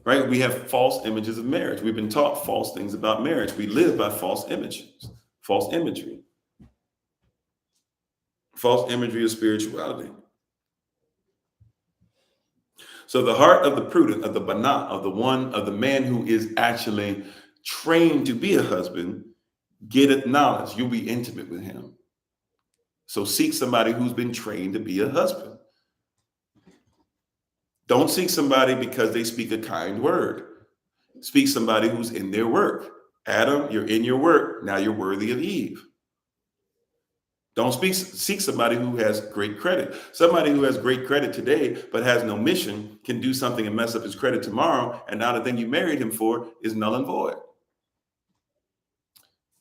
Right? We have false images of marriage. We've been taught false things about marriage. We live by false images, false imagery. False imagery of spirituality. So the heart of the prudent, of the banat, of the man who is actually trained to be a husband, getteth knowledge. You'll be intimate with him. So seek somebody who's been trained to be a husband. Don't seek somebody because they speak a kind word. Speak somebody who's in their work. Adam, you're in your work. Now you're worthy of Eve. Don't seek somebody who has great credit. Somebody who has great credit today but has no mission can do something and mess up his credit tomorrow, and now the thing you married him for is null and void.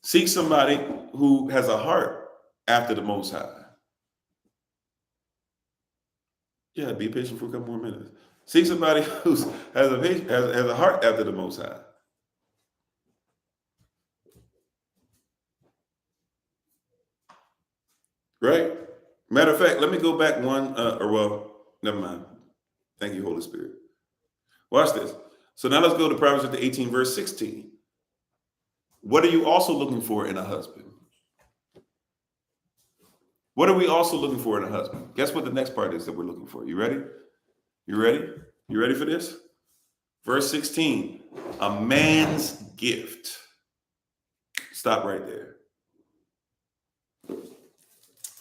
Seek somebody who has a heart after the Most High. Yeah, be patient for a couple more minutes. Seek somebody who has a heart after the Most High. Right? Matter of fact, let me go back one, never mind. Thank you, Holy Spirit. Watch this. So now let's go to Proverbs 18, verse 16. What are you also looking for in a husband? What are we also looking for in a husband? Guess what the next part is that we're looking for? You ready? You ready? You ready for this? Verse 16, a man's gift. Stop right there.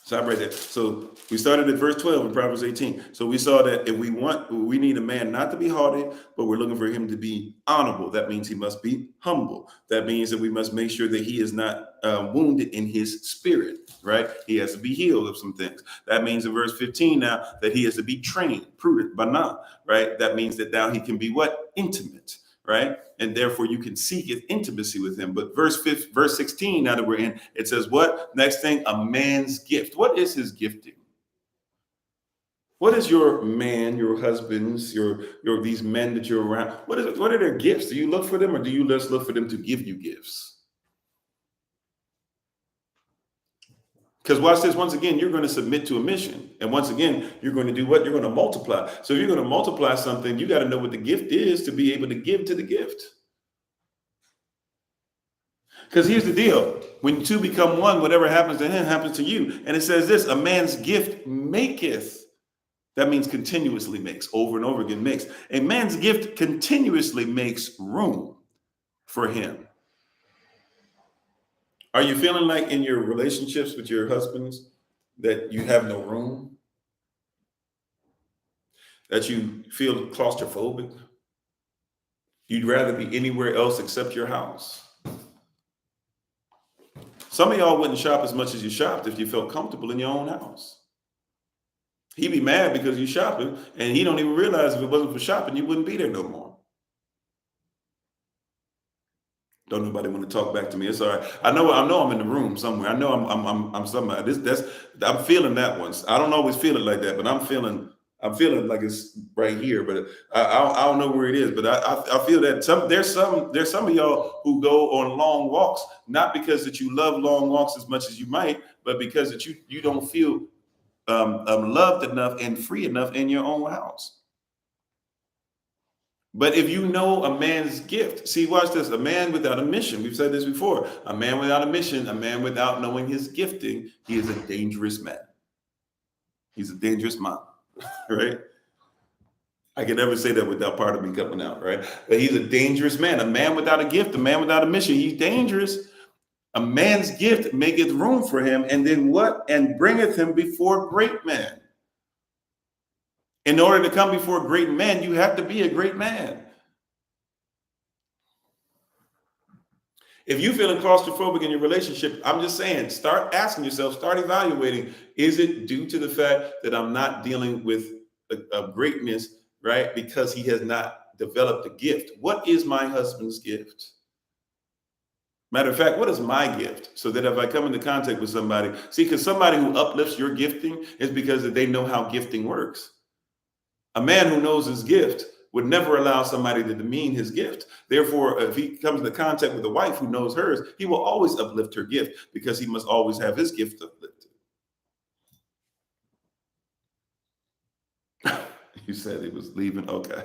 Stop right there. So we started at verse 12 in Proverbs 18. So we saw that if we need a man not to be haughty, but we're looking for him to be honorable. That means he must be humble. That means that we must make sure that he is not wounded in his spirit, right? He has to be healed of some things. That means in verse 15 now that he has to be trained, prudent, banah, right? That means that now he can be what? Intimate. Right? And therefore you can seek his intimacy with him. But verse 16, now that we're in, it says what? Next thing, a man's gift. What is his gifting? What is your man, your husbands, your these men that you're around? What are their gifts? Do you look for them, or do you just look for them to give you gifts? Because watch this, once again, you're going to submit to a mission. And once again, you're going to do what? You're going to multiply. So if you're going to multiply something, you got to know what the gift is to be able to give to the gift. Because here's the deal. When two become one, whatever happens to him happens to you. And it says this, a man's gift maketh. That means continuously makes, over and over again makes. A man's gift continuously makes room for him. Are you feeling like in your relationships with your husbands that you have no room? That you feel claustrophobic? You'd rather be anywhere else except your house? Some of y'all wouldn't shop as much as you shopped if you felt comfortable in your own house. He'd be mad because you're shopping, and he don't even realize if it wasn't for shopping, you wouldn't be there no more. Don't nobody want to talk back to me. It's all right. I know I'm in the room somewhere. I know I'm somebody. I'm feeling that one. I don't always feel it like that, but I'm feeling like it's right here. But I don't know where it is. But I feel that there's some of y'all who go on long walks, not because that you love long walks as much as you might, but because that you don't feel loved enough and free enough in your own house. But if you know a man's gift, see, watch this, a man without a mission. We've said this before. A man without a mission, a man without knowing his gifting, he is a dangerous man. He's a dangerous man, right? I can never say that without part of me coming out, right? But he's a dangerous man. A man without a gift, a man without a mission, he's dangerous. A man's gift maketh room for him, and then what? And bringeth him before great men. In order to come before great men, you have to be a great man. If you're feeling claustrophobic in your relationship, I'm just saying, start asking yourself, start evaluating, is it due to the fact that I'm not dealing with a greatness, right? Because he has not developed a gift. What is my husband's gift? Matter of fact, what is my gift? So that if I come into contact with somebody, see, because somebody who uplifts your gifting is because they know how gifting works. A man who knows his gift would never allow somebody to demean his gift. Therefore, if he comes into contact with a wife who knows hers, he will always uplift her gift because he must always have his gift uplifted. You said he was leaving. Okay.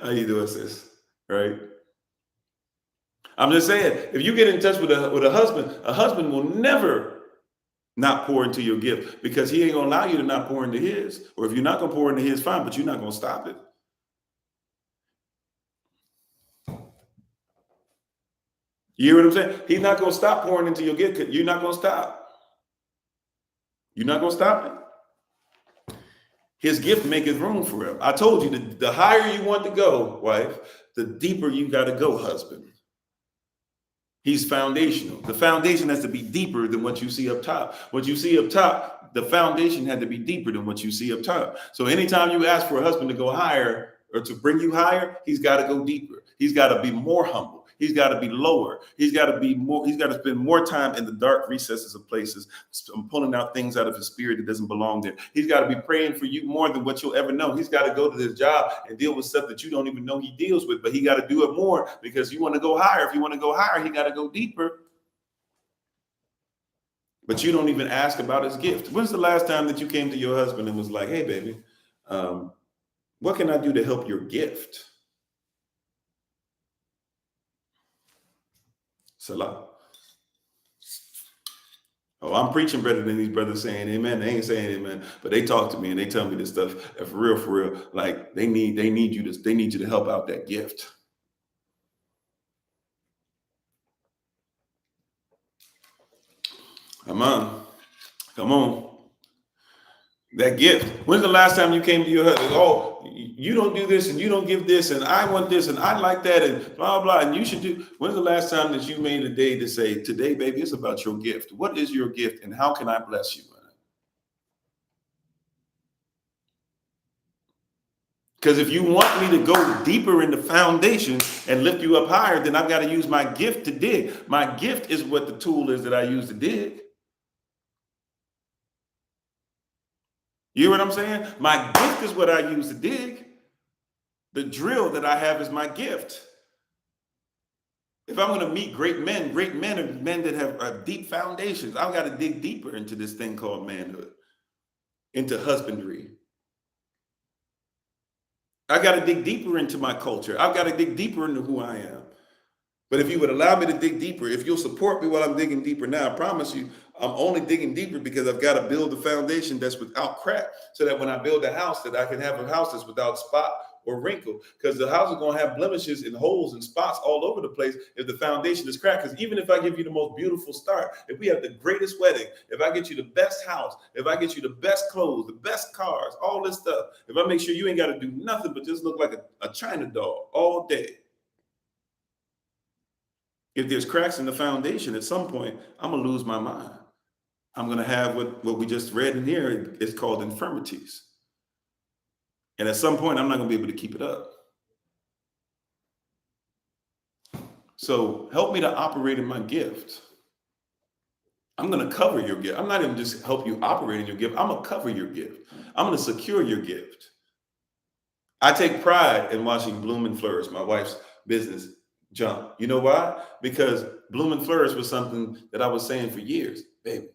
How you doing, sis? Right? I'm just saying, if you get in touch with a husband will never not pour into your gift because he ain't gonna allow you to not pour into his. Or if you're not gonna pour into his, fine, but you're not gonna stop it. You hear what I'm saying? He's not going to stop pouring into your gift. You're not going to stop. You're not going to stop it. His gift maketh room for him. I told you, the higher you want to go, wife, the deeper you got to go, husband. He's foundational. The foundation has to be deeper than what you see up top. What you see up top, the foundation had to be deeper than what you see up top. So anytime you ask for a husband to go higher or to bring you higher, he's got to go deeper. He's got to be more humble. He's got to be lower. He's got to be more. He's got to spend more time in the dark recesses of places, pulling out things out of his spirit that doesn't belong there. He's got to be praying for you more than what you'll ever know. He's got to go to his job and deal with stuff that you don't even know he deals with, but he got to do it more because you want to go higher. If you want to go higher, he got to go deeper. But you don't even ask about his gift. When's the last time that you came to your husband and was like, hey, baby, what can I do to help your gift? Salah. Oh, I'm preaching better than these brothers saying amen. They ain't saying amen, but they talk to me and they tell me this stuff. And for real, like they need you to help out that gift. Come on. That gift. When's the last time you came to your husband? Oh, you don't do this and you don't give this and I want this and I like that and blah, blah, and you should do. When's the last time that you made a day to say, today, baby, it's about your gift. What is your gift and how can I bless you? Because if you want me to go deeper in the foundation and lift you up higher, then I've got to use my gift to dig. My gift is what the tool is that I use to dig. You hear what I'm saying? My gift is what I use to dig. The drill that I have is my gift. If I'm going to meet great men are men that have deep foundations. I've got to dig deeper into this thing called manhood, into husbandry. I got to dig deeper into my culture. I've got to dig deeper into who I am. But if you would allow me to dig deeper, if you'll support me while I'm digging deeper now, I promise you, I'm only digging deeper because I've got to build a foundation that's without crack so that when I build a house, that I can have a house that's without spot or wrinkle, because the house is going to have blemishes and holes and spots all over the place if the foundation is cracked. Because even if I give you the most beautiful start, if we have the greatest wedding, if I get you the best house, if I get you the best clothes, the best cars, all this stuff, if I make sure you ain't got to do nothing but just look like a China doll all day, if there's cracks in the foundation, at some point, I'm going to lose my mind. I'm going to have what we just read in here is called infirmities. And at some point, I'm not going to be able to keep it up. So help me to operate in my gift. I'm going to cover your gift. I'm not even just help you operate in your gift. I'm going to cover your gift. I'm going to secure your gift. I take pride in watching Bloom and Flourish, my wife's business, jump. You know why? Because Bloom and Flourish was something that I was saying for years. Baby,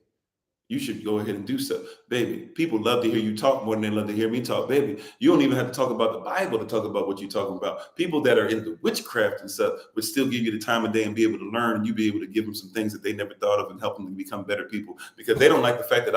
you should go ahead and do so. Baby, people love to hear you talk more than they love to hear me talk. Baby, you don't even have to talk about the Bible to talk about what you're talking about. People that are into witchcraft and stuff would still give you the time of day and be able to learn, and you be able to give them some things that they never thought of and help them to become better people, because they don't like the fact that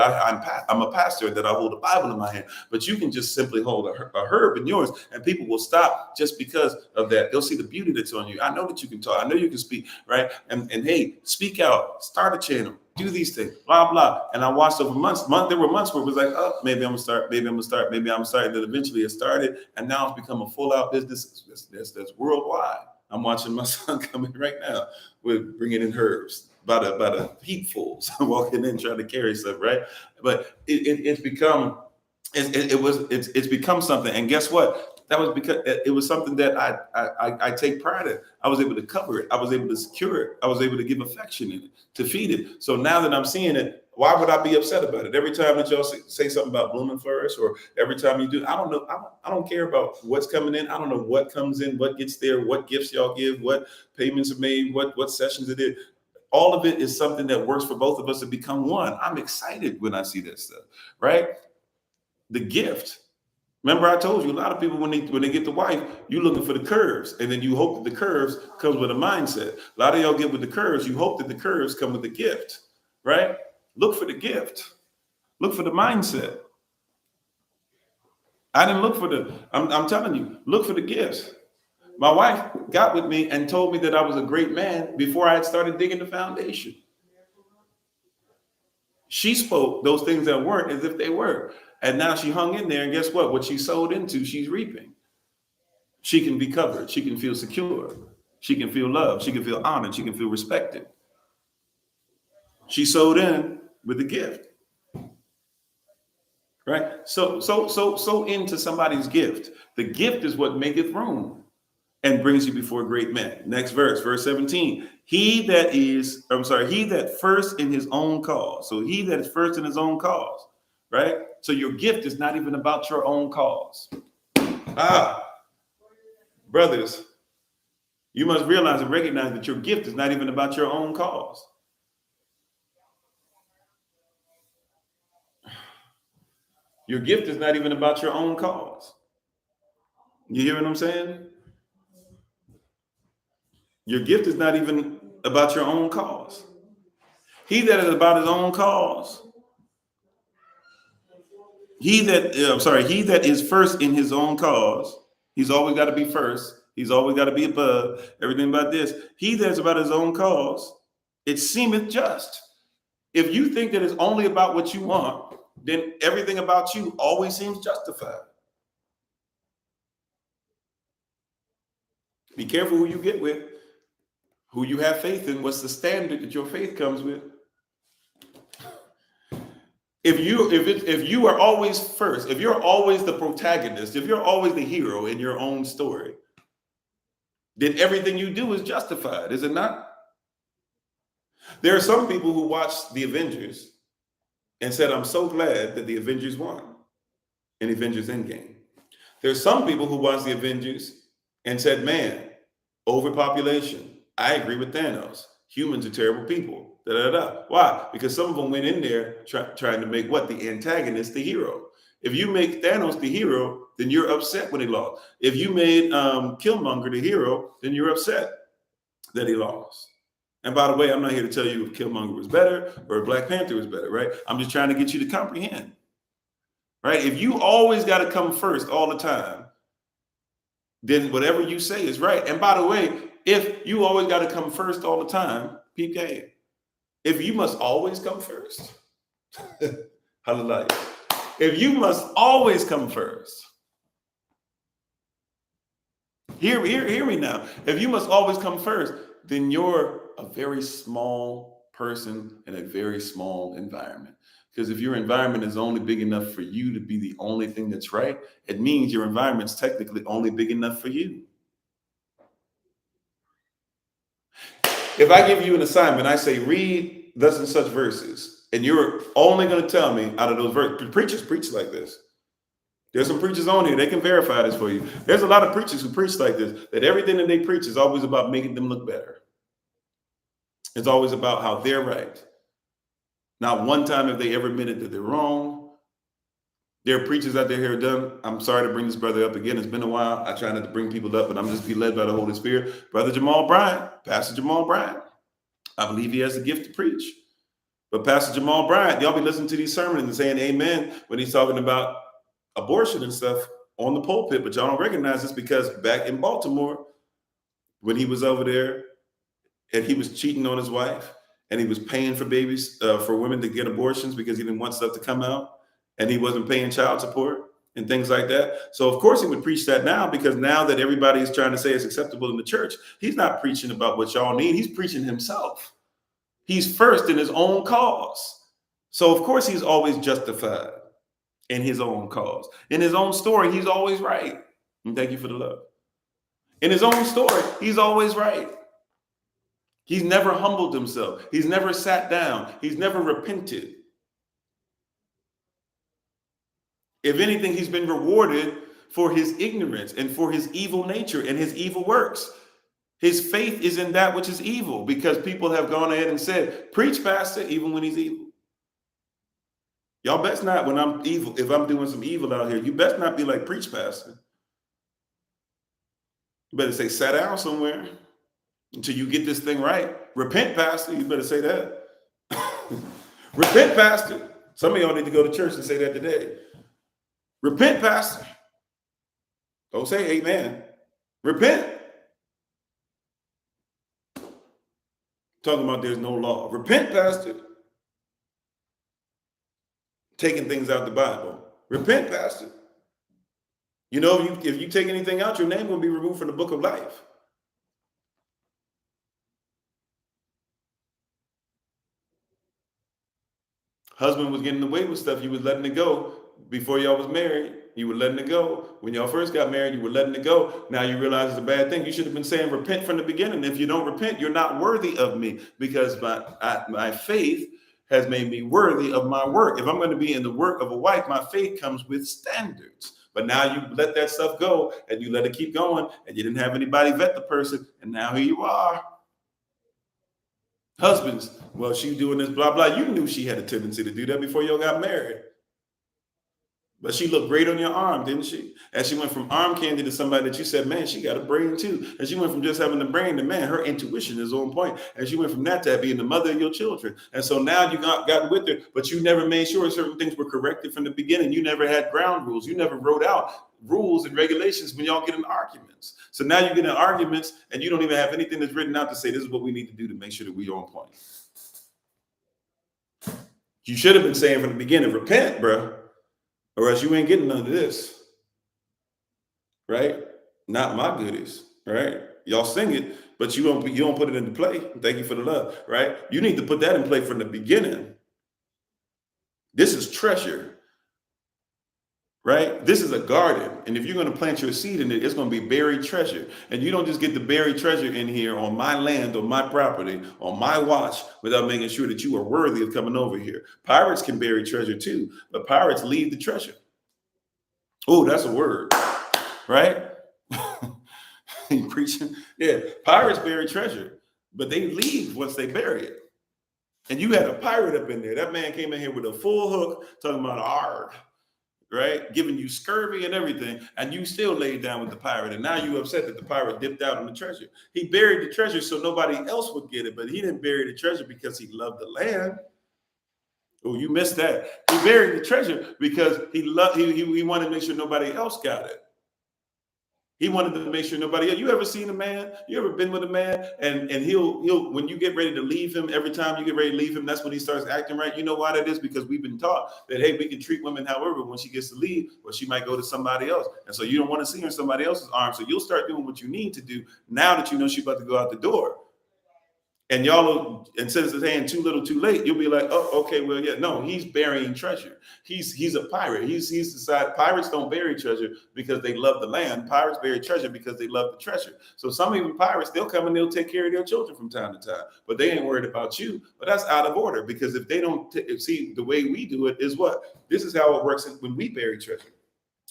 I'm a pastor, that I hold a Bible in my hand. But you can just simply hold a herb in yours, and people will stop just because of that. They'll see the beauty that's on you. I know that you can talk. I know you can speak, right? And hey, speak out, start a channel, do these things, blah, blah. And I watched over months. There were months where it was like, oh, maybe I'm gonna start. Then eventually it started. And now it's become a full out business that's worldwide. I'm watching my son coming right now with bringing in herbs by the heapfuls, walking in trying to carry stuff, right? But it's become something. And guess what? That was because it was something that I take pride in. I was able to cover it. I was able to secure it. I was able to give affection in it, to feed it. So now that I'm seeing it, why would I be upset about it? Every time that y'all say something about Bloom and Flourish, or every time you do, I don't know. I don't care about what's coming in. I don't know what comes in, what gets there, what gifts y'all give, what payments are made, what sessions it is. All of it is something that works for both of us to become one. I'm excited when I see that stuff, right? The gift. Remember, I told you a lot of people when they get the wife, you looking for the curves, and then you hope that the curves comes with a mindset. A lot of y'all get with the curves, you hope that the curves come with the gift, right? Look for the gift. Look for the mindset. I didn't look for I'm telling you, look for the gifts. My wife got with me and told me that I was a great man before I had started digging the foundation. She spoke those things that weren't as if they were. And now she hung in there, and guess what? What she sowed into, she's reaping. She can be covered. She can feel secure. She can feel loved. She can feel honored. She can feel respected. She sowed in with the gift. Right? So into somebody's gift. The gift is what maketh room and brings you before great men. Next verse 17. He that first in his own cause. So he that is first in his own cause, right? So your gift is not even about your own cause. Brothers, you must realize and recognize that your gift is not even about your own cause. Your gift is not even about your own cause. You hear what I'm saying? Your gift is not even about your own cause. He that is about his own cause. He that is first in his own cause. He's always got to be first. He's always got to be above everything about this. He that's about his own cause, it seemeth just. If you think that it's only about what you want, then everything about you always seems justified. Be careful who you get with, who you have faith in, what's the standard that your faith comes with. If you are always first, if you're always the protagonist, if you're always the hero in your own story, then everything you do is justified, is it not? There are some people who watched the Avengers and said, I'm so glad that the Avengers won in Avengers Endgame. There's some people who watched the Avengers and said, man, overpopulation. I agree with Thanos. Humans are terrible people. Da, da, da. Why? Because some of them went in there trying to make what? The antagonist the hero. If you make Thanos the hero, then you're upset when he lost. If you made Killmonger the hero, then you're upset that he lost. And by the way, I'm not here to tell you if Killmonger was better or if Black Panther was better, right? I'm just trying to get you to comprehend, right? If you always got to come first all the time, then whatever you say is right. And by the way, if you always got to come first all the time, peep game. If you must always come first, hallelujah. If you must always come first, hear me now. If you must always come first, then you're a very small person in a very small environment. Because if your environment is only big enough for you to be the only thing that's right, it means your environment's technically only big enough for you. If I give you an assignment, I say, read thus and such verses, and you're only going to tell me out of those verses. Preachers preach like this. There's some preachers on here, they can verify this for you. There's a lot of preachers who preach like this, that everything that they preach is always about making them look better. It's always about how they're right. Not one time have they ever admitted that they're wrong. There are preachers out there who are done. I'm sorry to bring this brother up again. It's been a while. I try not to bring people up, but I'm just be led by the Holy Spirit. Brother Jamal Bryant, Pastor Jamal Bryant. I believe he has the gift to preach. But Pastor Jamal Bryant, y'all be listening to these sermons and saying amen when he's talking about abortion and stuff on the pulpit, but y'all don't recognize this because back in Baltimore, when he was over there and he was cheating on his wife and he was paying for babies, for women to get abortions because he didn't want stuff to come out, and he wasn't paying child support and things like that. So of course he would preach that now, because now that everybody is trying to say it's acceptable in the church, he's not preaching about what y'all need. He's preaching himself. He's first in his own cause. So of course he's always justified in his own cause. In his own story, he's always right. And thank you for the love. In his own story, he's always right. He's never humbled himself. He's never sat down. He's never repented. If anything, he's been rewarded for his ignorance and for his evil nature and his evil works. His faith is in that which is evil, because people have gone ahead and said, preach, pastor, even when he's evil. Y'all best not, when I'm evil, if I'm doing some evil out here, you best not be like, preach, pastor. You better say, sit down somewhere until you get this thing right. Repent, pastor. You better say that. Repent, pastor. Some of y'all need to go to church and say that today. Repent, pastor. Don't say amen. Repent. Talking about there's no law. Repent, Pastor. Taking things out the Bible. Repent, Pastor. You know, if you take anything out, your name will be removed from the book of life. Husband was getting away with stuff. You was letting it go before y'all was married. You were letting it go. When y'all first got married, you were letting it go. Now you realize it's a bad thing. You should have been saying repent from the beginning. If you don't repent, you're not worthy of me, because my faith has made me worthy of my work. If I'm going to be in the work of a wife, my faith comes with standards. But now you let that stuff go and you let it keep going, and you didn't have anybody vet the person, and now here you are. Husbands, well, she doing this, blah, blah. You knew she had a tendency to do that before y'all got married. But she looked great on your arm, didn't she? And she went from arm candy to somebody that you said, man, she got a brain too. And she went from just having the brain to, man, her intuition is on point. And she went from that to being the mother of your children. And so now you got with her, but you never made sure certain things were corrected from the beginning. You never had ground rules. You never wrote out rules and regulations when y'all get in arguments. So now you get in arguments and you don't even have anything that's written out to say this is what we need to do to make sure that we're on point. You should have been saying from the beginning, repent, bro, or else you ain't getting none of this, right? Not my goodies, right? Y'all sing it, but you don't put it into play. Thank you for the love, right? You need to put that in play from the beginning. This is treasure. Right? This is a garden. And if you're going to plant your seed in it, it's going to be buried treasure. And you don't just get the buried treasure in here on my land, on my property, on my watch, without making sure that you are worthy of coming over here. Pirates can bury treasure too, but pirates leave the treasure. Oh, that's a word, right? You preaching? Yeah, pirates bury treasure, but they leave once they bury it. And you had a pirate up in there. That man came in here with a full hook talking about arg. Right? Giving you scurvy and everything, and you still laid down with the pirate, and now you upset that the pirate dipped out on the treasure. He buried the treasure so nobody else would get it, but he didn't bury the treasure because he loved the land. Oh, you missed that. He buried the treasure because he wanted to make sure nobody else got it. He wanted to make sure nobody else. You ever seen a man? You ever been with a man and he'll when you get ready to leave him, every time you get ready to leave him, that's when he starts acting right. You know why that is? Because we've been taught that, hey, we can treat women however, when she gets to leave, or she might go to somebody else. And so you don't want to see her in somebody else's arms. So you'll start doing what you need to do now that you know she's about to go out the door. And y'all, instead of saying too little, too late, you'll be like, oh, okay, well, yeah, no, he's burying treasure. He's a pirate. He's decided pirates don't bury treasure because they love the land. Pirates bury treasure because they love the treasure. So some even pirates, they'll come and they'll take care of their children from time to time, but they ain't worried about you. But that's out of order, because if they don't see the way we do it is what? This is how it works when we bury treasure,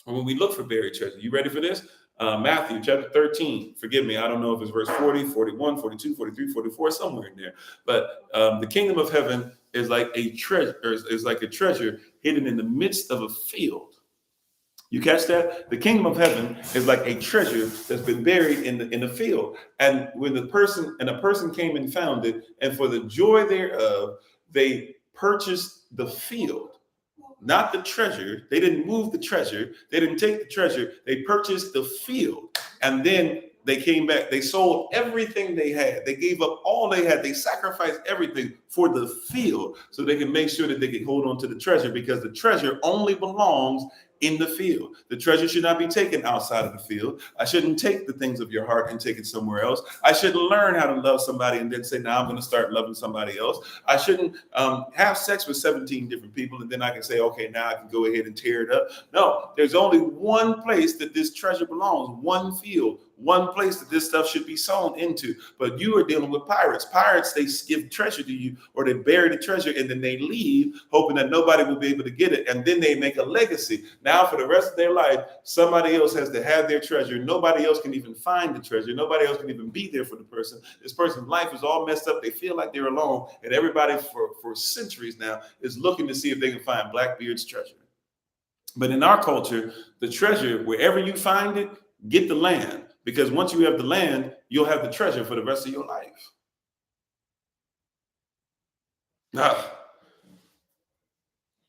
or when we look for buried treasure. You ready for this? Matthew chapter 13, forgive me, I don't know if it's verse 40, 41, 42, 43, 44, somewhere in there. But the kingdom of heaven is like a treasure, hidden in the midst of a field. You catch that? The kingdom of heaven is like a treasure that's been buried in the field. And when a person came and found it, and for the joy thereof, they purchased the field. Not the treasure. They didn't move the treasure. They didn't take the treasure. They purchased the field. And then they came back. They sold everything they had. They gave up all they had. They sacrificed everything for the field so they can make sure that they can hold on to the treasure, because the treasure only belongs in the field. The treasure should not be taken outside of the field. I shouldn't take the things of your heart and take it somewhere else. I shouldn't learn how to love somebody and then say, now I'm going to start loving somebody else. I shouldn't have sex with 17 different people and then I can say, okay, now I can go ahead and tear it up. No, there's only one place that this treasure belongs, one field, one place that this stuff should be sown into. But you are dealing with pirates. Pirates, they give treasure to you, or they bury the treasure and then they leave hoping that nobody will be able to get it. And then they make a legacy. Now for the rest of their life, somebody else has to have their treasure. Nobody else can even find the treasure. Nobody else can even be there for the person. This person's life is all messed up. They feel like they're alone. And everybody for centuries now is looking to see if they can find Blackbeard's treasure. But in our culture, the treasure, wherever you find it, get the land. Because once you have the land, you'll have the treasure for the rest of your life. Now,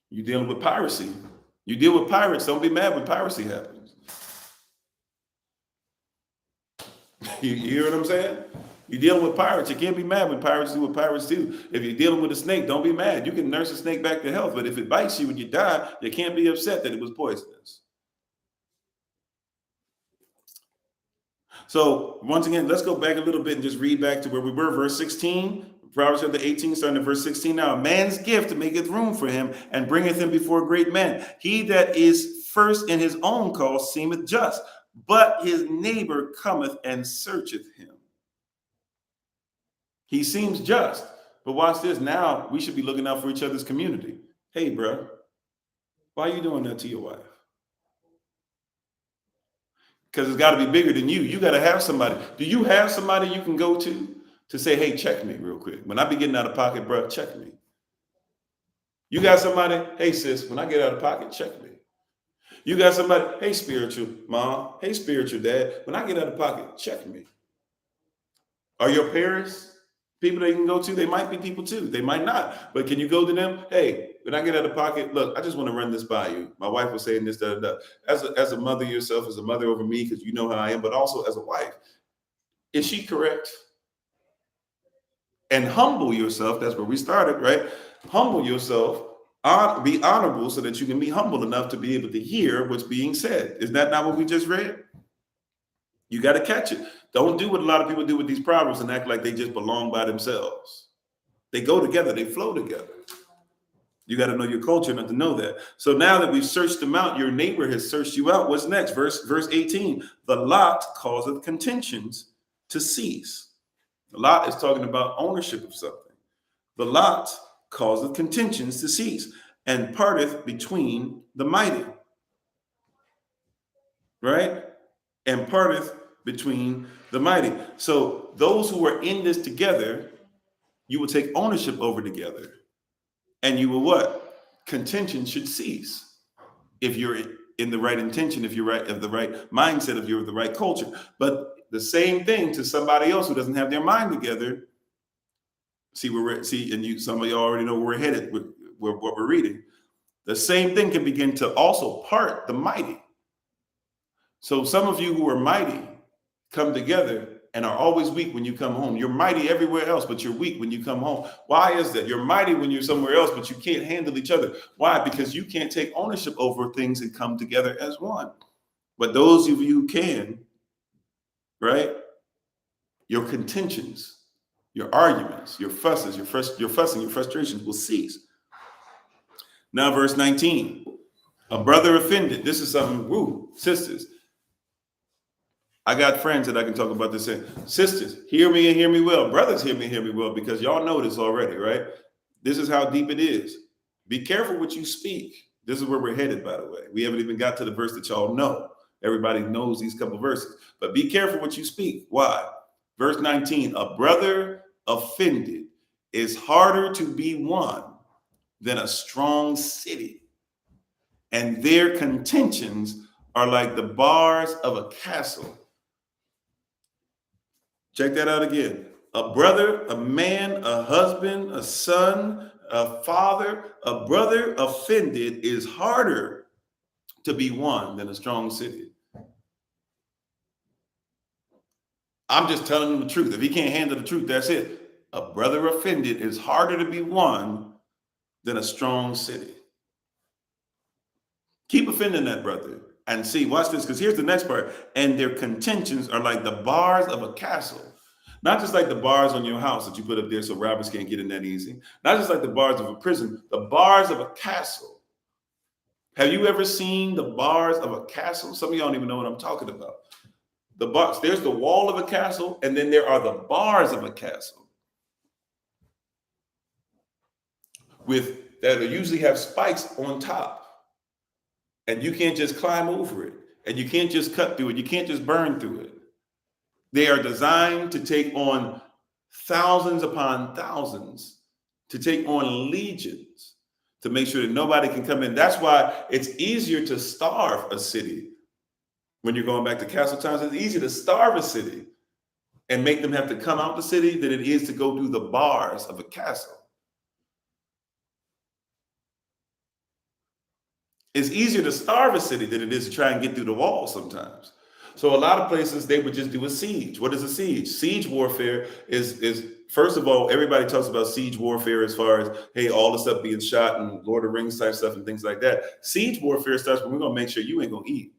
you're dealing with piracy. You deal with pirates. Don't be mad when piracy happens. You hear what I'm saying? You're dealing with pirates. You can't be mad when pirates do what pirates do. If you're dealing with a snake, don't be mad. You can nurse a snake back to health, but if it bites you and you die, you can't be upset that it was poisonous. So once again, let's go back a little bit and just read back to where we were, verse 16. Proverbs chapter 18, starting at verse 16. Now, a man's gift maketh room for him and bringeth him before great men. He that is first in his own cause seemeth just, but his neighbor cometh and searcheth him. He seems just, but watch this. Now we should be looking out for each other's community. Hey, bro, why are you doing that to your wife? Because it's got to be bigger than you. You got to have somebody. Do you have somebody you can go to say, hey, check me real quick? When I be getting out of pocket, bro, check me. You got somebody, hey, sis, when I get out of pocket, check me. You got somebody, hey, spiritual mom, hey, spiritual dad, when I get out of pocket, check me. Are your parents people they can go to? They might be people too. They might not. But can you go to them? Hey, when I get out of pocket, look, I just want to run this by you. My wife was saying this, da, da, da. As a mother yourself, as a mother over me, because you know how I am, but also as a wife. Is she correct? And humble yourself. That's where we started, right? Humble yourself. Be honorable so that you can be humble enough to be able to hear what's being said. Is that not what we just read? You got to catch it. Don't do what a lot of people do with these proverbs and act like they just belong by themselves. They go together. They flow together. You got to know your culture not to know that. So now that we've searched them out, your neighbor has searched you out. What's next? Verse 18. The lot causeth contentions to cease. The lot is talking about ownership of something. The lot causeth contentions to cease and parteth between the mighty. Right? And parteth between the mighty. So those who are in this together, you will take ownership over together. And you will what? Contention should cease. If you're in the right intention, if you're right of the right mindset, if you're of the right culture. But the same thing to somebody else who doesn't have their mind together. And some of you already know where we're headed with what we're reading. The same thing can begin to also part the mighty. So some of you who are mighty come together and are always weak when you come home. You're mighty everywhere else, but you're weak when you come home. Why is that? You're mighty when you're somewhere else, but you can't handle each other. Why? Because you can't take ownership over things and come together as one. But those of you who can, right? Your contentions, your arguments, your fusses, your fussing, your frustrations will cease. Now, verse 19. A brother offended. This is something, sisters. I got friends that I can talk about this. Sisters, hear me and hear me well. Brothers, hear me and hear me well, because y'all know this already, right? This is how deep it is. Be careful what you speak. This is where we're headed, by the way. We haven't even got to the verse that y'all know. Everybody knows these couple verses. But be careful what you speak. Why? Verse 19, a brother offended is harder to be won than a strong city. And their contentions are like the bars of a castle. Check that out again. A brother, a man, a husband, a son, a father, a brother offended is harder to be won than a strong city. I'm just telling him the truth. If he can't handle the truth, that's it. A brother offended is harder to be won than a strong city. Keep offending that brother and see, watch this, because here's the next part. And their contentions are like the bars of a castle. Not just like the bars on your house that you put up there so robbers can't get in that easy. Not just like the bars of a prison, the bars of a castle. Have you ever seen the bars of a castle? Some of y'all don't even know what I'm talking about. The bars, there's the wall of a castle, and then there are the bars of a castle. That usually have spikes on top. And you can't just climb over it. And you can't just cut through it. You can't just burn through it. They are designed to take on thousands upon thousands, to take on legions, to make sure that nobody can come in. That's why it's easier to starve a city. When you're going back to castle times, it's easier to starve a city and make them have to come out the city than it is to go through the bars of a castle. It's easier to starve a city than it is to try and get through the wall sometimes. So a lot of places they would just do a siege. What is a siege? Siege warfare is first of all, everybody talks about siege warfare as far as, hey, all the stuff being shot and Lord of the Rings type stuff and things like that. Siege warfare starts when we're gonna make sure you ain't gonna eat.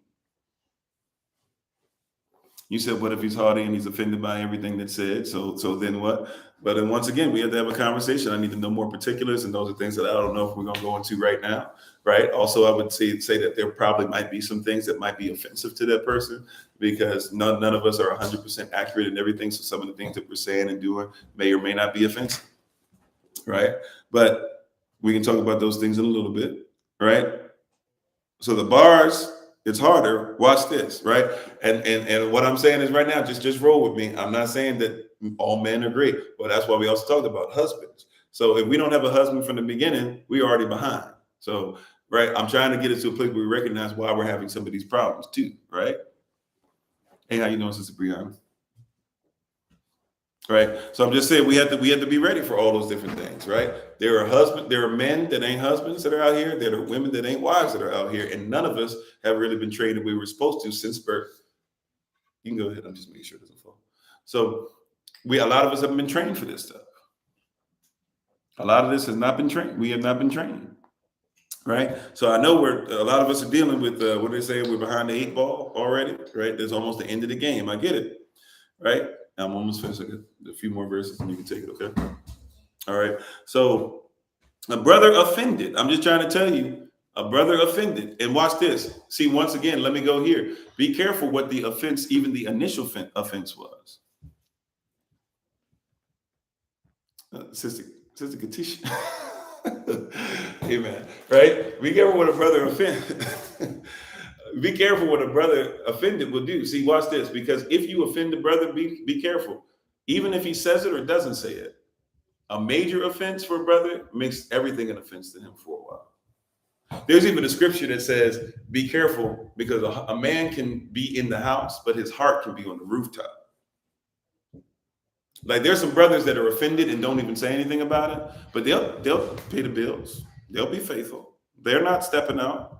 You said, what if he's haughty and he's offended by everything that's said? So then what? But then once again, we have to have a conversation. I need to know more particulars, and those are things that I don't know if we're going to go into right now, right? Also, I would say that there probably might be some things that might be offensive to that person, because none of us are 100% accurate in everything. So some of the things that we're saying and doing may or may not be offensive, right? But we can talk about those things in a little bit, right? So the bars, it's harder. Watch this, right? And what I'm saying is right now, just roll with me. I'm not saying that all men are great, but that's why we also talked about husbands. So if we don't have a husband from the beginning, we're already behind. So, right, I'm trying to get us to a place where we recognize why we're having some of these problems too, right? Hey, how you doing, Sister Brianna? Right. So I'm just saying we have to be ready for all those different things, right? There are men that ain't husbands that are out here, there are women that ain't wives that are out here, and none of us have really been trained the way we were supposed to since birth. You can go ahead, I'm just making sure it doesn't fall. So a lot of us haven't been trained for this stuff. A lot of this has not been trained. We have not been trained. Right. So I know a lot of us are dealing with what do they say? We're behind the 8 ball already, right? There's almost the end of the game. I get it. Right. I'm almost finished. I got a few more verses and you can take it. Okay. All right. So a brother offended. I'm just trying to tell you, a brother offended. And watch this. See, once again, let me go here. Be careful what the offense, even the initial offense was. Sister Katisha. Amen. Right? Be careful what a brother offended. Be careful what a brother offended will do. See, watch this, because if you offend the brother, be careful. Even if he says it or doesn't say it, a major offense for a brother makes everything an offense to him for a while. There's even a scripture that says, be careful, because a man can be in the house, but his heart can be on the rooftop. Like there's some brothers that are offended and don't even say anything about it, but they'll pay the bills. They'll be faithful. They're not stepping out.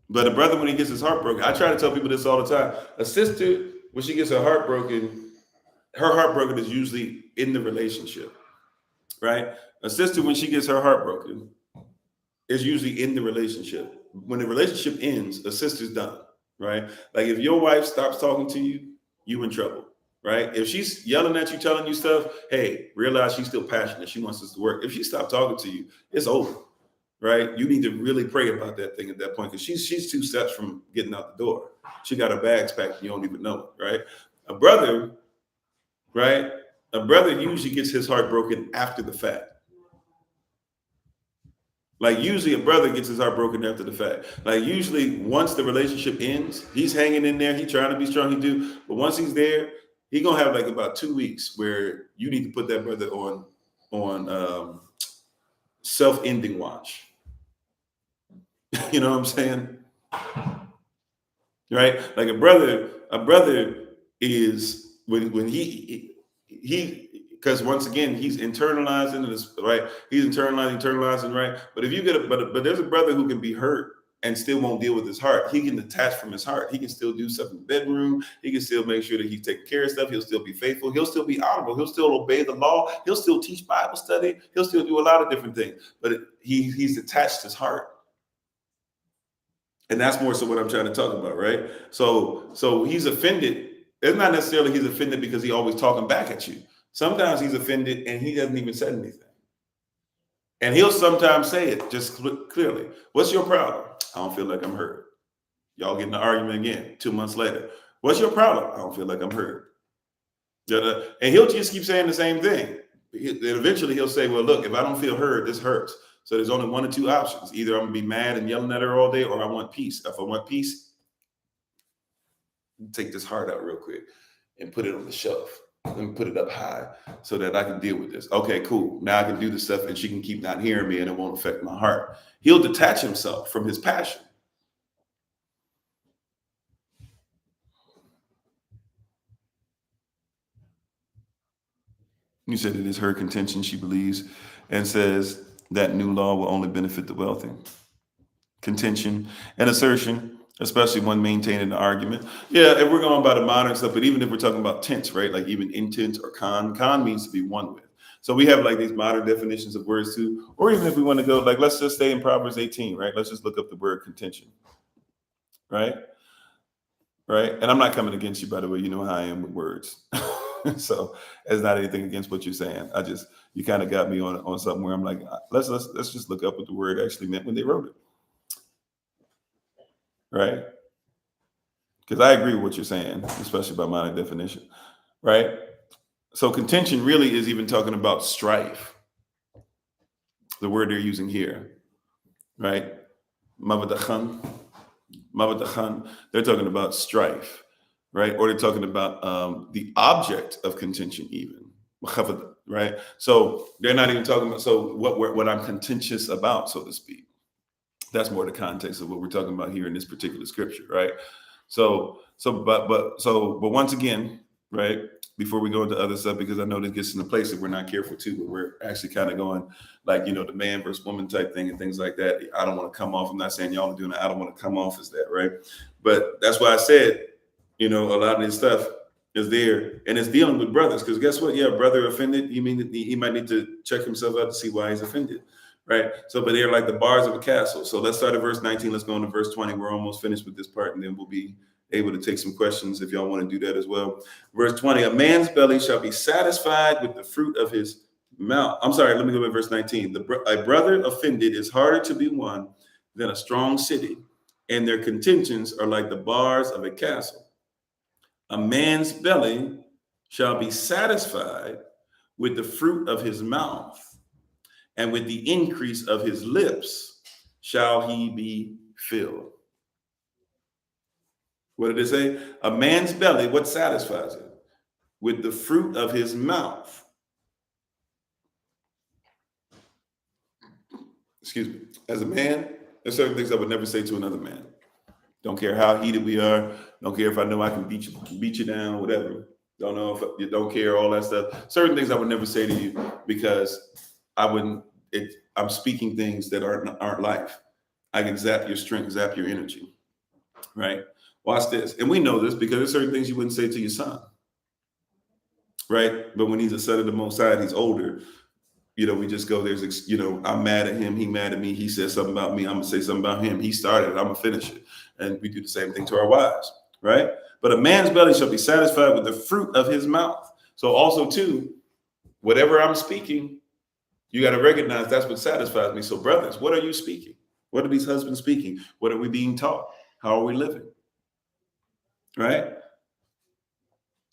But a brother, when he gets his heart broken, I try to tell people this all the time. A sister, when she gets her heart broken is usually in the relationship, right? A sister, when she gets her heart broken, is usually in the relationship. When the relationship ends, a sister's done, right? Like if your wife stops talking to you, you in trouble, right? If she's yelling at you, telling you stuff, hey, realize she's still passionate. She wants this to work. If she stopped talking to you, it's over. Right, you need to really pray about that thing at that point, because she's 2 steps from getting out the door. She got her bags packed, and you don't even know it, right? A brother, right? A brother usually gets his heart broken after the fact. Like usually a brother gets his heart broken after the fact. Like usually once the relationship ends, he's hanging in there. He's trying to be strong. He do, but once he's there, he gonna have like about 2 weeks where you need to put that brother on self-ending watch. You know what I'm saying? Right? Like a brother is when he because once again he's internalizing this, right? He's internalizing, right? But if you get but there's a brother who can be hurt and still won't deal with his heart. He can detach from his heart. He can still do stuff in the bedroom. He can still make sure that he's taking care of stuff. He'll still be faithful. He'll still be honorable. He'll still obey the law. He'll still teach Bible study. He'll still do a lot of different things. But he's detached his heart. And that's more so what I'm trying to talk about, right? So he's offended. It's not necessarily he's offended because he's always talking back at you. Sometimes he's offended and he doesn't even say anything. And he'll sometimes say it just clearly. What's your problem? I don't feel like I'm heard. Y'all get in an argument again 2 months later. What's your problem? I don't feel like I'm heard. And he'll just keep saying the same thing. And eventually he'll say, well, look, if I don't feel heard, this hurts. So there's only 1 or 2 options. Either I'm gonna be mad and yelling at her all day, or I want peace. If I want peace, take this heart out real quick and put it on the shelf and put it up high so that I can deal with this. Okay, cool. Now I can do this stuff and she can keep not hearing me and it won't affect my heart. He'll detach himself from his passion. You said it is her contention, she believes, and says that new law will only benefit the wealthy. Contention and assertion especially when maintaining the argument. Yeah, if we're going by the modern stuff, but even if we're talking about tense, right? Like even intent or con means to be one with. So we have like these modern definitions of words too, or even if we want to go, like, let's just stay in Proverbs 18, right? Let's just look up the word contention, right? Right. And I'm not coming against you, by the way. You know how I am with words. So it's not anything against what you're saying. You kind of got me on something where I'm like, let's just look up what the word actually meant when they wrote it. Right. Because I agree with what you're saying, especially by modern definition. Right. So contention really is even talking about strife, the word they're using here. Right. Mavadachan. They're talking about strife, right? Or they're talking about the object of contention, even, right? So they're not even talking about what I'm contentious about, so to speak. That's more the context of what we're talking about here in this particular scripture, right? But once again, right? Before we go into other stuff, because I know this gets in a place that we're not careful too, but we're actually kind of going like, the man versus woman type thing and things like that. I don't want to come off. I'm not saying y'all are doing that. I don't want to come off as that, right? But that's why I said, a lot of this stuff is there, and it's dealing with brothers. Because guess what? Yeah, brother offended. You mean that he might need to check himself out to see why he's offended, right? So, but they're like the bars of a castle. So let's start at verse 19. Let's go into verse 20. We're almost finished with this part, and then we'll be able to take some questions if y'all want to do that as well. Verse 20, a man's belly shall be satisfied with the fruit of his mouth. I'm sorry, let me go to verse 19. A brother offended is harder to be won than a strong city, and their contentions are like the bars of a castle. A man's belly shall be satisfied with the fruit of his mouth, and with the increase of his lips shall he be filled. What did it say? A man's belly, what satisfies it? With the fruit of his mouth. Excuse me. As a man, there's certain things I would never say to another man. Don't care how heated we are. Don't care if I know I can beat you down, whatever. Don't know if you don't care, all that stuff. Certain things I would never say to you because I'm speaking things that aren't life. I can zap your strength, zap your energy, right? Watch this. And we know this because there's certain things you wouldn't say to your son, right? But when he's a son of the Most High, he's older, we just go, I'm mad at him, he mad at me, he said something about me, I'm going to say something about him, he started it, I'm going to finish it. And we do the same thing to our wives, right? But a man's belly shall be satisfied with the fruit of his mouth. So also, too, whatever I'm speaking, you got to recognize that's what satisfies me. So brothers, what are you speaking? What are these husbands speaking? What are we being taught? How are we living? Right?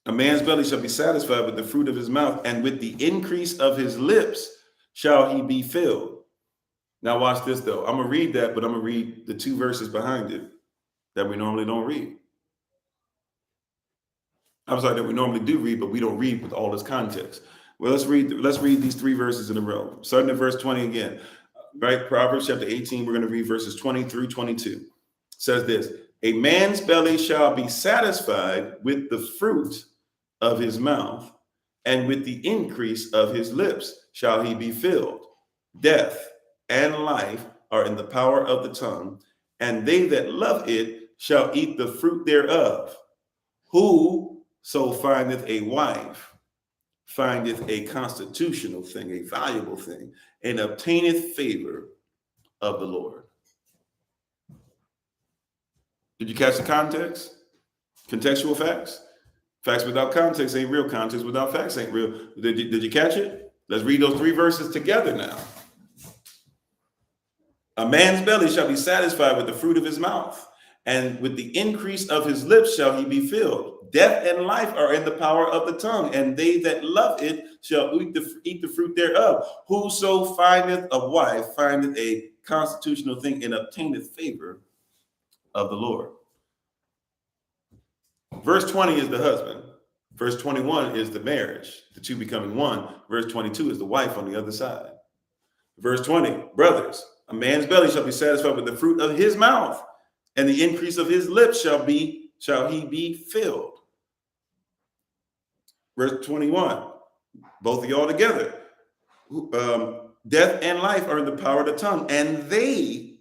A man's belly shall be satisfied with the fruit of his mouth, and with the increase of his lips shall he be filled. Now watch this though. I'm going to read that, but I'm going to read the 2 verses behind it that we normally don't read. I'm sorry, that we normally do read, but we don't read with all this context. Well, let's read these 3 verses in a row. Starting at verse 20 again, right? Proverbs chapter 18, we're going to read verses 20 through 22. It says this, a man's belly shall be satisfied with the fruit of his mouth, and with the increase of his lips shall he be filled. Death and life are in the power of the tongue, and they that love it shall eat the fruit thereof. Whoso findeth a wife findeth a constitutional thing, a valuable thing, and obtaineth favor of the Lord. Did you catch the context? Contextual facts? Facts without context ain't real. Context without facts ain't real. Did you catch it? Let's read those 3 verses together now. A man's belly shall be satisfied with the fruit of his mouth, and with the increase of his lips shall he be filled. Death and life are in the power of the tongue, and they that love it shall eat the fruit thereof. Whoso findeth a wife findeth a constitutional thing, and obtaineth favor of the Lord. Verse 20 is the husband. Verse 21 is the marriage, the 2 becoming one. Verse 22 is the wife on the other side. Verse 20, brothers, a man's belly shall be satisfied with the fruit of his mouth, and the increase of his lips shall he be filled. Verse 21, both of y'all together. Death and life are in the power of the tongue, and they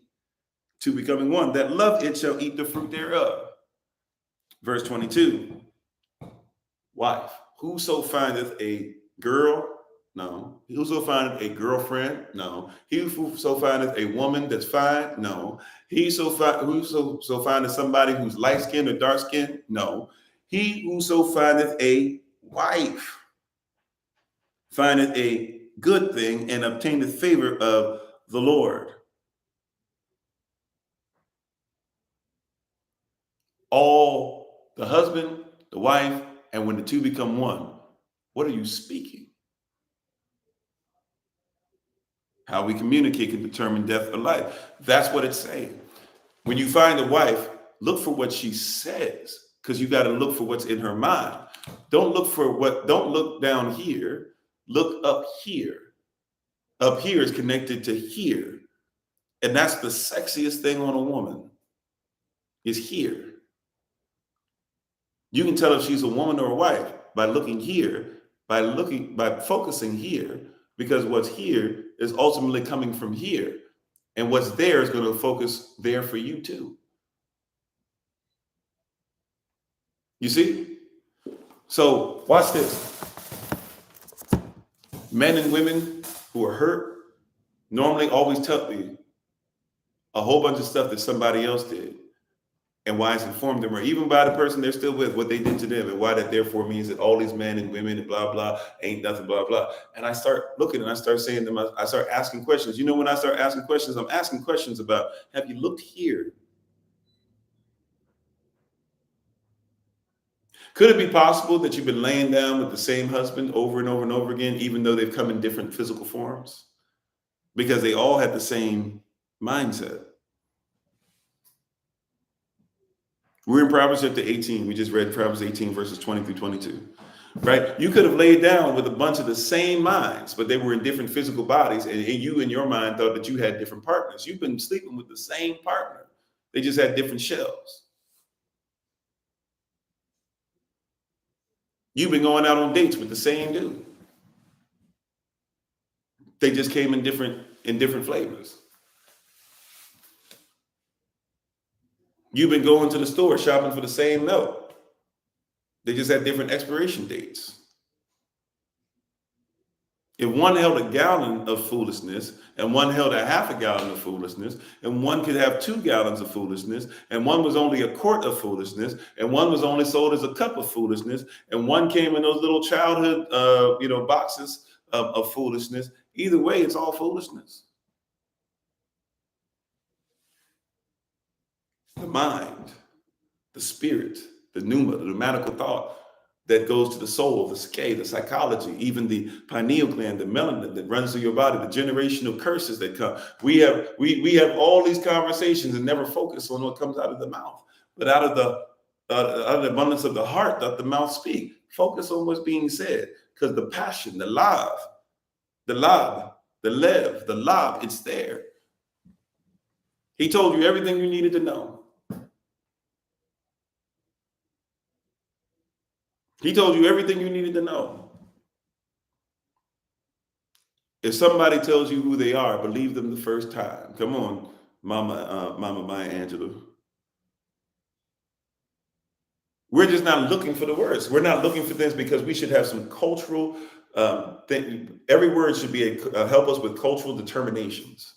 two becoming one. That love it shall eat the fruit thereof. Verse 22, wife, whoso findeth a girl, no. Whoso findeth a girlfriend, no. He whoso findeth a woman that's fine, no. Whoso findeth somebody who's light skinned or dark skinned, no. He whoso findeth a wife findeth a good thing and obtaineth favor of the Lord. All the husband, the wife, and when the two become one, what are you speaking? How we communicate can determine death or life. That's what it's saying. When you find a wife, look for what she says, because you got to look for what's in her mind. Don't look down here. Look up here. Up here is connected to here. And that's the sexiest thing on a woman, is here. You can tell if she's a woman or a wife by looking here, by focusing here, because what's here is ultimately coming from here. And what's there is going to focus there for you too. You see? So watch this. Men and women who are hurt normally always tell me a whole bunch of stuff that somebody else did and why it's informed them, or even by the person they're still with, what they did to them, and why that therefore means that all these men and women and blah, blah, ain't nothing, blah, blah. And I start looking and I start saying to them, I start asking questions. You know, when I start asking questions, I'm asking questions about, have you looked here? Could it be possible that you've been laying down with the same husband over and over and over again, even though they've come in different physical forms? Because they all had the same mindset. We're in Proverbs chapter 18. We just read Proverbs 18, verses 20 through 22, right? You could have laid down with a bunch of the same minds, but they were in different physical bodies, and you in your mind thought that you had different partners. You've been sleeping with the same partner. They just had different shells. You've been going out on dates with the same dude. They just came in different flavors. You've been going to the store shopping for the same milk. They just had different expiration dates. If one held a gallon of foolishness and one held a half a gallon of foolishness, and one could have 2 gallons of foolishness, and one was only a quart of foolishness, and one was only sold as a cup of foolishness, and one came in those little childhood boxes of foolishness, either way, it's all foolishness. The mind, the spirit, the pneuma, the pneumatical thought that goes to the soul, the psyche, the psychology, even the pineal gland, the melanin that runs through your body, the generational curses that come. We have all these conversations and never focus on what comes out of the mouth. But out of the abundance of the heart doth the mouth speak. Focus on what's being said, because the passion, the love, the lev, the love, it's there. He told you everything you needed to know. He told you everything you needed to know. If somebody tells you who they are, believe them the first time. Come on, Mama Maya Angelou. We're just not looking for the words. We're not looking for this because we should have some cultural thing. Every word should be help us with cultural determinations.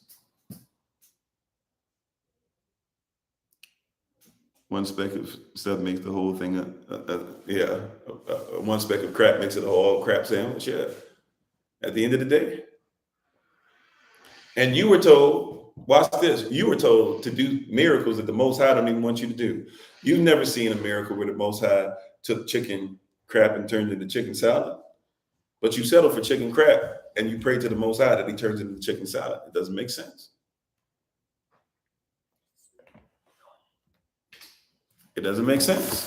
One speck of stuff makes the whole thing. One speck of crap makes it a whole crap sandwich. Yeah. At the end of the day. And you were told, watch this, you were told to do miracles that the Most High don't even want you to do. You've never seen a miracle where the Most High took chicken crap and turned it into chicken salad. But you settle for chicken crap and you pray to the Most High that he turns it into chicken salad. It doesn't make sense. It doesn't make sense.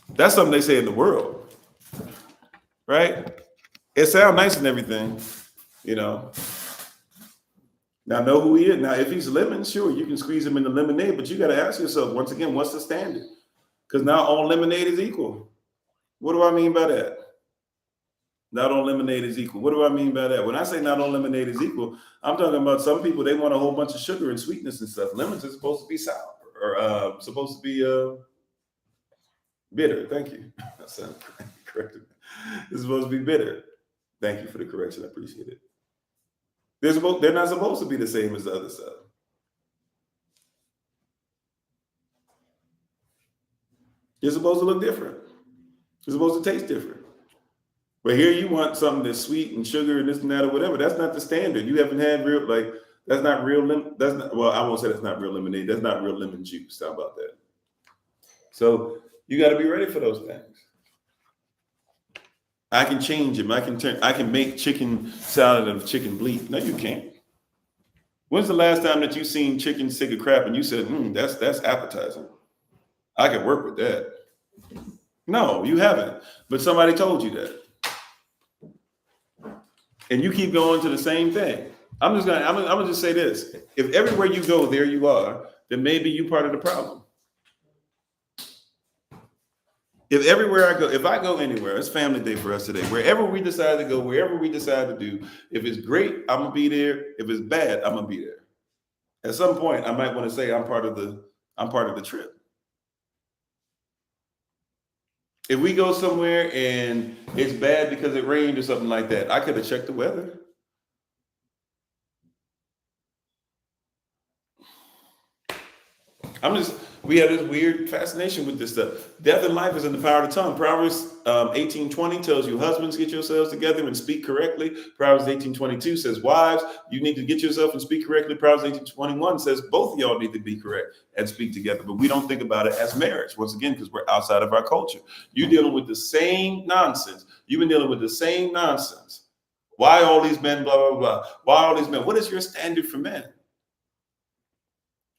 That's something they say in the world, right? It sounds nice and everything, you know. Now know who he is. Now, if he's lemon, sure, you can squeeze him into lemonade, but you got to ask yourself, once again, what's the standard? Because now all lemonade is equal. What do I mean by that? Not all lemonade is equal. What do I mean by that? When I say not all lemonade is equal, I'm talking about some people, they want a whole bunch of sugar and sweetness and stuff. Lemons are supposed to be sour or supposed to be bitter. Thank you. That sounds correct. It's supposed to be bitter. Thank you for the correction. I appreciate it. They're not supposed to be the same as the other stuff. It's supposed to look different. It's supposed to taste different. But here you want something that's sweet and sugar and this and that or whatever. That's not the standard. You haven't had real, like, that's not real. That's not, well, I won't say that's not real lemonade. That's not real lemon juice. How about that? So you got to be ready for those things. I can change them. I can make chicken salad of chicken bleak. No, you can't. When's the last time that you seen chicken stick of crap and you said, that's appetizing? I can work with that. No, you haven't. But somebody told you that. And you keep going to the same thing. I'm gonna just say this. If everywhere you go, there you are, then maybe you're part of the problem. If everywhere I go, if I go anywhere, it's family day for us today. Wherever we decide to go, wherever we decide to do, if it's great, I'm gonna be there. If it's bad, I'm gonna be there. At some point, I might want to say I'm part of the trip. If we go somewhere and it's bad because it rained or something like that, I could have checked the weather. We have this weird fascination with this stuff. Death and life is in the power of the tongue. Proverbs 18:20 tells you, husbands, get yourselves together and speak correctly. Proverbs 18:22 says, wives, you need to get yourself and speak correctly. Proverbs 18:21 says, both of y'all need to be correct and speak together. But we don't think about it as marriage, once again, because we're outside of our culture. You're dealing with the same nonsense. You've been dealing with the same nonsense. Why all these men, blah, blah, blah. Why all these men? What is your standard for men?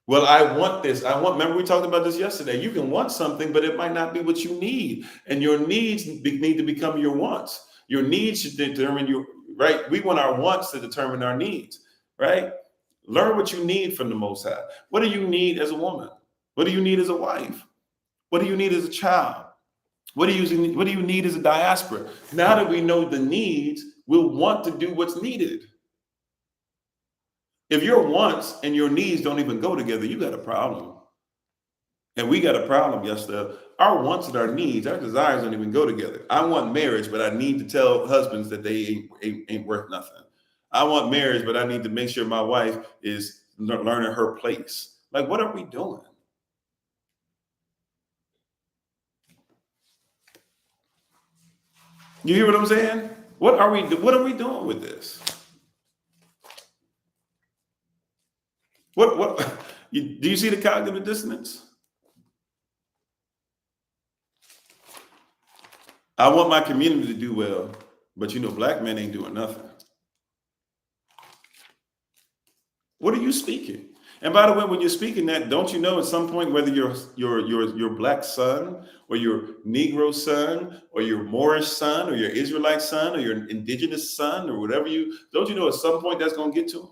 Well, I want this. Remember we talked about this yesterday. You can want something, but it might not be what you need. And your needs need to become your wants. Your needs should determine you, right? We want our wants to determine our needs, right? Learn what you need from the Most High. What do you need as a woman? What do you need as a wife? What do you need as a child? What do you need as a diaspora? Now that we know the needs, we'll want to do what's needed. If your wants and your needs don't even go together, you got a problem. And we got a problem yesterday. Our wants and our needs, our desires don't even go together. I want marriage, but I need to tell husbands that they ain't worth nothing. I want marriage, but I need to make sure my wife is learning her place. Like, what are we doing? You hear what I'm saying? What are we doing with this? Do you see the cognitive dissonance? I want my community to do well, but black men ain't doing nothing. What are you speaking? And by the way, when you're speaking that, don't you know at some point whether your black son or your Negro son or your Moorish son or your Israelite son or your indigenous son or whatever don't you know at some point that's going to get to him?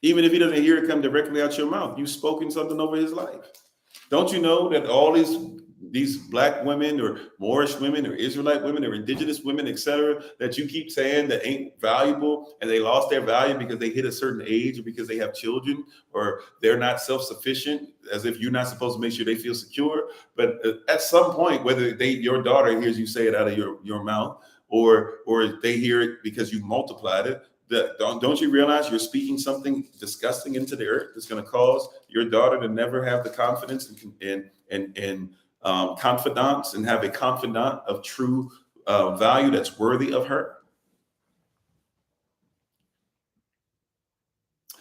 Even if he doesn't hear it come directly out your mouth, you've spoken something over his life. Don't you know that all these black women or Moorish women or Israelite women or indigenous women, etc., that you keep saying that ain't valuable and they lost their value because they hit a certain age or because they have children or they're not self-sufficient, as if you're not supposed to make sure they feel secure. But at some point, whether your daughter hears you say it out of your mouth or they hear it because you multiplied it, don't you realize you're speaking something disgusting into the earth that's going to cause your daughter to never have the confidence and confidants and have a confidant of true value that's worthy of her?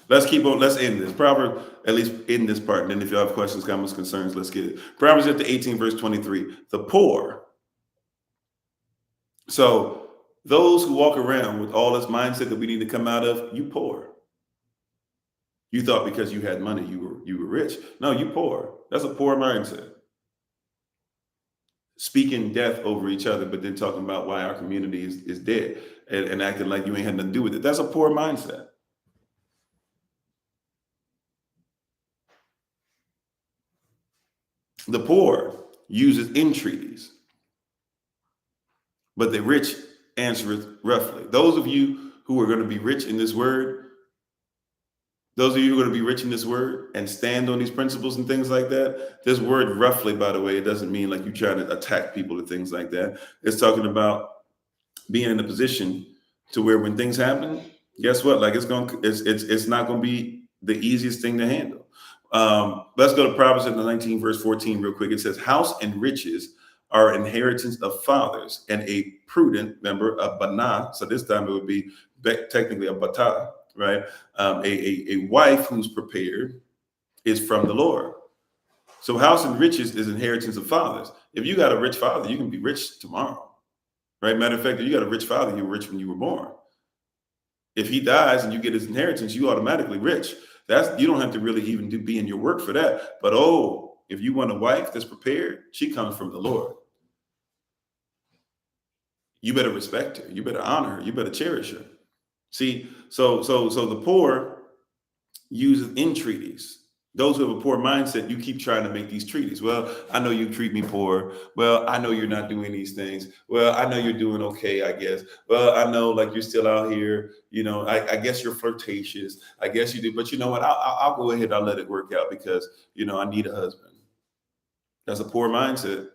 Let's end this. Proverbs, at least in this part. And then if you have questions, comments, concerns, let's get it. Proverbs 18, verse 23. The poor. So those who walk around with all this mindset that we need to come out of, you poor. You thought because you had money, you were rich. No, you poor. That's a poor mindset. Speaking death over each other, but then talking about why our community is dead and acting like you ain't had nothing to do with it. That's a poor mindset. The poor uses entreaties, but the rich answereth roughly. Those of you who are going to be rich in this word, those of you who are going to be rich in this word and stand on these principles and things like that, this word roughly, by the way, it doesn't mean like you trying to attack people or things like that. It's talking about being in a position to where when things happen, guess what? Like it's not going to be the easiest thing to handle. Let's go to Proverbs 19, verse 14, real quick. It says, "House and riches are inheritance of fathers, and a prudent member of Banah." So this time it would be technically a Batah, right? A wife who's prepared is from the Lord. So house and riches is inheritance of fathers. If you got a rich father, you can be rich tomorrow. Right? Matter of fact, if you got a rich father, you were rich when you were born. If he dies and you get his inheritance, you automatically rich. You don't have to really even be in your work for that. But if you want a wife that's prepared, she comes from the Lord. You better respect her. You better honor her. You better cherish her. See, so the poor uses entreaties. Those who have a poor mindset, you keep trying to make these treaties. Well, I know you treat me poor. Well, I know you're not doing these things. Well, I know you're doing okay, I guess. Well, I know like you're still out here. I guess you're flirtatious. I guess you do. But you know what? I'll go ahead. I'll let it work out because, I need a husband. That's a poor mindset.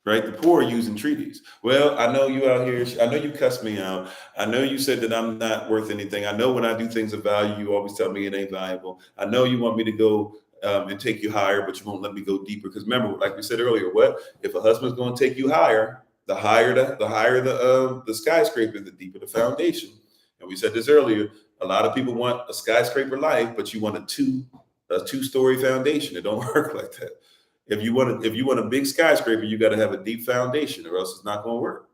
Right? The poor are using treaties. Well, I know you out here. I know you cussed me out. I know you said that I'm not worth anything. I know when I do things of value, you always tell me it ain't valuable. I know you want me to go and take you higher, but you won't let me go deeper. Because remember, like we said earlier, what if a husband's going to take you higher? The higher the skyscraper, the deeper the foundation. And we said this earlier. A lot of people want a skyscraper life, but you want a two-story foundation. It don't work like that. If you want a big skyscraper, you got to have a deep foundation, or else it's not going to work.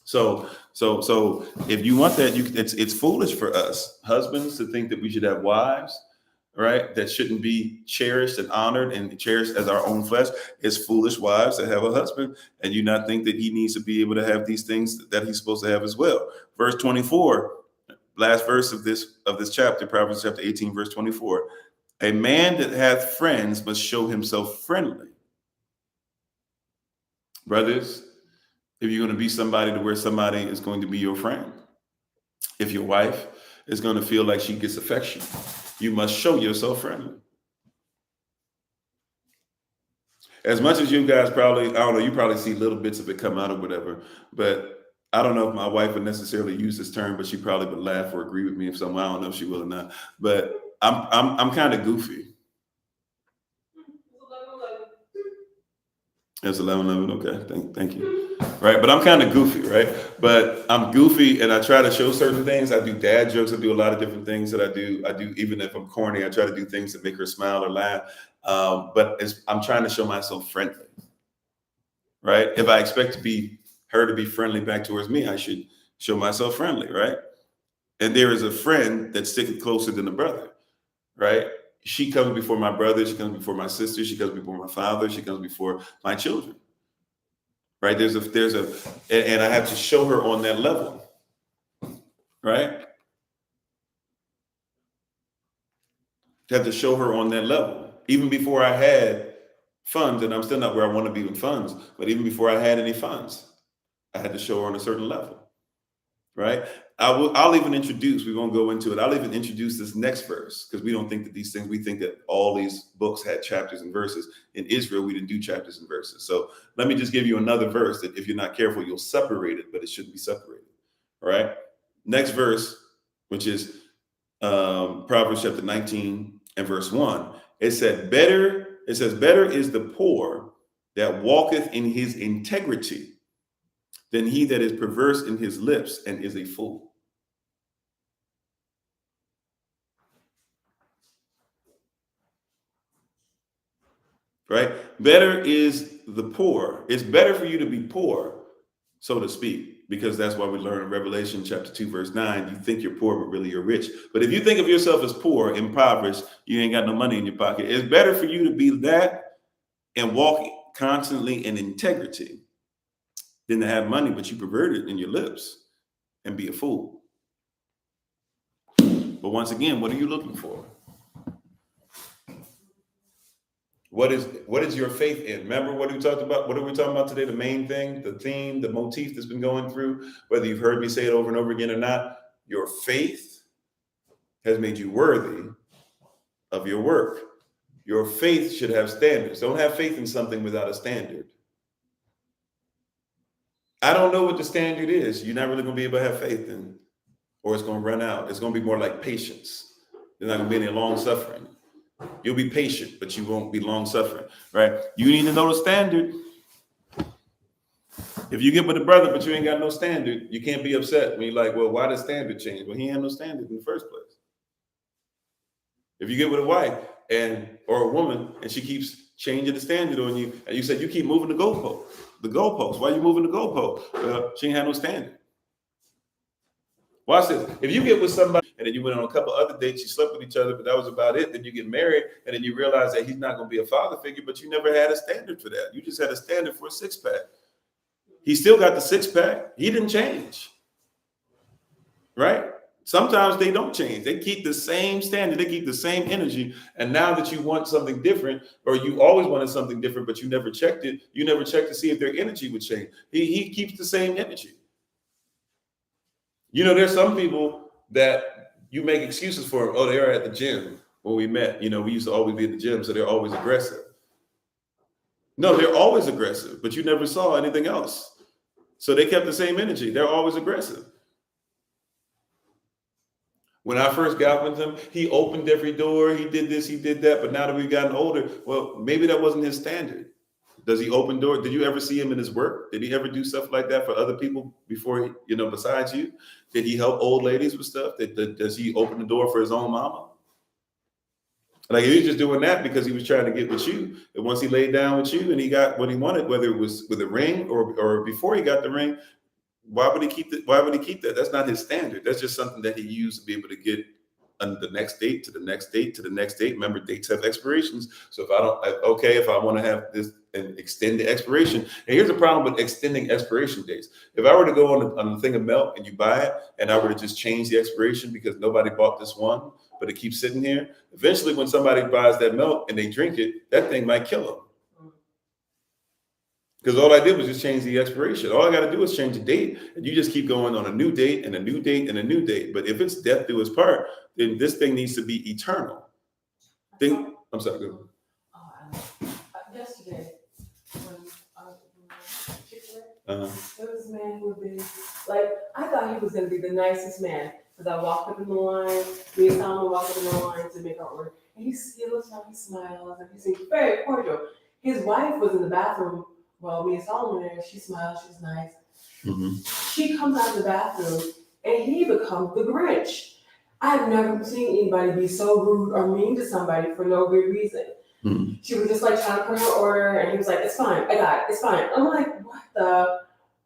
So if you want that, it's foolish for us husbands to think that we should have wives, right? That shouldn't be cherished and honored and cherished as our own flesh. It's foolish wives that have a husband, and you not think that he needs to be able to have these things that he's supposed to have as well. Verse 24, last verse of this chapter, Proverbs chapter 18, verse 24. A man that hath friends must show himself friendly. Brothers, if you're going to be somebody to where somebody is going to be your friend, if your wife is going to feel like she gets affection, you must show yourself friendly. As much as you guys probably, I don't know, you probably see little bits of it come out or whatever, but I don't know if my wife would necessarily use this term, but she probably would laugh or agree with me if someone, I don't know if she will or not, but I'm kind of goofy. It's 11:11. Okay, thank you. Right, but I'm kind of goofy, right? But I'm goofy, and I try to show certain things. I do dad jokes. I do a lot of different things that I do even if I'm corny. I try to do things that make her smile or laugh. But I'm trying to show myself friendly, right? If I expect her to be friendly back towards me, I should show myself friendly, right? And there is a friend that sticketh closer than a brother, right? She comes before my brother. She comes before my sister. She comes before my father. She comes before my children. Right? And I have to show her on that level. Right? I have to show her on that level. Even before I had funds, and I'm still not where I want to be with funds, but even before I had any funds, I had to show her on a certain level. Right? I'll even introduce, we won't go into it. I'll even introduce this next verse because we don't think that these things, we think that all these books had chapters and verses. In Israel, we didn't do chapters and verses. So let me just give you another verse that if you're not careful, you'll separate it, but it shouldn't be separated. All right. Next verse, which is Proverbs chapter 19 and verse 1. It says, better is the poor that walketh in his integrity than he that is perverse in his lips and is a fool. Right? Better is the poor. It's better for you to be poor, so to speak, because that's why we learn in Revelation chapter 2, verse 9, you think you're poor, but really you're rich. But if you think of yourself as poor, impoverished, you ain't got no money in your pocket. It's better for you to be that and walk constantly in integrity than to have money, but you pervert it in your lips and be a fool. But once again, what are you looking for? What is your faith in? Remember what we talked about? What are we talking about today? The main thing, the theme, the motif that's been going through, whether you've heard me say it over and over again or not, your faith has made you worthy of your work. Your faith should have standards. Don't have faith in something without a standard. I don't know what the standard is. You're not really going to be able to have faith in, or it's going to run out. It's going to be more like patience. There's not going to be any long suffering. You'll be patient, but you won't be long suffering, right? You need to know the standard. If you get with a brother, but you ain't got no standard, you can't be upset when you're like, well, why did standard change? Well, he ain't no standard in the first place. If you get with a wife or a woman and she keeps changing the standard on you, and you said you keep moving the goalposts. Why are you moving the goalpost? Well, she ain't had no standard. Watch this. If you get with somebody and then you went on a couple other dates, you slept with each other, but that was about it. Then you get married and then you realize that he's not going to be a father figure, but you never had a standard for that. You just had a standard for a six-pack. He still got the six-pack. He didn't change, right? Sometimes they don't change. They keep the same standard. They keep the same energy. And now that you want something different, or you always wanted something different, but you never checked it, you never checked to see if their energy would change. He keeps the same energy. You know, there's some people that you make excuses for. Oh, they are at the gym when we met. You know, we used to always be at the gym, so they're always aggressive. No, they're always aggressive, but you never saw anything else. So they kept the same energy. They're always aggressive. When I first got with him, he opened every door. He did this, he did that. But now that we've gotten older, well, maybe that wasn't his standard. Does he open doors? Did you ever see him in his work? Did he ever do stuff like that for other people before, besides you? Did he help old ladies with stuff? Does he open the door for his own mama? Like, he was just doing that because he was trying to get with you. And once he laid down with you and he got what he wanted, whether it was with a ring or before he got the ring, why would he keep that? Why would he keep that? That's not his standard. That's just something that he used to be able to get on the next date to the next date to the next date. Remember, dates have expirations. So if I want to have this and extend the expiration. And here's the problem with extending expiration dates. If I were to go on a thing of milk and you buy it, and I were to just change the expiration because nobody bought this one, but it keeps sitting here, eventually when somebody buys that milk and they drink it, that thing might kill them. Because all I did was just change the expiration. All I got to do is change the date, and you just keep going on a new date and a new date and a new date. But if it's death do its part, then this thing needs to be eternal. I'm sorry. Go ahead. Yesterday, when I was there was a man who had been like, I thought he was going to be the nicest man because I walked up in the line. Me and Solomon walked up in the line to make our order, and he looks like he smiles and he seems very cordial. His wife was in the bathroom. Well, me and Solomon there, she smiles, she's nice. Mm-hmm. She comes out of the bathroom and he becomes the Grinch. I've never seen anybody be so rude or mean to somebody for no good reason. Mm-hmm. She was just like trying to put her order and he was like, it's fine, I got it, it's fine. I'm like,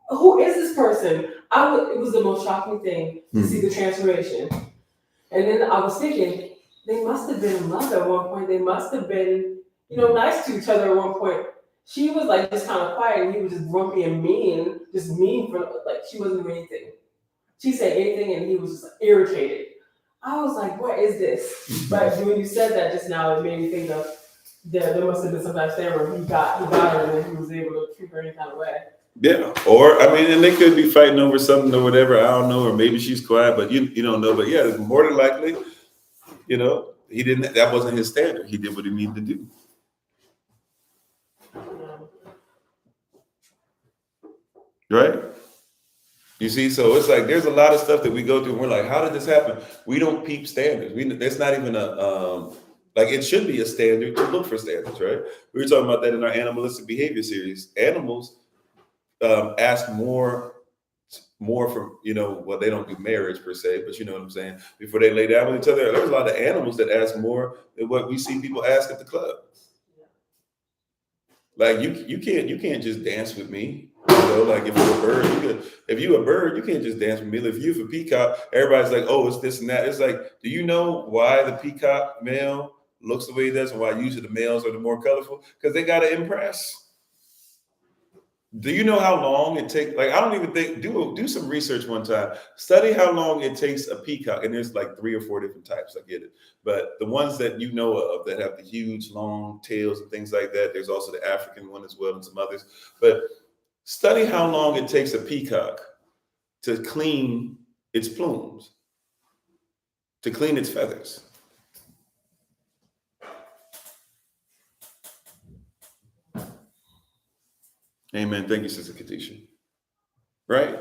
who is this person? It was the most shocking thing to see the transformation. And then I was thinking, they must have been in love at one point. They must have been, nice to each other at one point. She was like just kind of quiet and he was just grumpy and mean, just mean for like she wasn't doing anything. She said anything and he was just like, irritated. I was like, what is this? But when you said that just now, it made me think of there must have been some kind of stand where he got her and then he was able to treat her any kind of way. Yeah, and they could be fighting over something or whatever. I don't know, or maybe she's quiet, but you don't know. But yeah, more than likely, he didn't. That wasn't his standard. He did what he needed to do. Right? You see, so it's like there's a lot of stuff that we go through and we're like, how did this happen? We don't peep standards. That's not even it should be a standard to look for standards, right? We were talking about that in our animalistic behavior series. Animals ask more from, they don't do marriage per se, but you know what I'm saying? Before they lay down with each other, there's a lot of animals that ask more than what we see people ask at the club. Like you can't just dance with me. Like if you're a bird, you can't just dance with me. If you're a peacock, everybody's like, oh, it's this and that. It's like, do you know why the peacock male looks the way he does and why usually the males are the more colorful? Because they got to impress. Do you know how long it takes? Like, I don't even think, do some research one time. Study how long it takes a peacock. And there's like 3 or 4 different types. I get it. But the ones that you know of that have the huge long tails and things like that, there's also the African one as well and some others. But study how long it takes a peacock to clean its plumes, to clean its feathers. Amen. Thank you, Sister Katisha. Right?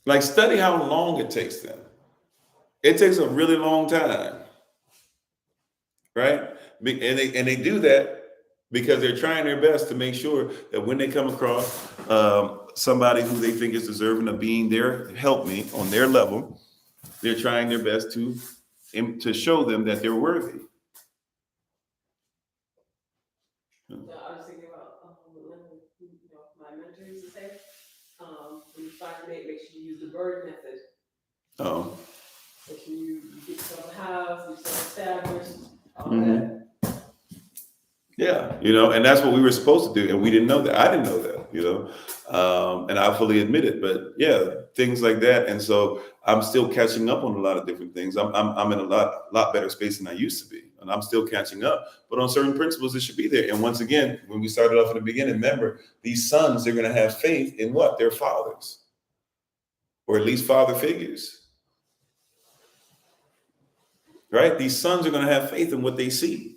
Like, study how long it takes them. It takes a really long time. Right? And they do that because they're trying their best to make sure that when they come across somebody who they think is deserving of being their helpmate on their level, they're trying their best to show them that they're worthy. I was thinking about my mentor used to say, when you find a mate, make sure you use the bird method. Oh. Make sure you get yourself a house, get yourself established, all Mhm. that. Yeah, and that's what we were supposed to do, and we didn't know that. I didn't know that, and I fully admit it. But yeah, things like that, and so I'm still catching up on a lot of different things. I'm in a lot better space than I used to be, and I'm still catching up. But on certain principles, it should be there. And once again, when we started off in the beginning, remember, these sons, they're going to have faith in what? Their fathers, or at least father figures, right? These sons are going to have faith in what they see.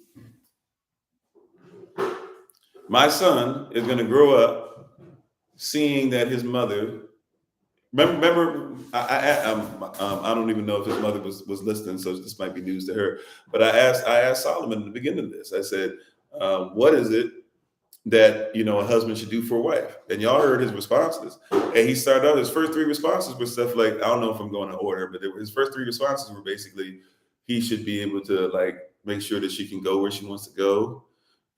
My son is going to grow up seeing that his mother. Remember, I don't even know if his mother was listening, so this might be news to her. But I asked Solomon at the beginning of this. I said, "What is it that a husband should do for a wife?" And y'all heard his responses. And he started out, his first 3 responses were stuff like, I don't know if I'm going to order, but his first 3 responses were basically, he should be able to make sure that she can go where she wants to go.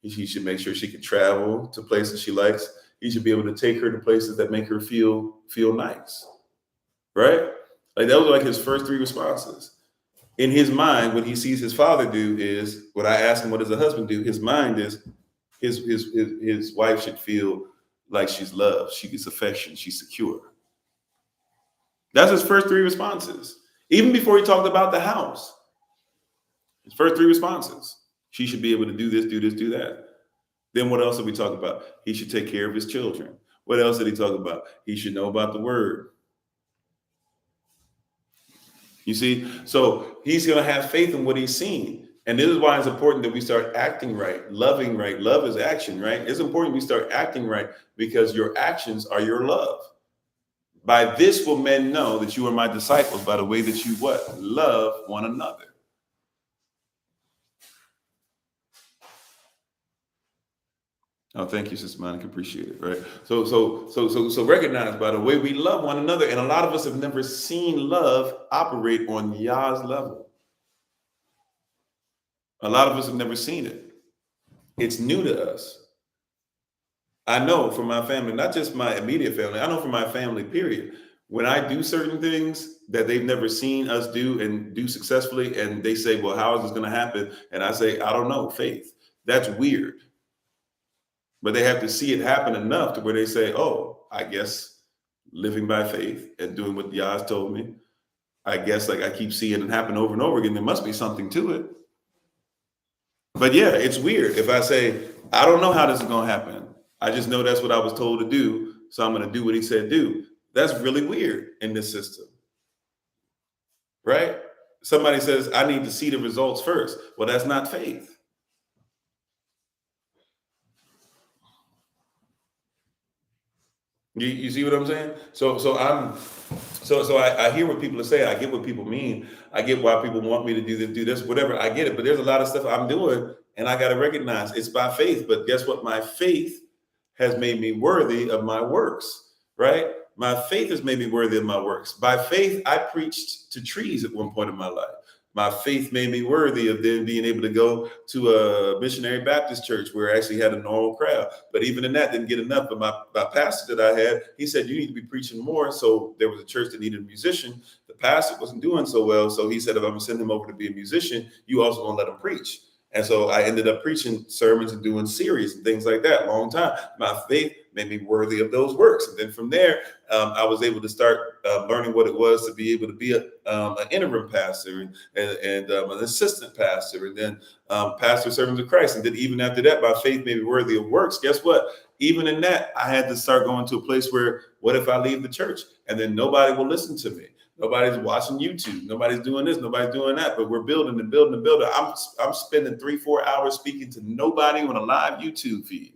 He should make sure she can travel to places she likes. He should be able to take her to places that make her feel nice, right? Like, that was like his first 3 responses. In his mind, what he sees his father do is, what I ask him, what does a husband do? His mind is, his wife should feel like she's loved, she gets affection, she's secure. That's his first 3 responses. Even before he talked about the house, his first 3 responses. She should be able to do this, do that. Then what else did we talk about? He should take care of his children. What else did he talk about? He should know about the word. You see? So he's going to have faith in what he's seen. And this is why it's important that we start acting right, loving right. Love is action, right? It's important we start acting right, because your actions are your love. By this will men know that you are my disciples, by the way that you what? Love one another. Oh, thank you, Sister Monica. Appreciate it. Right. So recognize by the way we love one another, and a lot of us have never seen love operate on Yah's level. A lot of us have never seen it. It's new to us. I know from my family, not just my immediate family. I know from my family. Period. When I do certain things that they've never seen us do and do successfully, and they say, "Well, how is this going to happen?" And I say, "I don't know. Faith." That's weird. But they have to see it happen enough to where they say, "Oh, I guess living by faith and doing what Yah's told me, I guess I keep seeing it happen over and over again. There must be something to it." But yeah, it's weird if I say, "I don't know how this is going to happen. I just know that's what I was told to do. So I'm going to do what he said do." That's really weird in this system. Right? Somebody says, "I need to see the results first." Well, that's not faith. You see what I'm saying? So I hear what people are saying. I get what people mean. I get why people want me to do this, whatever. I get it. But there's a lot of stuff I'm doing, and I got to recognize it's by faith. But guess what? My faith has made me worthy of my works, right? My faith has made me worthy of my works. By faith, I preached to trees at one point in my life. My faith made me worthy of then being able to go to a missionary Baptist church where I actually had a normal crowd. But even in that, didn't get enough. But my pastor that I had, he said, "You need to be preaching more." So there was a church that needed a musician. The pastor wasn't doing so well. So he said, "If I'm going to send him over to be a musician, you also going to let him preach." And so I ended up preaching sermons and doing series and things like that, long time. My faith made me worthy of those works. And then from there, I was able to start learning what it was to be able to be an interim pastor and an assistant pastor, and then pastor servants of Christ. And then even after that, my faith made me worthy of works. Guess what? Even in that, I had to start going to a place where, what if I leave the church and then nobody will listen to me? Nobody's watching YouTube. Nobody's doing this. Nobody's doing that. But we're building and building and building. I'm spending 3-4 hours speaking to nobody on a live YouTube feed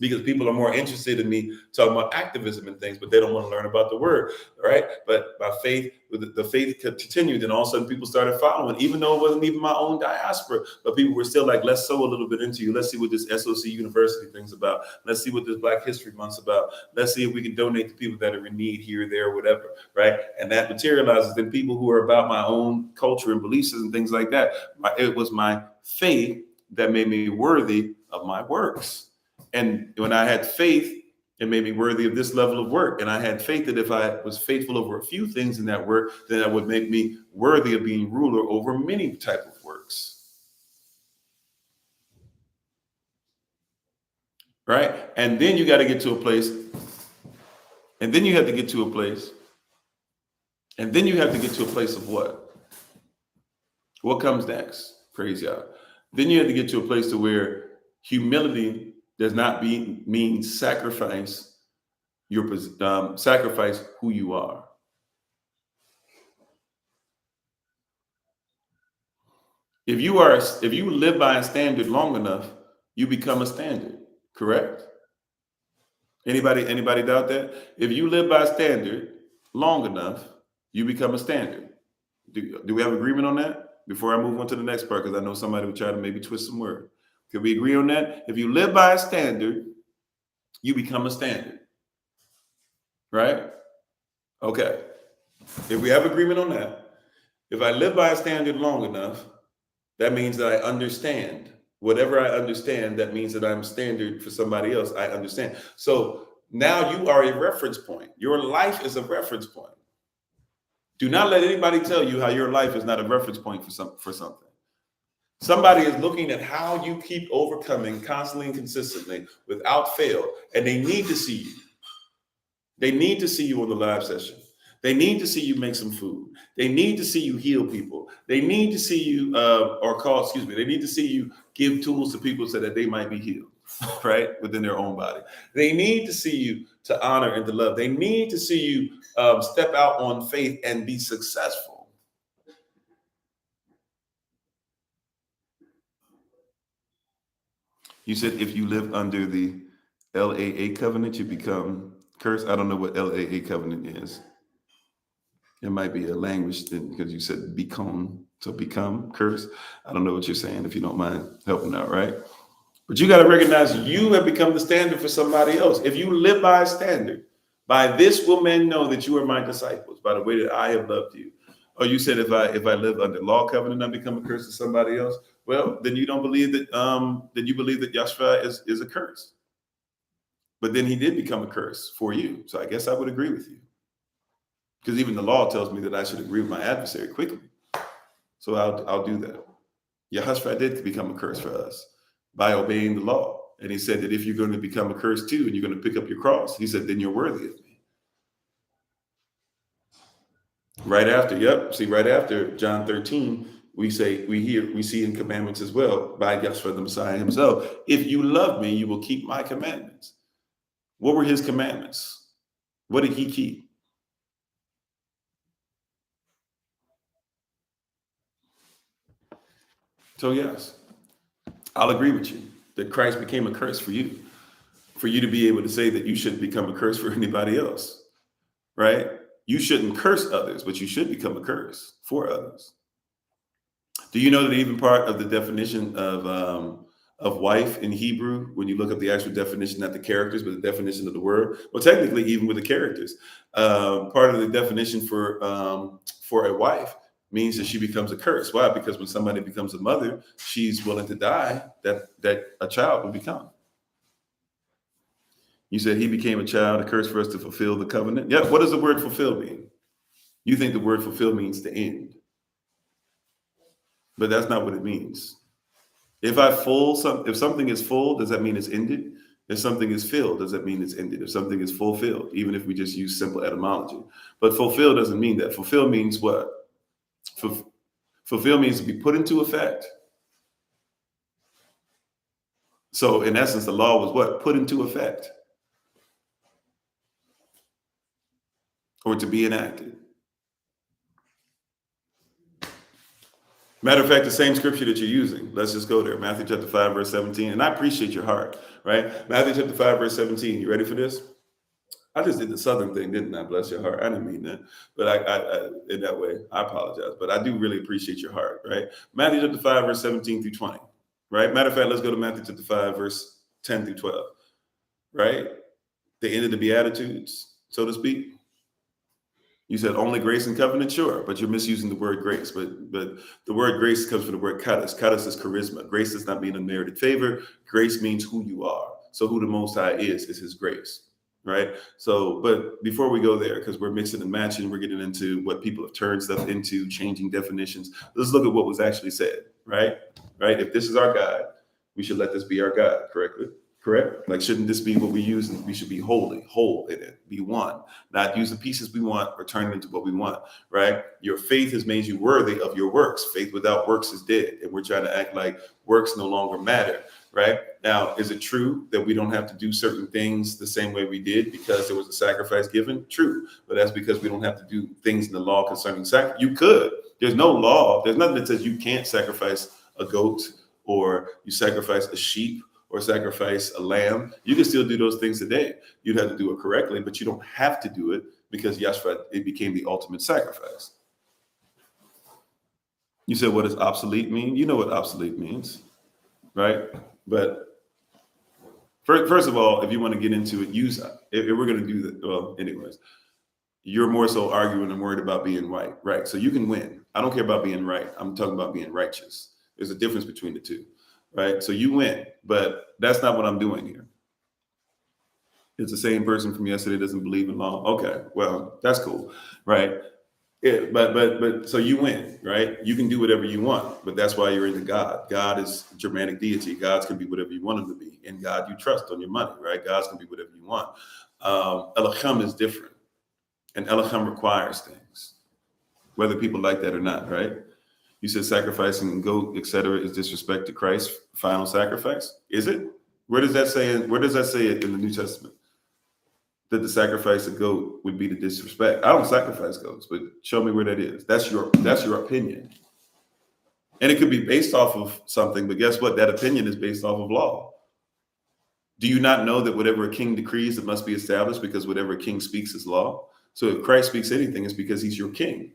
because people are more interested in me talking about activism and things, but they don't want to learn about the word, right? But by faith, the faith continued, and all of a sudden people started following, even though it wasn't even my own diaspora, but people were still like, let's sow a little bit into you. Let's see what this SOC University thing's about. Let's see what this Black History Month's about. Let's see if we can donate to people that are in need here, there, whatever, right? And that materializes in people who are about my own culture and beliefs and things like that. It was my faith that made me worthy of my works. And when I had faith, it made me worthy of this level of work. And I had faith that if I was faithful over a few things in that work, then that would make me worthy of being ruler over many type of works. Right? And then you got to get to a place. And then you have to get to a place. And then you have to get to a place of what? What comes next? Praise God. Then you have to get to a place to where humility does not mean sacrifice sacrifice who you are. If you live by a standard long enough, you become a standard. Correct? Anybody doubt that? If you live by a standard long enough, you become a standard. Do we have agreement on that? Before I move on to the next part, because I know somebody would try to maybe twist some word. Can we agree on that? If you live by a standard, you become a standard. Right? Okay. If we have agreement on that, if I live by a standard long enough, that means that I understand. Whatever I understand, that means that I'm standard for somebody else. I understand. So now you are a reference point. Your life is a reference point. Do not let anybody tell you how your life is not a reference point for something. Somebody is looking at how you keep overcoming constantly and consistently without fail, and they need to see you. They need to see you on the live session. They need to see you make some food. They need to see you heal people. They need to see you, they need to see you give tools to people so that they might be healed, right, within their own body. They need to see you to honor and to love. They need to see you step out on faith and be successful. You said if you live under the LAA covenant, you become cursed. I don't know what LAA covenant is. It might be a language thing because you said become, so become, curse. I don't know what you're saying, if you don't mind helping out, right? But you got to recognize you have become the standard for somebody else. If you live by a standard, by this will men know that you are my disciples, by the way that I have loved you. Or you said if I live under law covenant, I become a curse to somebody else. Well, then you don't believe that. Then you believe that Yahshua is a curse. But then he did become a curse for you. So I guess I would agree with you. Because even the law tells me that I should agree with my adversary quickly. So I'll do that. Yahshua did become a curse for us by obeying the law. And he said that if you're going to become a curse too, and you're going to pick up your cross, he said, then you're worthy of me. Right after John 13, we see in commandments as well by Yahshua the Messiah himself. If you love me, you will keep my commandments. What were his commandments? What did he keep? So yes, I'll agree with you that Christ became a curse for you to be able to say that you shouldn't become a curse for anybody else, right? You shouldn't curse others, but you should become a curse for others. Do you know that even part of the definition of wife in Hebrew, when you look up the actual definition, not the characters, but the definition of the word, well, technically, even with the characters, part of the definition for a wife means that she becomes a curse. Why? Because when somebody becomes a mother, she's willing to die that a child will become. You said he became a child, a curse for us to fulfill the covenant. Yeah. What does the word fulfill mean? You think the word fulfill means to end. But that's not what it means. If something is full, does that mean it's ended? If something is filled, does that mean it's ended? If something is fulfilled, even if we just use simple etymology. But fulfill doesn't mean that. Fulfill means what? Fulfill means to be put into effect. So in essence, the law was what? Put into effect. Or to be enacted. Matter of fact, the same scripture that you're using, let's just go there. Matthew chapter 5, verse 17. And I appreciate your heart, right? Matthew chapter 5, verse 17. You ready for this? I just did the Southern thing, didn't I? Bless your heart. I didn't mean that. But I in that way, I apologize. But I do really appreciate your heart, right? Matthew chapter 5, verse 17 through 20, right? Matter of fact, let's go to Matthew chapter 5, verse 10 through 12, right? The end of the Beatitudes, so to speak. You said only grace and covenant, sure, but you're misusing the word grace. But the word grace comes from the word charis. Charis is charisma. Grace does not mean unmerited favor. Grace means who you are. So who the Most High is his grace, right? So, but before we go there, because we're mixing and matching, we're getting into what people have turned stuff into, changing definitions. Let's look at what was actually said, right? Right? If this is our God, we should let this be our God, correctly? Correct? Like, shouldn't this be what we use? We should be holy, whole in it, be one, not use the pieces we want or turn it into what we want, right? Your faith has made you worthy of your works. Faith without works is dead. And we're trying to act like works no longer matter, right? Now, is it true that we don't have to do certain things the same way we did because there was a sacrifice given? True. But that's because we don't have to do things in the law concerning sacrifice. You could. There's no law. There's nothing that says you can't sacrifice a goat or you sacrifice a sheep or sacrifice a lamb. You can still do those things today. You'd have to do it correctly, but you don't have to do it because Yahshua, it became the ultimate sacrifice. You said, what does obsolete mean? You know what obsolete means, right? But first of all, if you want to get into it, use it. If we're going to do that, well, anyways, you're more so arguing and worried about being right? So you can win. I don't care about being right. I'm talking about being righteous. There's a difference between the two. Right. So you win, but that's not what I'm doing here. It's the same person from yesterday doesn't believe in law. Okay, well, that's cool. Right. But so you win, right? You can do whatever you want, but that's why you're into God. God is Germanic deity. Gods can be whatever you want them to be. In God, you trust on your money, right? Gods can be whatever you want. Elohim is different, and Elohim requires things, whether people like that or not, right? You said sacrificing a goat, etc., is disrespect to Christ's final sacrifice. Is it? Where does that say? Where does that say it in the New Testament? That the sacrifice of goat would be the disrespect. I don't sacrifice goats, but show me where that is. That's your opinion, and it could be based off of something. But guess what? That opinion is based off of law. Do you not know that whatever a king decrees, it must be established because whatever a king speaks is law? So if Christ speaks anything, it's because he's your king.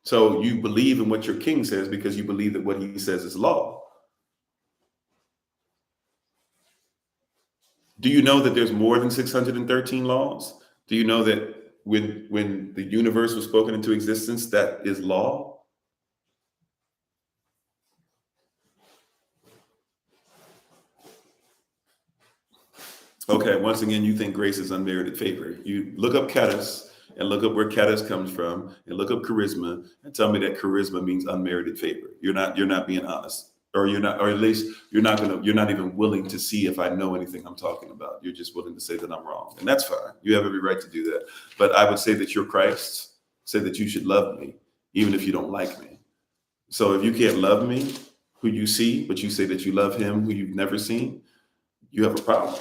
So you believe in what your king says because you believe that what he says is law. Do you know that there's more than 613 laws? Do you know that when the universe was spoken into existence, that is law? Okay, once again, you think grace is unmerited favor. You look up charis and look up where charis comes from and look up charisma and tell me that charisma means unmerited favor. You're not being honest, or at least you're not even willing to see if I know anything I'm talking about. You're just willing to say that I'm wrong, and that's fine. You have every right to do that. But I would say that you're Christ, say that you should love me, even if you don't like me. So if you can't love me, who you see, but you say that you love him who you've never seen, you have a problem.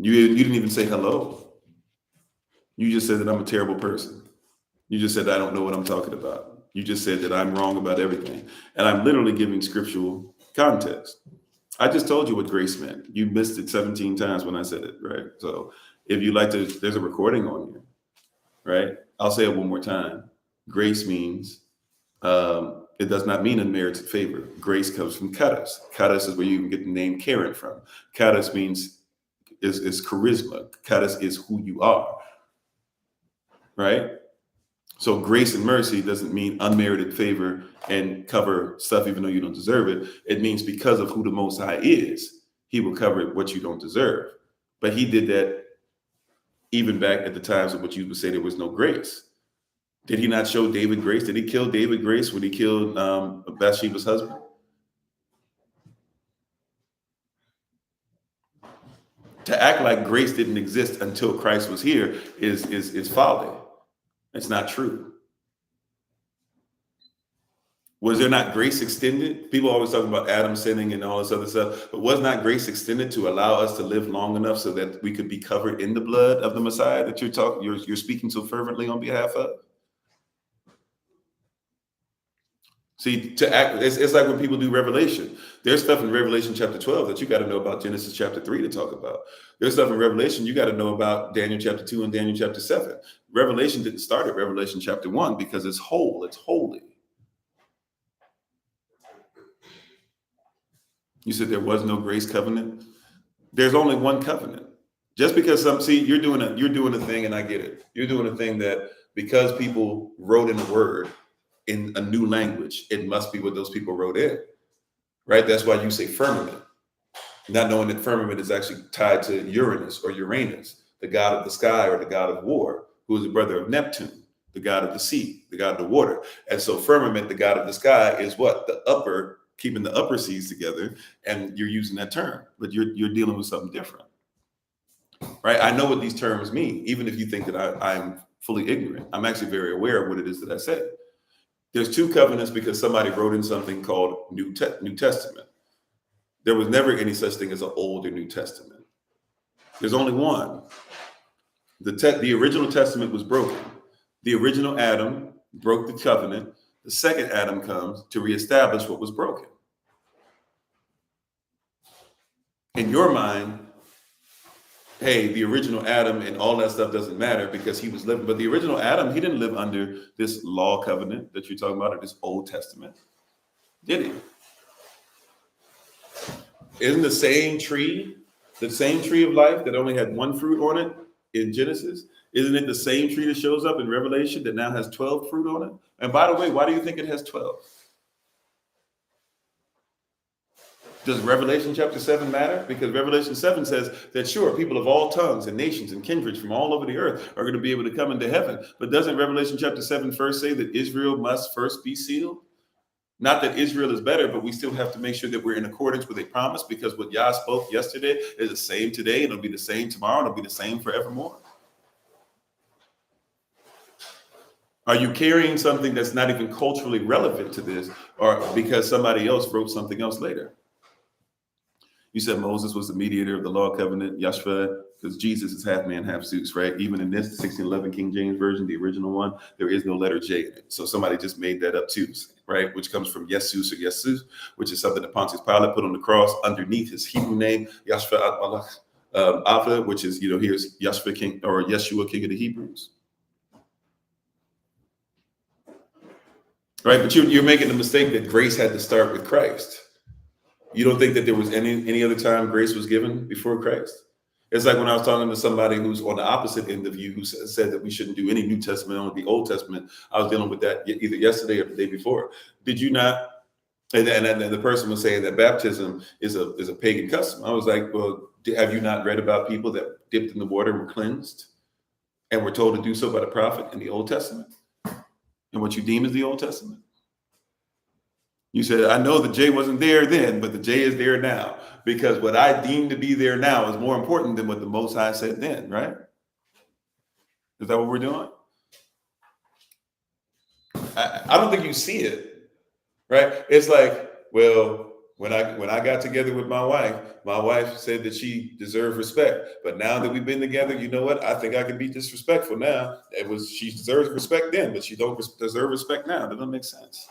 You didn't even say hello. You just said that I'm a terrible person. You just said that I don't know what I'm talking about. You just said that I'm wrong about everything. And I'm literally giving scriptural context. I just told you what grace meant. You missed it 17 times when I said it, right? So if you like to, there's a recording on here, right? I'll say it one more time. Grace means, it does not mean unmerited favor. Grace comes from charis. Charis is where you even get the name Karen from. Charis means is charisma. Charis is who you are, right? So grace and mercy doesn't mean unmerited favor and cover stuff even though you don't deserve it. It means because of who the Most High is, he will cover what you don't deserve. But he did that even back at the times of what you would say there was no grace. Did he not show David grace? Did he kill David grace when he killed Bathsheba's husband? To act like grace didn't exist until Christ was here is folly. It's not true. Was there not grace extended? People always talk about Adam sinning and all this other stuff, but was not grace extended to allow us to live long enough so that we could be covered in the blood of the Messiah that you're speaking so fervently on behalf of? See, to act, it's like when people do Revelation. There's stuff in Revelation chapter 12 that you got to know about Genesis chapter 3 to talk about. There's stuff in Revelation you got to know about Daniel chapter 2 and Daniel chapter 7. Revelation didn't start at Revelation chapter 1 because it's whole, it's holy. You said there was no grace covenant. There's only one covenant. Just because you're doing a thing, and I get it. You're doing a thing that because people wrote in a word in a new language, it must be what those people wrote in, right? That's why you say firmament, not knowing that firmament is actually tied to Uranus or Uranus, the god of the sky or the god of war, who is the brother of Neptune, the god of the sea, the god of the water. And so firmament, the god of the sky, is what? The upper, keeping the upper seas together, and you're using that term, but you're dealing with something different, right? I know what these terms mean, even if you think that I'm fully ignorant. I'm actually very aware of what it is that I said. There's two covenants because somebody wrote in something called New Testament. There was never any such thing as an Old or New Testament. There's only one. The original testament was broken. The original Adam broke the covenant. The second Adam comes to reestablish what was broken. In your mind, hey, the original Adam and all that stuff doesn't matter because he was living. But the original Adam, he didn't live under this law covenant that you're talking about, or this Old Testament, did he? Isn't the same tree of life that only had one fruit on it in Genesis? Isn't it the same tree that shows up in Revelation that now has 12 fruit on it? And by the way, why do you think it has 12? Does Revelation chapter 7 matter? Because Revelation 7 says that sure, people of all tongues and nations and kindreds from all over the earth are going to be able to come into heaven. But doesn't Revelation chapter 7 first say that Israel must first be sealed? Not that Israel is better, but we still have to make sure that we're in accordance with a promise, because what Yah spoke yesterday is the same today, and it'll be the same tomorrow, and it'll be the same forevermore. Are you carrying something that's not even culturally relevant to this, or because somebody else wrote something else later? You said Moses was the mediator of the law covenant, Yahshua, because Jesus is half man, half Zeus, right? Even in this 1611 King James Version, the original one, there is no letter J in it. So somebody just made that up too, right? Which comes from Jesus or Jesus, which is something that Pontius Pilate put on the cross underneath his Hebrew name, Yahshua Ava, which is, here's Yahshua King, or Yeshua, King of the Hebrews. Right, but you're making the mistake that grace had to start with Christ. You don't think that there was any other time grace was given before Christ? It's like when I was talking to somebody who's on the opposite end of you, who said that we shouldn't do any New Testament, only the Old Testament. I was dealing with that either yesterday or the day before. Did you not? And the person was saying that baptism is a pagan custom. I was like, well, have you not read about people that dipped in the water and were cleansed and were told to do so by the prophet in the Old Testament? And what you deem as the Old Testament? You said, I know the J wasn't there then, but the J is there now, because what I deem to be there now is more important than what the Most High said then, right? Is that what we're doing? I don't think you see it, right? It's like, well, when I got together with my wife said that she deserved respect. But now that we've been together, you know what? I think I can be disrespectful now. She deserves respect then, but she don't deserve respect now. That doesn't make sense.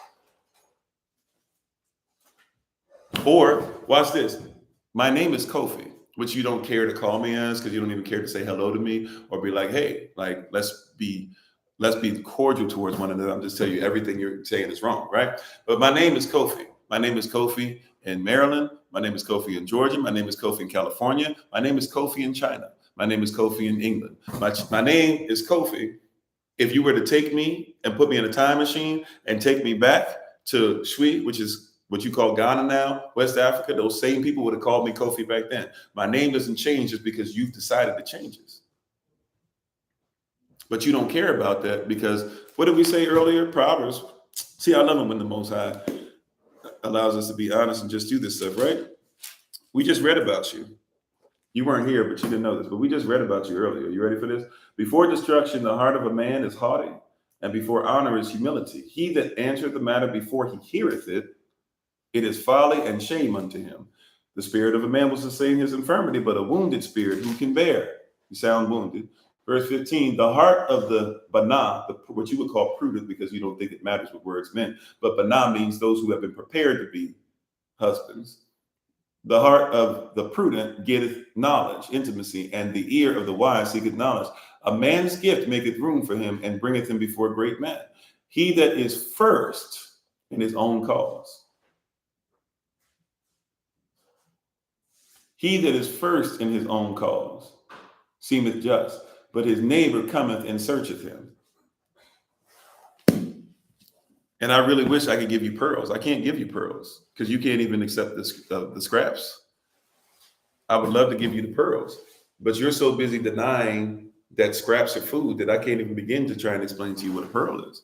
Or watch this. My name is Kofi, which you don't care to call me as, because you don't even care to say hello to me or be like, hey, like let's be cordial towards one another. I'm just telling you everything you're saying is wrong, right? But my name is Kofi. My name is Kofi in Maryland. My name is Kofi in Georgia. My name is Kofi in California. My name is Kofi in China. My name is Kofi in England. My name is Kofi. If you were to take me and put me in a time machine and take me back to Shui, which is what you call Ghana now, West Africa, those same people would have called me Kofi back then. My name doesn't change just because you've decided it changes. But you don't care about that because what did we say earlier? Proverbs. See, I love it when the Most High allows us to be honest and just do this stuff, right? We just read about you. You weren't here, but you didn't know this, but we just read about you earlier. You ready for this? Before destruction, the heart of a man is haughty, and before honor is humility. He that answereth the matter before he heareth it, it is folly and shame unto him. The spirit of a man will sustain his infirmity, but a wounded spirit who can bear? You sound wounded. Verse 15, the heart of the Bana, what you would call prudent because you don't think it matters what words meant, but Bana means those who have been prepared to be husbands. The heart of the prudent getteth knowledge, intimacy, and the ear of the wise seeketh knowledge. A man's gift maketh room for him and bringeth him before great men. He that is first in his own cause. He that is first in his own cause seemeth just, but his neighbor cometh and searcheth him. And I really wish I could give you pearls. I can't give you pearls because you can't even accept the scraps. I would love to give you the pearls, but you're so busy denying that scraps are food that I can't even begin to try and explain to you what a pearl is.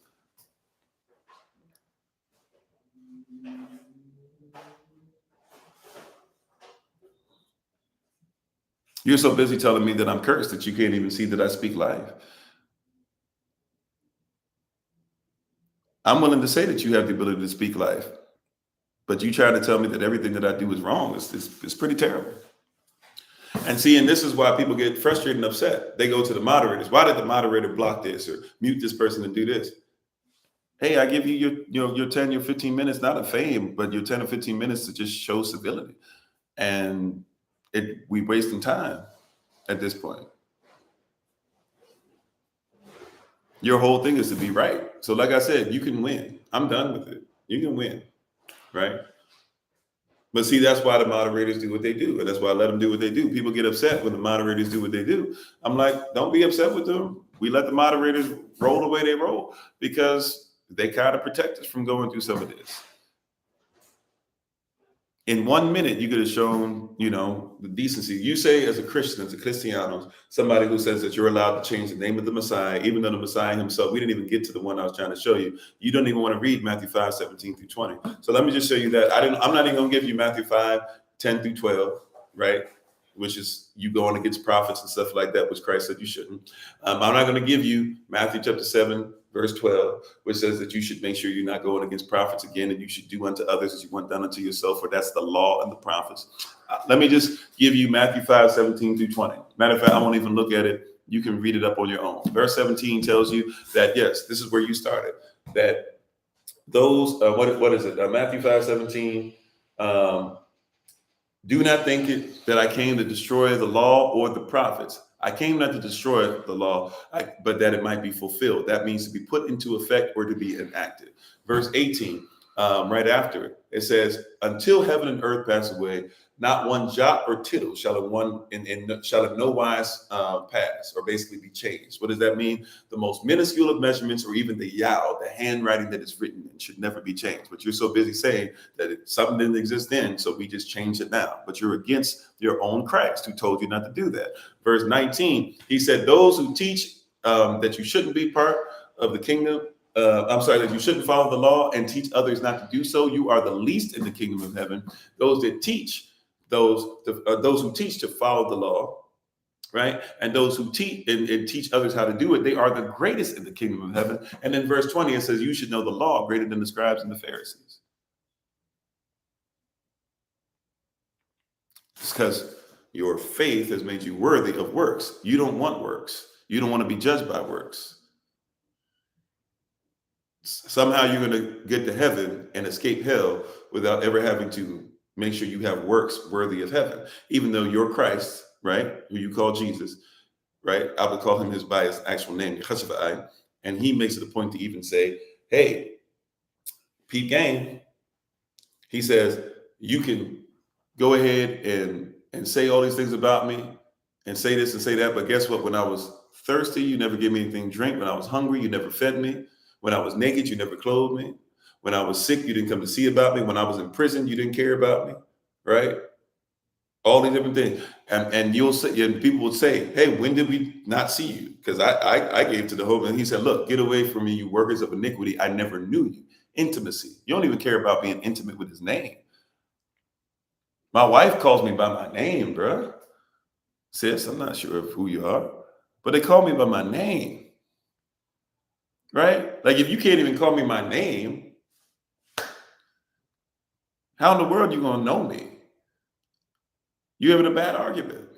You're so busy telling me that I'm cursed that you can't even see that I speak life. I'm willing to say that you have the ability to speak life, but you try to tell me that everything that I do is wrong. It's pretty terrible. And see, and this is why people get frustrated and upset. They go to the moderators. Why did the moderator block this or mute this person and do this? Hey, I give you your 10, your 15 minutes, not of fame, but your 10 or 15 minutes to just show civility. And we wasting time at this point. Your whole thing is to be right. So like I said, you can win. I'm done with it. You can win, right? But see, that's why the moderators do what they do. And that's why I let them do what they do. People get upset when the moderators do what they do. I'm like, don't be upset with them. We let the moderators roll the way they roll because they kind of protect us from going through some of this. In 1 minute, you could have shown, the decency. You say as a Christian, as a Cristiano, somebody who says that you're allowed to change the name of the Messiah, even though the Messiah himself, we didn't even get to the one I was trying to show you. You don't even want to read Matthew 5, 17 through 20. So let me just show you that. I'm not even going to give you Matthew 5, 10 through 12, right? Which is you going against prophets and stuff like that, which Christ said you shouldn't. I'm not going to give you Matthew chapter 7, verse 12, which says that you should make sure you're not going against prophets again, and you should do unto others as you want done unto yourself, for that's the law and the prophets. Let me just give you Matthew 5, 17 through 20. Matter of fact, I won't even look at it. You can read it up on your own. Verse 17 tells you that, yes, this is where you started, that those, what is it? Matthew 5, 17, do not think it that I came to destroy the law or the prophets. I came not to destroy the law, but that it might be fulfilled. That means to be put into effect or to be enacted. Verse 18, right after it says, until heaven and earth pass away, not one jot or tittle shall in no wise pass or basically be changed. What does that mean? The most minuscule of measurements, or even the yao, the handwriting that is written, should never be changed. But you're so busy saying that something didn't exist then, so we just change it now. But you're against your own Christ, who told you not to do that. Verse 19, he said, those who teach that you shouldn't be part of the kingdom, that you shouldn't follow the law and teach others not to do so, you are the least in the kingdom of heaven. Those that teach, those who teach to follow the law, right? And those who teach and teach others how to do it, they are the greatest in the kingdom of heaven. And then verse 20, it says, you should know the law greater than the scribes and the Pharisees. It's because your faith has made you worthy of works. You don't want works. You don't want to be judged by works. Somehow you're going to get to heaven and escape hell without ever having to make sure you have works worthy of heaven, even though you're Christ, right? Who you call Jesus, right? I would call him by his actual name, and he makes it a point to even say, hey, Pete Gang, he says, you can go ahead and say all these things about me and say this and say that, but guess what? When I was thirsty, you never gave me anything to drink. When I was hungry, you never fed me. When I was naked, you never clothed me. When I was sick, you didn't come to see about me. When I was in prison, you didn't care about me, right? All these different things. And you'll say, and people would say, hey, when did we not see you? Because I gave to the hope, and he said, look, get away from me, you workers of iniquity. I never knew you. Intimacy. You don't even care about being intimate with his name. My wife calls me by my name, bruh. Sis, I'm not sure of who you are, but they call me by my name. Right? Like if you can't even call me my name, how in the world are you going to know me? You're having a bad argument.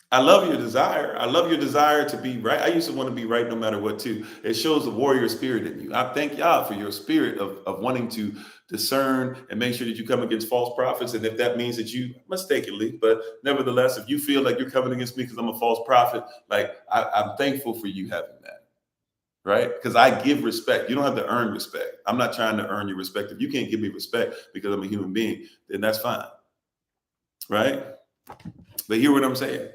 I love your desire. I love your desire to be right. I used to want to be right no matter what, too. It shows the warrior spirit in you. I thank y'all for your spirit of wanting to discern and make sure that you come against false prophets. And if that means that you mistakenly, but nevertheless, if you feel like you're coming against me because I'm a false prophet, like I'm thankful for you having that. Right? Because I give respect. You don't have to earn respect. I'm not trying to earn your respect. If you can't give me respect because I'm a human being, then that's fine. Right? But hear what I'm saying.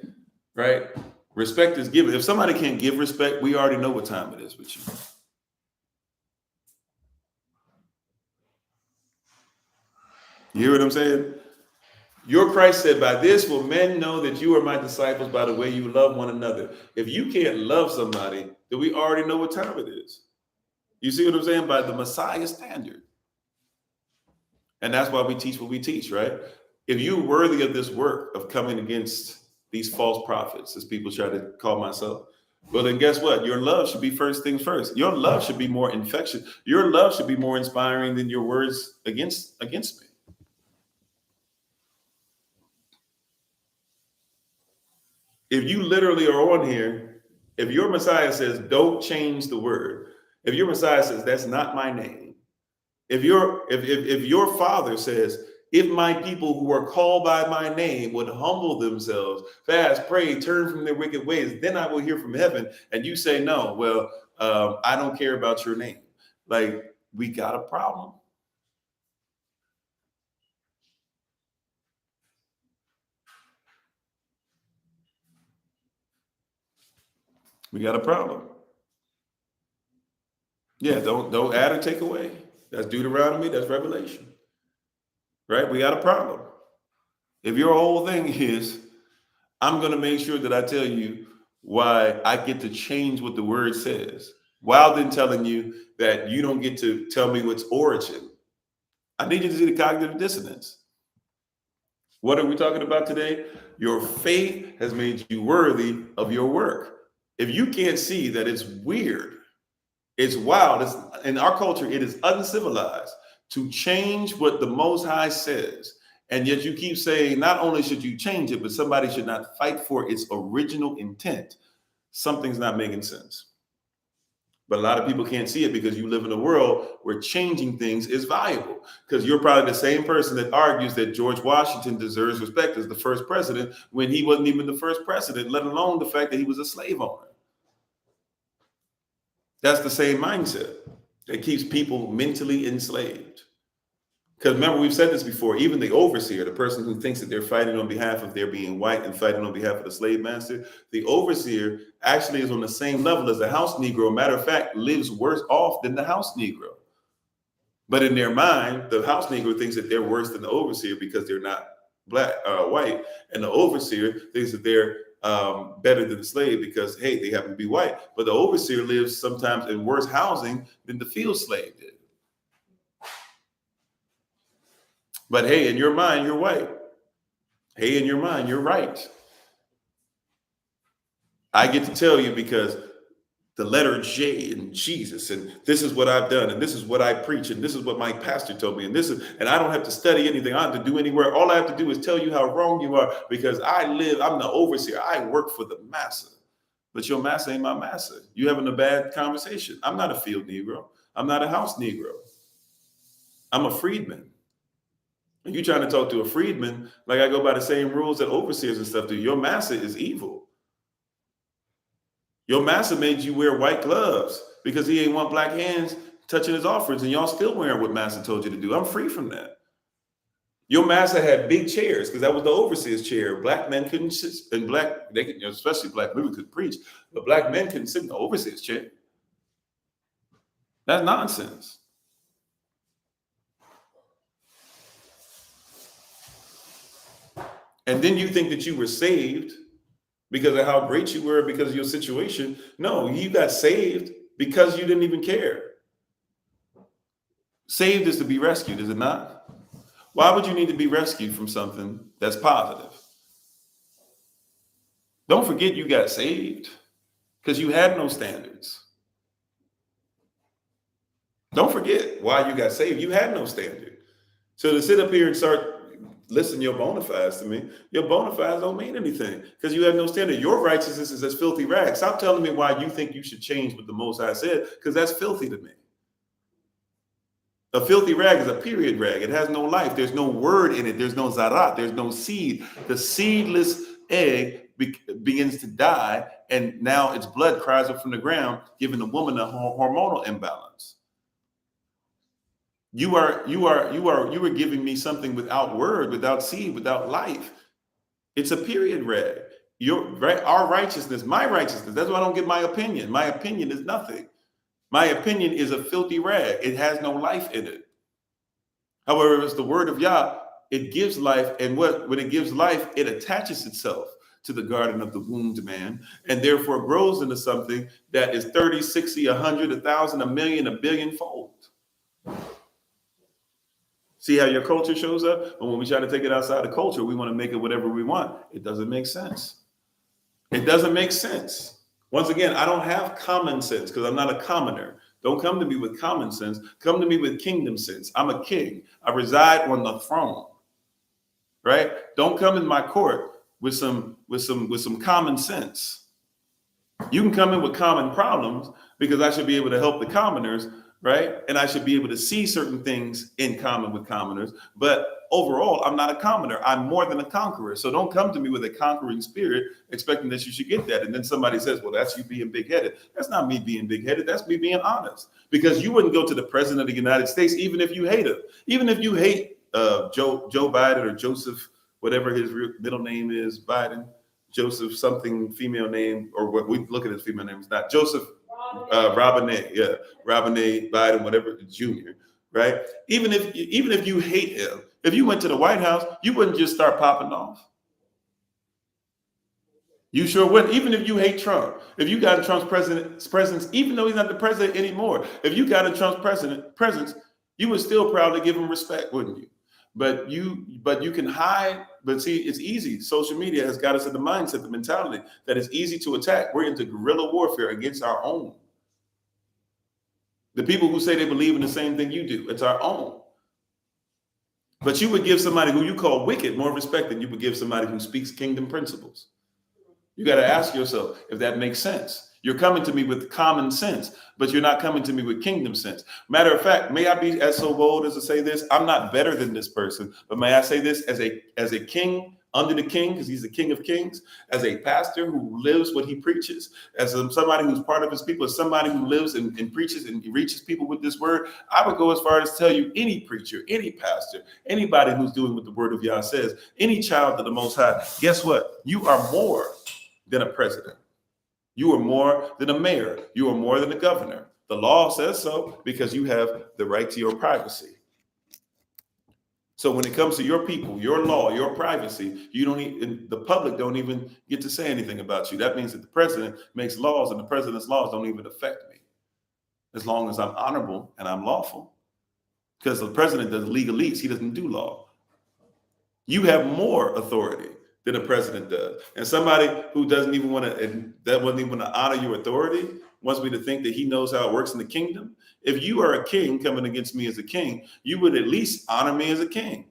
Right? Respect is given. If somebody can't give respect, we already know what time it is with you. You hear what I'm saying? Your Christ said, by this will men know that you are my disciples by the way you love one another. If you can't love somebody, then we already know what time it is. You see what I'm saying? By the Messiah standard. And that's why we teach what we teach, right? If you're worthy of this work of coming against these false prophets, as people try to call myself, well, then guess what? Your love should be first things first. Your love should be more infectious. Your love should be more inspiring than your words against me. If you literally are on here, if your Messiah says, don't change the word, if your Messiah says, that's not my name, if your father says, if my people who are called by my name would humble themselves, fast, pray, turn from their wicked ways, then I will hear from heaven. And you say, no, well, I don't care about your name. Like, we got a problem. We got a problem. Yeah, don't add or take away. That's Deuteronomy, that's Revelation. Right? We got a problem. If your whole thing is, I'm going to make sure that I tell you why I get to change what the word says, while then telling you that you don't get to tell me what's origin. I need you to see the cognitive dissonance. What are we talking about today? Your faith has made you worthy of your work. If you can't see that it's weird, it's wild, in our culture, it is uncivilized to change what the Most High says. And yet you keep saying, not only should you change it, but somebody should not fight for its original intent. Something's not making sense. But a lot of people can't see it because you live in a world where changing things is valuable. Because you're probably the same person that argues that George Washington deserves respect as the first president when he wasn't even the first president, let alone the fact that he was a slave owner. That's the same mindset that keeps people mentally enslaved. Because remember, we've said this before, even the overseer, the person who thinks that they're fighting on behalf of their being white and fighting on behalf of the slave master, the overseer actually is on the same level as the house Negro. Matter of fact, lives worse off than the house Negro. But in their mind, the house Negro thinks that they're worse than the overseer because they're not white. And the overseer thinks that they're better than the slave because, hey, they happen to be white. But the overseer lives sometimes in worse housing than the field slave did. But hey, in your mind, you're white. Hey, in your mind, you're right. I get to tell you because the letter J in Jesus, and this is what I've done, and this is what I preach, and this is what my pastor told me, and I don't have to study anything. I don't have to do anywhere. All I have to do is tell you how wrong you are because I'm the overseer. I work for the master. But your master ain't my master. You having a bad conversation. I'm not a field Negro. I'm not a house Negro. I'm a freedman. And you trying to talk to a freedman like I go by the same rules that overseers and stuff do. Your master is evil. Your master made you wear white gloves because he ain't want black hands touching his offerings, and y'all still wearing what master told you to do. I'm free from that. Your master had big chairs because that was the overseer's chair. Black men couldn't sit, and especially black women could preach, but black men couldn't sit in the overseer's chair. That's nonsense. And then you think that you were saved because of how great you were, because of your situation. No, you got saved because you didn't even care. Saved is to be rescued, is it not? Why would you need to be rescued from something that's positive? Don't forget you got saved because you had no standards. Don't forget why you got saved. You had no standard. So to sit up here and start listing your bona fides to me, your bona fides don't mean anything because you have no standard. Your righteousness is as filthy rags. Stop telling me why you think you should change what the Most High said, because that's filthy to me. A filthy rag is a period rag. It has no life. There's no word in it. There's no zarat. There's no seed. The seedless egg begins to die, and now its blood cries up from the ground, giving the woman a hormonal imbalance. You were giving me something without word, without seed, without life. It's a period rag. Our righteousness, my righteousness. That's why I don't get my opinion. My opinion is nothing. My opinion is a filthy rag. It has no life in it. However, it's the word of Yah. It gives life, and when it gives life, it attaches itself to the garden of the wombed man, and therefore grows into something that is 30, 60, 100, 1,000, a million, a billion fold. See how your culture shows up? And when we try to take it outside of culture, we want to make it whatever we want. It doesn't make sense. It doesn't make sense. Once again, I don't have common sense because I'm not a commoner. Don't come to me with common sense. Come to me with kingdom sense. I'm a king. I reside on the throne. Right? Don't come in my court with some common sense. You can come in with common problems because I should be able to help the commoners, right? And I should be able to see certain things in common with commoners. But overall, I'm not a commoner. I'm more than a conqueror. So don't come to me with a conquering spirit expecting that you should get that. And then somebody says, well, that's you being big-headed. That's not me being big-headed. That's me being honest. Because you wouldn't go to the president of the United States, even if you hate him. Even if you hate Joe Biden or Joseph, whatever his middle name is, Biden, Joseph something female name, or what we look at his female name, it's not Joseph Robinette, Robinette Biden, whatever, Jr., right? Even if you hate him, if you went to the White House, you wouldn't just start popping off. You sure wouldn't. Even if you hate Trump, if you got in Trump's presence, even though he's not the president anymore, if you got in Trump's presence, you would still probably give him respect, wouldn't you? But you can hide. But see, it's easy. Social media has got us in the mindset, the mentality that it's easy to attack. We're into guerrilla warfare against our own. The people who say they believe in the same thing you do, it's our own. But you would give somebody who you call wicked more respect than you would give somebody who speaks kingdom principles. You got to ask yourself if that makes sense. You're coming to me with common sense, but you're not coming to me with kingdom sense. Matter of fact, may I be as so bold as to say this? I'm not better than this person, but may I say this as a king under the king, because he's the King of Kings, as a pastor who lives what he preaches, as somebody who's part of his people, as somebody who lives and preaches and reaches people with this word. I would go as far as to tell you any preacher, any pastor, anybody who's doing what the word of Yah says, any child of the Most High, guess what? You are more than a president. You are more than a mayor. You are more than a governor. The law says so because you have the right to your privacy. So when it comes to your people, your law, your privacy, the public don't even get to say anything about you. That means that the president makes laws and the president's laws don't even affect me as long as I'm honorable and I'm lawful. Because the president does legalese. He doesn't do law. You have more authority than a president does. And somebody who doesn't even want to honor your authority wants me to think that he knows how it works in the kingdom. If you are a king coming against me as a king, you would at least honor me as a king.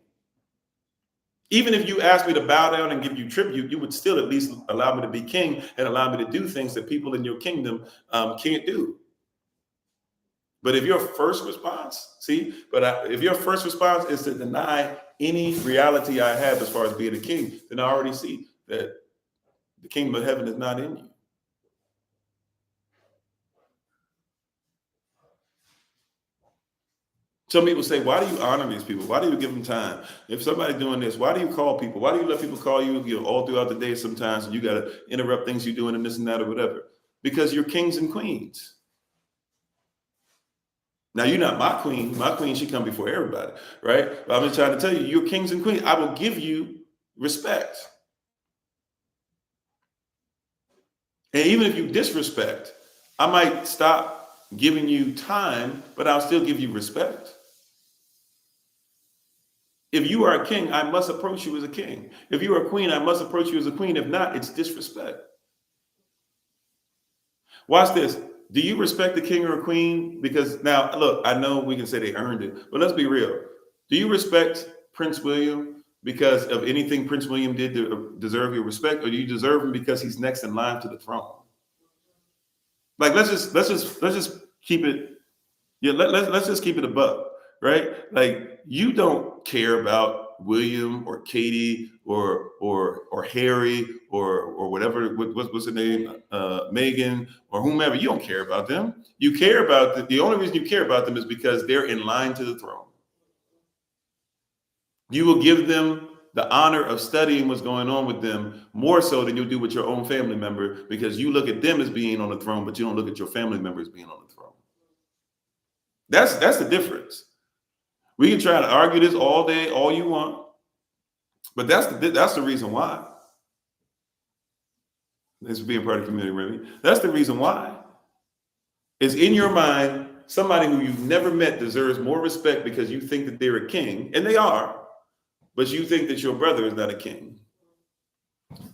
Even if you asked me to bow down and give you tribute, you would still at least allow me to be king and allow me to do things that people in your kingdom can't do. But if your first response, if your first response is to deny any reality I have as far as being a king, then I already see that the kingdom of heaven is not in you. Some people say, why do you honor these people? Why do you give them time? If somebody's doing this, why do you call people? Why do you let people call you, all throughout the day sometimes, and you got to interrupt things you're doing and this and that or whatever? Because you're kings and queens. Now, you're not my queen. My queen, she come before everybody, right? But I'm just trying to tell you, you're kings and queens. I will give you respect. And even if you disrespect, I might stop giving you time, but I'll still give you respect. If you are a king, I must approach you as a king. If you are a queen, I must approach you as a queen. If not, it's disrespect. Watch this. Do you respect the king or a queen? Because now, look, I know we can say they earned it, but let's be real. Do you respect Prince William because of anything Prince William did to deserve your respect, or do you deserve him because he's next in line to the throne? Like, let's just keep it. Yeah, let's just keep it a buck, right? Like, you don't care about William or Katie or Harry or whatever. What's the name? Megan or whomever. You don't care about them. You care about the only reason you care about them is because they're in line to the throne. You will give them the honor of studying what's going on with them more so than you'll do with your own family member, because you look at them as being on the throne, but you don't look at your family members being on the throne. That's the difference. We can try to argue this all day, all you want, but that's the reason why. This is being part of the community, really. That's the reason why. Is in your mind, somebody who you've never met deserves more respect because you think that they're a king, and they are, but you think that your brother is not a king.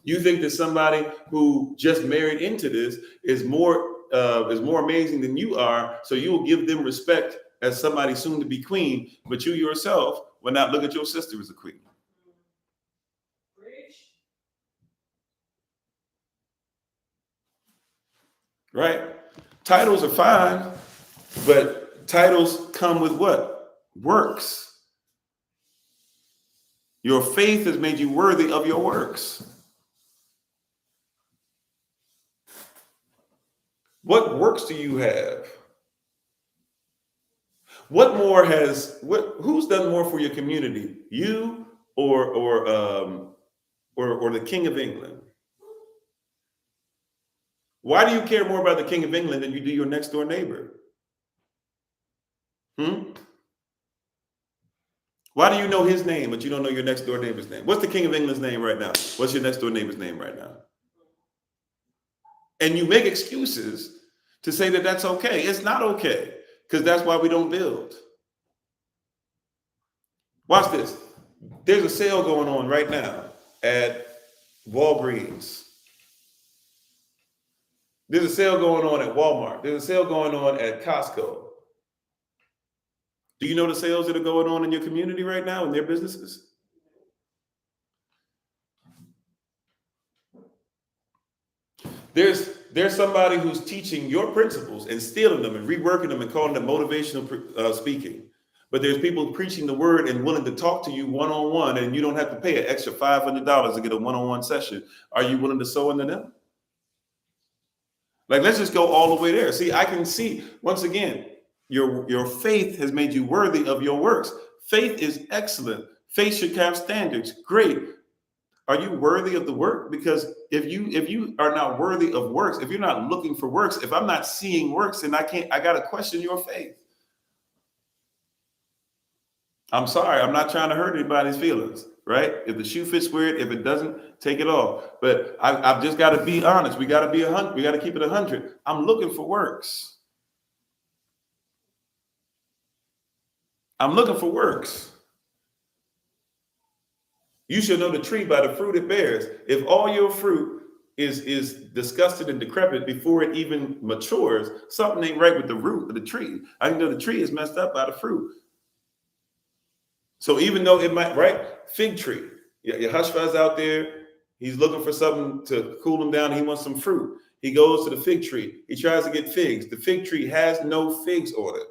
You think that somebody who just married into this is more amazing than you are, so you will give them respect as somebody soon to be queen, but you yourself will not look at your sister as a queen. Right? Titles are fine, but titles come with what? Works. Your faith has made you worthy of your works. What works do you have? Who's done more for your community? You or the King of England? Why do you care more about the King of England than you do your next door neighbor? Why do you know his name, but you don't know your next door neighbor's name? What's the King of England's name right now? What's your next door neighbor's name right now? And you make excuses to say that that's okay. It's not okay, because that's why we don't build. Watch this. There's a sale going on right now at Walgreens. There's a sale going on at Walmart. There's a sale going on at Costco. Do you know the sales that are going on in your community right now in their businesses? There's somebody who's teaching your principles and stealing them and reworking them and calling them motivational speaking. But there's people preaching the word and willing to talk to you one-on-one, and you don't have to pay an extra $500 to get a one-on-one session. Are you willing to sow into them? Like, let's just go all the way there. See, I can see, once again, your faith has made you worthy of your works. Faith is excellent. Faith should have standards. Great. Are you worthy of the work? Because if you are not worthy of works, if you're not looking for works, if I'm not seeing works, then I got to question your faith. I'm sorry. I'm not trying to hurt anybody's feelings, right? If the shoe fits weird, if it doesn't, take it off. But I've just got to be honest. We got to be 100. We got to keep it 100. I'm looking for works. I'm looking for works. You should know the tree by the fruit it bears. If all your fruit is disgusted and decrepit before it even matures, something ain't right with the root of the tree. I know the tree is messed up by the fruit. So even though it might, right? Fig tree. Your hushfuzz out there, he's looking for something to cool him down. He wants some fruit. He goes to the fig tree. He tries to get figs. The fig tree has no figs on it.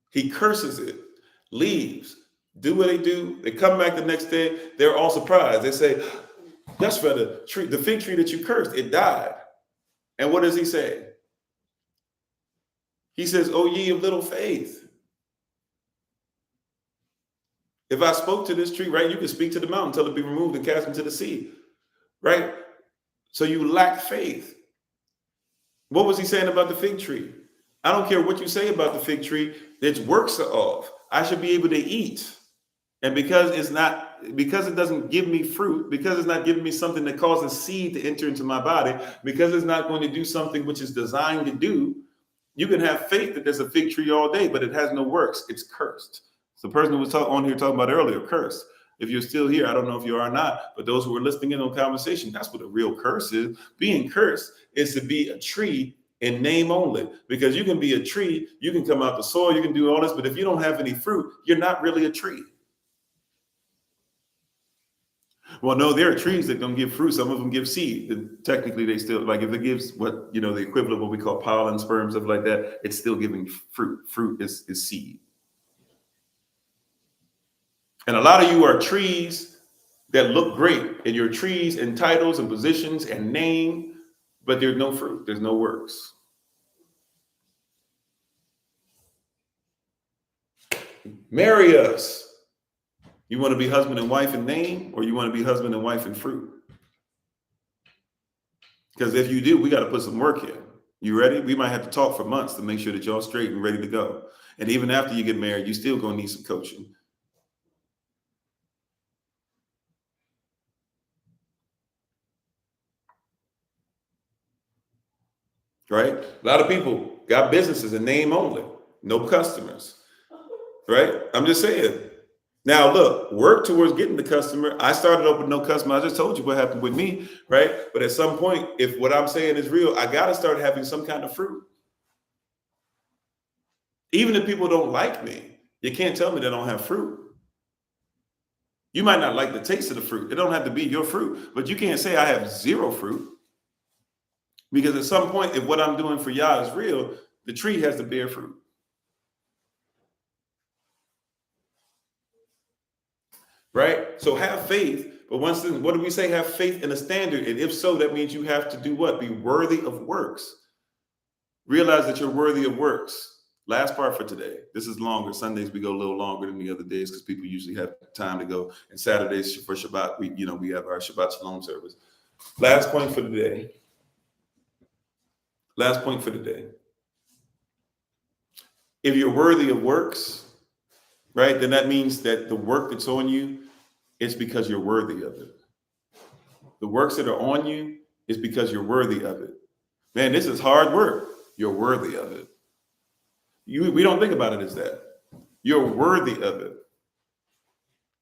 He curses it, leaves, do what they do. They come back the next day. They're all surprised. They say, that's for the tree, the fig tree that you cursed. It died. And what does he say? He says, "O ye of little faith. If I spoke to this tree, right, you can speak to the mountain until it be removed and cast into the sea." Right? So you lack faith. What was he saying about the fig tree? I don't care what you say about the fig tree. Its works are off. I should be able to eat. And because it doesn't give me fruit, because it's not giving me something that causes seed to enter into my body, because it's not going to do something which is designed to do, you can have faith that there's a fig tree all day, but it has no works. It's cursed. So the person who was on here talking about earlier, cursed. If you're still here, I don't know if you are or not, but those who are listening in on conversation, that's what a real curse is. Being cursed is to be a tree in name only, because you can be a tree, you can come out the soil, you can do all this, but if you don't have any fruit, you're not really a tree. Well, no, there are trees that don't give fruit. Some of them give seed. And technically, they still, like, if it gives what, the equivalent of what we call pollen, sperm, stuff like that, it's still giving fruit. Fruit is seed. And a lot of you are trees that look great, and you're trees in titles and positions and name, but there's no fruit. There's no works. Marry us. You want to be husband and wife in name, or you want to be husband and wife in fruit? Because if you do, we got to put some work in. You ready? We might have to talk for months to make sure that y'all straight and ready to go. And even after you get married, you still going to need some coaching. Right? A lot of people got businesses in name only, no customers. Right? I'm just saying. Now, look, work towards getting the customer. I started off with no customer. I just told you what happened with me, right? But at some point, if what I'm saying is real, I got to start having some kind of fruit. Even if people don't like me, you can't tell me they don't have fruit. You might not like the taste of the fruit. It don't have to be your fruit, but you can't say I have zero fruit. Because at some point, if what I'm doing for y'all is real, the tree has to bear fruit. Right? So have faith. But once then, what do we say? Have faith in a standard. And if so, that means you have to do what? Be worthy of works. Realize that you're worthy of works. Last part for today. This is longer. Sundays we go a little longer than the other days because people usually have time to go. And Saturdays for Shabbat, we have our Shabbat Shalom service. Last point for today. Last point for today. If you're worthy of works, right, then that means that the work that's on you, it's because you're worthy of it. The works that are on you is because you're worthy of it. Man, this is hard work. You're worthy of it. We don't think about it as that. You're worthy of it.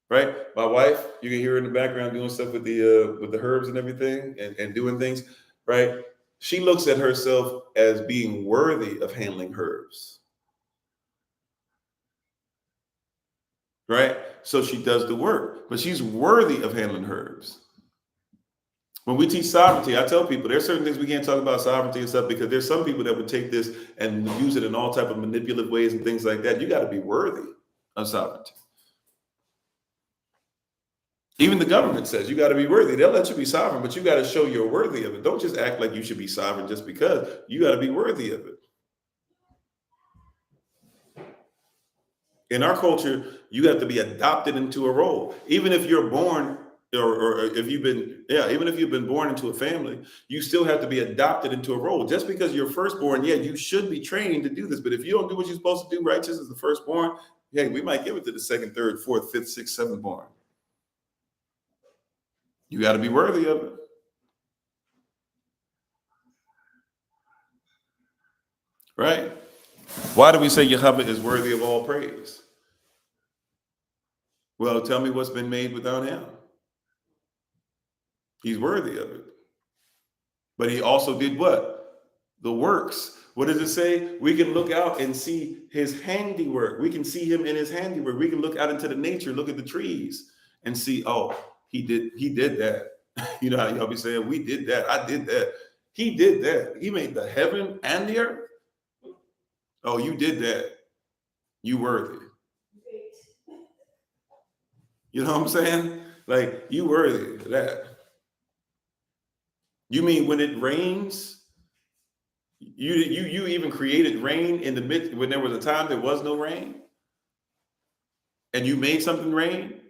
Right? My wife, you can hear her in the background doing stuff with the herbs and everything and doing things, right? She looks at herself as being worthy of handling herbs. Right? So she does the work, but she's worthy of handling herbs. When we teach sovereignty, I tell people there's certain things we can't talk about sovereignty and stuff because there's some people that would take this and use it in all type of manipulative ways and things like that. You got to be worthy of sovereignty. Even the government says you got to be worthy. They'll let you be sovereign, but you got to show you're worthy of it. Don't just act like you should be sovereign just because. You got to be worthy of it. In our culture, you have to be adopted into a role. Even if you're born or if you've been, even if you've been born into a family, you still have to be adopted into a role. Just because you're firstborn, you should be trained to do this. But if you don't do what you're supposed to do, righteous as the firstborn, we might give it to the second, third, fourth, fifth, sixth, seventh born. You got to be worthy of it. Right? Why do we say Yahweh is worthy of all praise? Well, tell me what's been made without him. He's worthy of it. But he also did what? The works. What does it say? We can look out and see his handiwork. We can see him in his handiwork. We can look out into the nature, look at the trees and see, oh, he did that. You know how y'all be saying, we did that. I did that. He did that. He made the heaven and the earth. Oh, you did that. You worthy. You know what I'm saying? Like, you worthy of that. You mean when it rains, you even created rain in the midst when there was a time there was no rain? And you made something rain?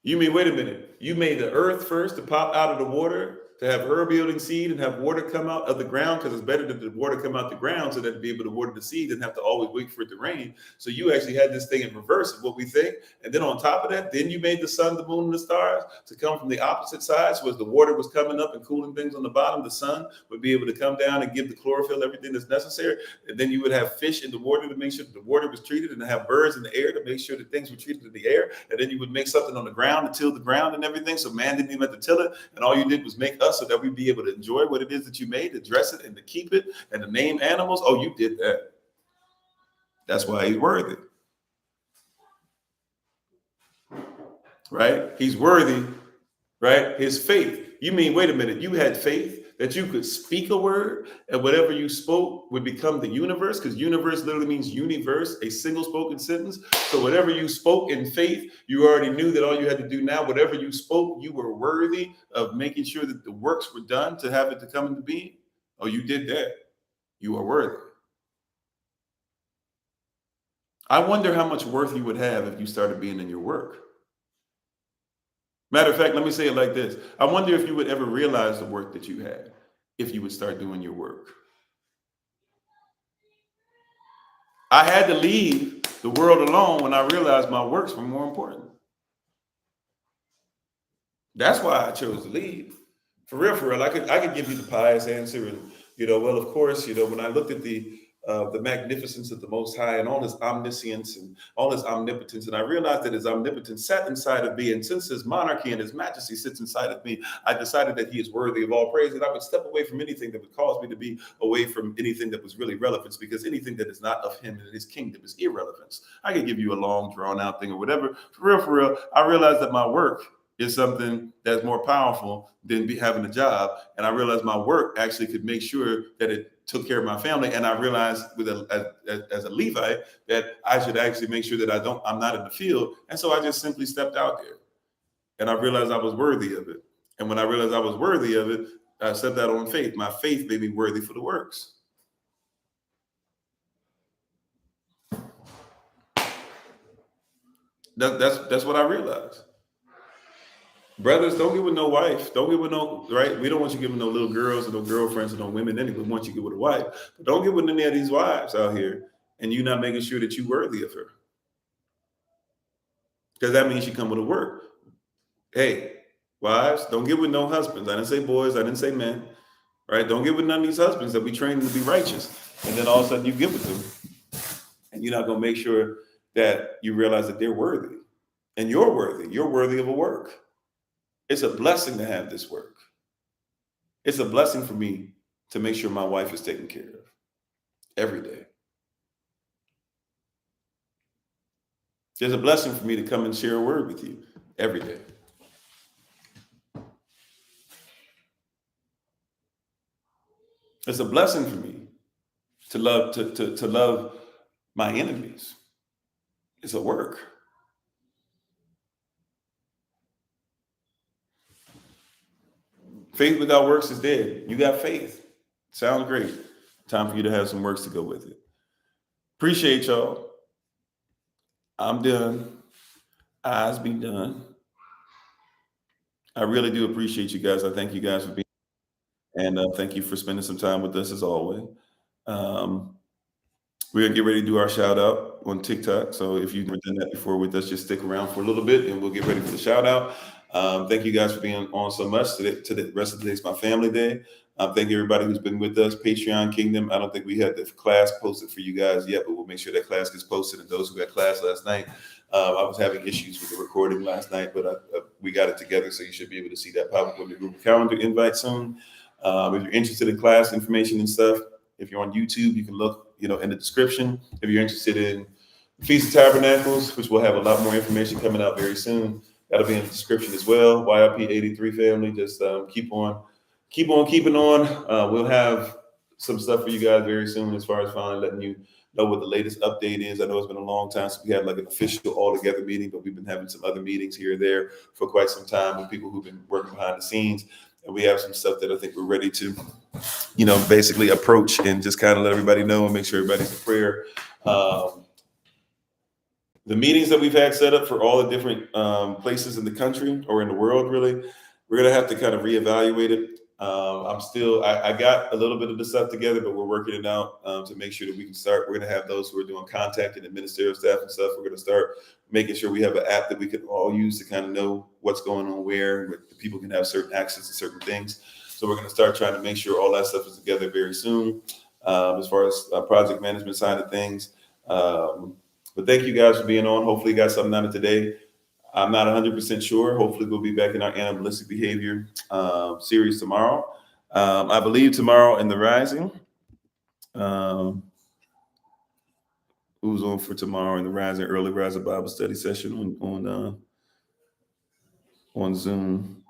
You mean, wait a minute, you made the earth first to pop out of the water to have herb yielding seed and have water come out of the ground, because it's better that the water come out the ground so that to be able to water the seed and have to always wait for it to rain. So you actually had this thing in reverse of what we think. And then on top of that, then you made the sun, the moon, and the stars to come from the opposite side. So as the water was coming up and cooling things on the bottom, the sun would be able to come down and give the chlorophyll everything that's necessary. And then you would have fish in the water to make sure that the water was treated, and to have birds in the air to make sure that things were treated in the air. And then you would make something on the ground to till the ground and everything. So man didn't even have to till it. And all you did was make us so that we'd be able to enjoy what it is that you made, to dress it and to keep it and to name animals. Oh, you did that. That's why he's worthy. Right? He's worthy, right? His faith. You mean, wait a minute, you had faith that you could speak a word and whatever you spoke would become the universe, because universe literally means universe, a single spoken sentence. So whatever you spoke in faith, you already knew that all you had to do now, whatever you spoke, you were worthy of making sure that the works were done to have it to come into being. Oh, you did that. You are worthy. I wonder how much worth you would have if you started being in your work. Matter of fact, let me say it like this. I wonder if you would ever realize the work that you had if you would start doing your work. I had to leave the world alone when I realized my works were more important. That's why I chose to leave. For real, I could give you the pious answer, and well, of course, when I looked at the magnificence of the Most High and all his omniscience and all his omnipotence, and I realized that his omnipotence sat inside of me, and since his monarchy and his majesty sits inside of me, I decided that he is worthy of all praise, and I would step away from anything that would cause me to be away from anything that was really relevance, because anything that is not of him and his kingdom is irrelevance. I could give you a long, drawn-out thing or whatever. For real, I realized that my work is something that's more powerful than having a job, and I realized my work actually could make sure that it took care of my family. And I realized as a Levite that I should actually make sure that I'm not in the field. And so I just simply stepped out there, and I realized I was worthy of it. And when I realized I was worthy of it, I stepped that on faith. My faith made me worthy for the works. That's what I realized. Brothers, don't get with no wife. Don't get with no, right? We don't want you giving no little girls or no girlfriends or no women anyway. We want you to get with a wife. But don't get with any of these wives out here and you not making sure that you're worthy of her. Because that means she come with a work. Hey, wives, don't get with no husbands. I didn't say boys. I didn't say men. Right? Don't get with none of these husbands that we train to be righteous. And then all of a sudden you get with them. And you're not going to make sure that you realize that they're worthy. And you're worthy. You're worthy of a work. It's a blessing to have this work. It's a blessing for me to make sure my wife is taken care of every day. It's a blessing for me to come and share a word with you every day. It's a blessing for me to love my enemies. It's a work. Faith without works is dead. You got faith. Sounds great. Time for you to have some works to go with it. Appreciate y'all. I'm done. Eyes be done. I really do appreciate you guys. I thank you guys for being here. And thank you for spending some time with us as always. We're going to get ready to do our shout out on TikTok. So if you've never done that before with us, just stick around for a little bit and we'll get ready for the shout out. Thank you guys for being on so much. To the rest of the day is my family day. Thank you everybody who's been with us. Patreon Kingdom. I don't think we had the class posted for you guys yet, but we'll make sure that class gets posted. And those who had class last night, I was having issues with the recording last night, but we got it together. So you should be able to see that pop up on the Google Calendar invite soon. If you're interested in class information and stuff, if you're on YouTube, you can look, in the description. If you're interested in Feast of Tabernacles, which will have a lot more information coming out very soon, that'll be in the description as well. YIP 83 family, just keep on keeping on. We'll have some stuff for you guys very soon as far as finally letting you know what the latest update is. I know it's been a long time since we had like an official all-together meeting, but we've been having some other meetings here and there for quite some time with people who've been working behind the scenes. And we have some stuff that I think we're ready to, basically approach and just kind of let everybody know and make sure everybody's in prayer. The meetings that we've had set up for all the different places in the country or in the world, really, we're going to have to kind of reevaluate it. I got a little bit of the stuff together, but we're working it out to make sure that we can start. We're going to have those who are doing contact and the ministerial staff and stuff. We're going to start making sure we have an app that we can all use to kind of know what's going on where people can have certain access to certain things. So we're going to start trying to make sure all that stuff is together very soon. As far as project management side of things. But thank you guys for being on. Hopefully you got something out of today. I'm not 100% sure. Hopefully we'll be back in our animalistic behavior series tomorrow. I believe tomorrow in the Rising. Who's on for tomorrow in the Rising, early Rising Bible study session on Zoom?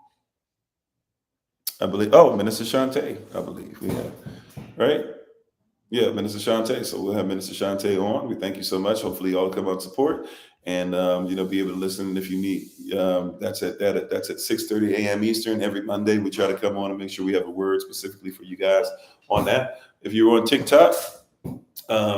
I believe, Minister Shante, I believe we have, right? Yeah, Minister Shante. So we'll have Minister Shante on. We thank you so much. Hopefully y'all come out support and be able to listen if you need. That's at 6:30 a.m. Eastern every Monday. We try to come on and make sure we have a word specifically for you guys on that. If you're on TikTok,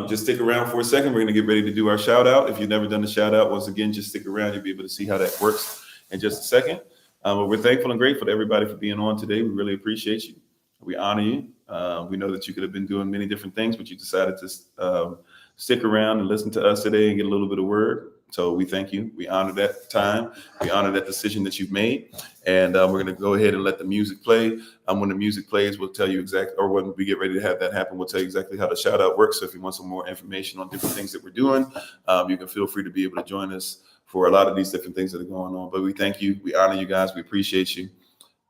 just stick around for a second. We're going to get ready to do our shout out. If you've never done the shout out, once again, just stick around. You'll be able to see how that works in just a second. But we're thankful and grateful to everybody for being on today. We really appreciate you. We honor you. We know that you could have been doing many different things, but you decided to stick around and listen to us today and get a little bit of word. So we thank you. We honor that time. We honor that decision that you've made. And we're going to go ahead and let the music play. When the music plays, we'll tell you exactly, or when we get ready to have that happen, we'll tell you exactly how the shout out works. So if you want some more information on different things that we're doing, you can feel free to be able to join us for a lot of these different things that are going on. But we thank you. We honor you guys. We appreciate you.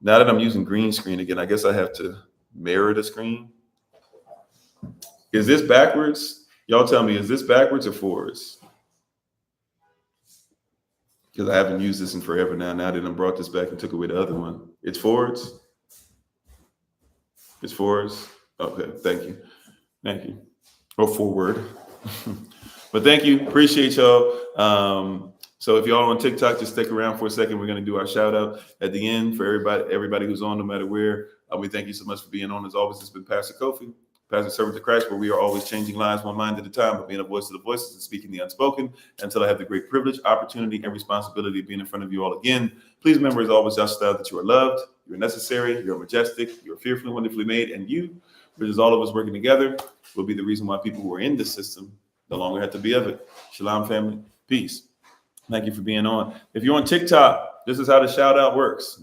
Now that I'm using green screen again, I guess I have to mirror the screen. Is this backwards? Y'all tell me, is this backwards or forwards? Because I haven't used this in forever now. Now that I brought this back and took away the other one. It's forwards? It's forwards? Okay, thank you. Thank you. Or forward. But thank you. Appreciate y'all. So if y'all on TikTok, just stick around for a second. We're going to do our shout out at the end for everybody who's on, no matter where. We thank you so much for being on. As always, it's been Pastor Kofi, Pastor Servant of Christ, where we are always changing lives one mind at a time, but being a voice to the voiceless and speaking the unspoken until I have the great privilege, opportunity, and responsibility of being in front of you all again. Please remember, as always, that you are loved, you are necessary, you're majestic, you're fearfully, wonderfully made, and you, which is all of us working together, will be the reason why people who are in this system no longer have to be of it. Shalom, family. Peace. Thank you for being on. If you're on TikTok, this is how the shout out works.